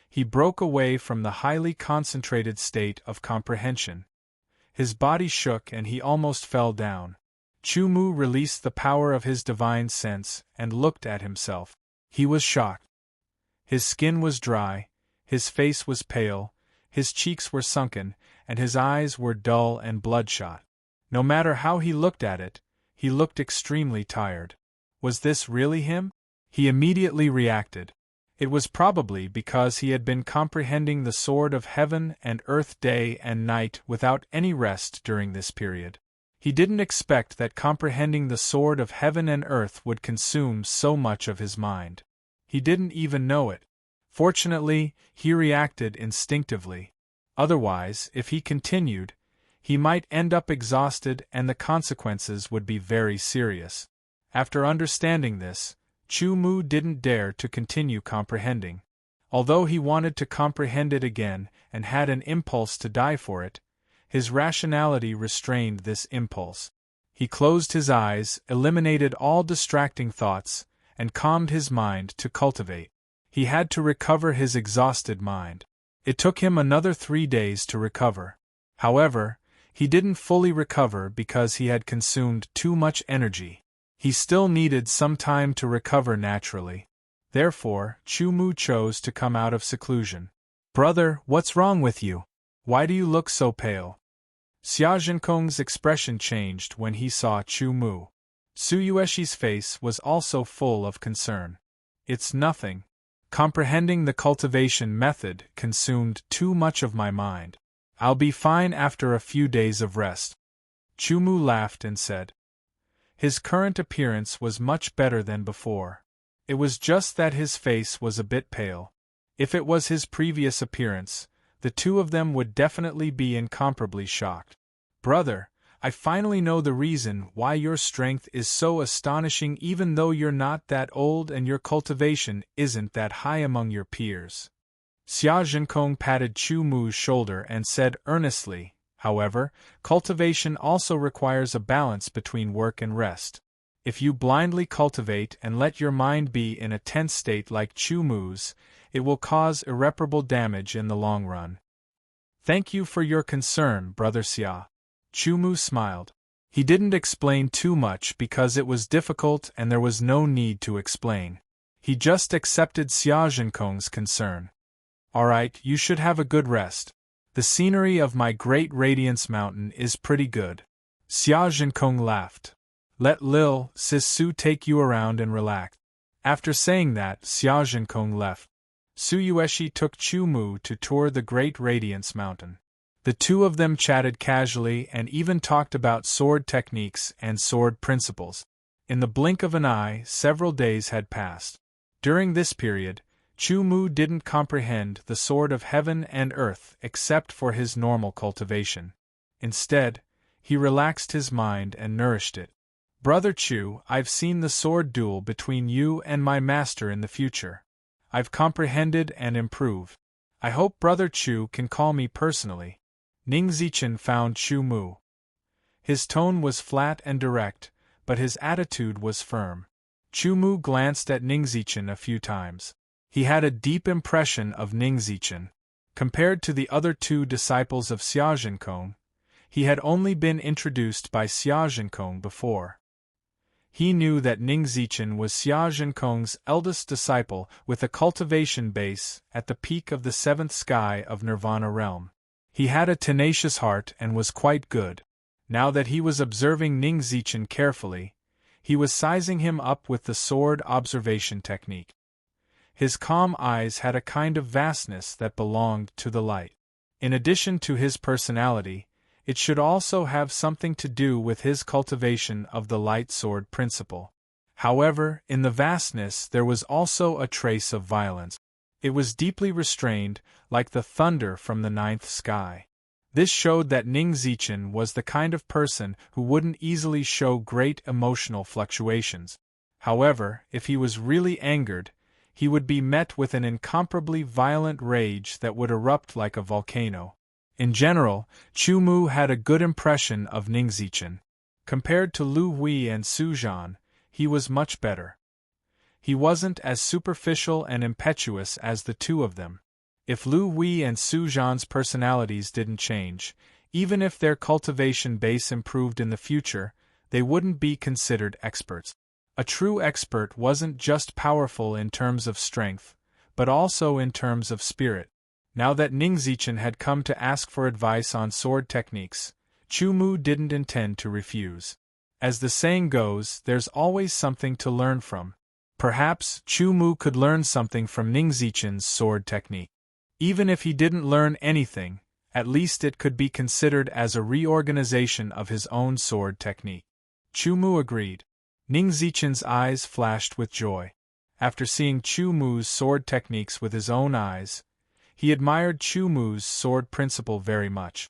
He broke away from the highly concentrated state of comprehension. His body shook and he almost fell down. Chu Mu released the power of his divine sense and looked at himself. He was shocked. His skin was dry, his face was pale, his cheeks were sunken, and his eyes were dull and bloodshot. No matter how he looked at it, he looked extremely tired. Was this really him? He immediately reacted. It was probably because he had been comprehending the Sword of Heaven and Earth day and night without any rest during this period. He didn't expect that comprehending the Sword of Heaven and Earth would consume so much of his mind. He didn't even know it. Fortunately, he reacted instinctively. Otherwise, if he continued, he might end up exhausted and the consequences would be very serious. After understanding this, Chu Mu didn't dare to continue comprehending. Although he wanted to comprehend it again and had an impulse to die for it, his rationality restrained this impulse. He closed his eyes, eliminated all distracting thoughts, and calmed his mind to cultivate. He had to recover his exhausted mind. It took him another 3 days to recover. However, he didn't fully recover because he had consumed too much energy. He still needed some time to recover naturally. Therefore, Chu Mu chose to come out of seclusion. "Brother, what's wrong with you? Why do you look so pale?" Xia Zhenkong's expression changed when he saw Chu Mu. Su Yueshi's face was also full of concern. "It's nothing. Comprehending the cultivation method consumed too much of my mind. I'll be fine after a few days of rest." Chu Mu laughed and said. His current appearance was much better than before. It was just that his face was a bit pale. If it was his previous appearance, the two of them would definitely be incomparably shocked. "Brother, I finally know the reason why your strength is so astonishing even though you're not that old and your cultivation isn't that high among your peers." Xia Zhenkong patted Chu Mu's shoulder and said earnestly, "However, cultivation also requires a balance between work and rest. If you blindly cultivate and let your mind be in a tense state like Chu Mu's, it will cause irreparable damage in the long run." "Thank you for your concern, Brother Xia." Chu Mu smiled. He didn't explain too much because it was difficult and there was no need to explain. He just accepted Xia Zhenkong's concern. "Alright, you should have a good rest. The scenery of my Great Radiance Mountain is pretty good." Xia Zhenkong laughed. "Let Lil Sis Su take you around and relax." After saying that, Xia Zhenkong left. Su Yueshi took Chu Mu to tour the Great Radiance Mountain. The two of them chatted casually and even talked about sword techniques and sword principles. In the blink of an eye, several days had passed. During this period, Chu Mu didn't comprehend the sword of heaven and earth except for his normal cultivation. Instead, he relaxed his mind and nourished it. "Brother Chu, I've seen the sword duel between you and my master in the future. I've comprehended and improved. I hope Brother Chu can call me personally." Ning Zichen found Chu Mu. His tone was flat and direct, but his attitude was firm. Chu Mu glanced at Ning Zichen a few times. He had a deep impression of Ning Zichen. Compared to the other two disciples of Xia Zhenkong, he had only been introduced by Xia Zhenkong before. He knew that Ning Zichen was Xia Zhenkong's eldest disciple with a cultivation base at the peak of the seventh sky of Nirvana realm. He had a tenacious heart and was quite good. Now that he was observing Ning Zichen carefully, he was sizing him up with the sword observation technique. His calm eyes had a kind of vastness that belonged to the light. In addition to his personality, it should also have something to do with his cultivation of the light sword principle. However, in the vastness there was also a trace of violence. It was deeply restrained, like the thunder from the ninth sky. This showed that Ning Zichen was the kind of person who wouldn't easily show great emotional fluctuations. However, if he was really angered, he would be met with an incomparably violent rage that would erupt like a volcano. In general, Chu Mu had a good impression of Ning Zichen. Compared to Lu Hui and Su Zhan, he was much better. He wasn't as superficial and impetuous as the two of them. If Lu Hui and Su Zhan's personalities didn't change, even if their cultivation base improved in the future, they wouldn't be considered experts. A true expert wasn't just powerful in terms of strength, but also in terms of spirit. Now that Ning Zichen had come to ask for advice on sword techniques, Chu Mu didn't intend to refuse. As the saying goes, there's always something to learn from. Perhaps Chu Mu could learn something from Ning Zichen's sword technique. Even if he didn't learn anything, at least it could be considered as a reorganization of his own sword technique. Chu Mu agreed. Ning Zichen's eyes flashed with joy. After seeing Chu Mu's sword techniques with his own eyes, he admired Chu Mu's sword principle very much.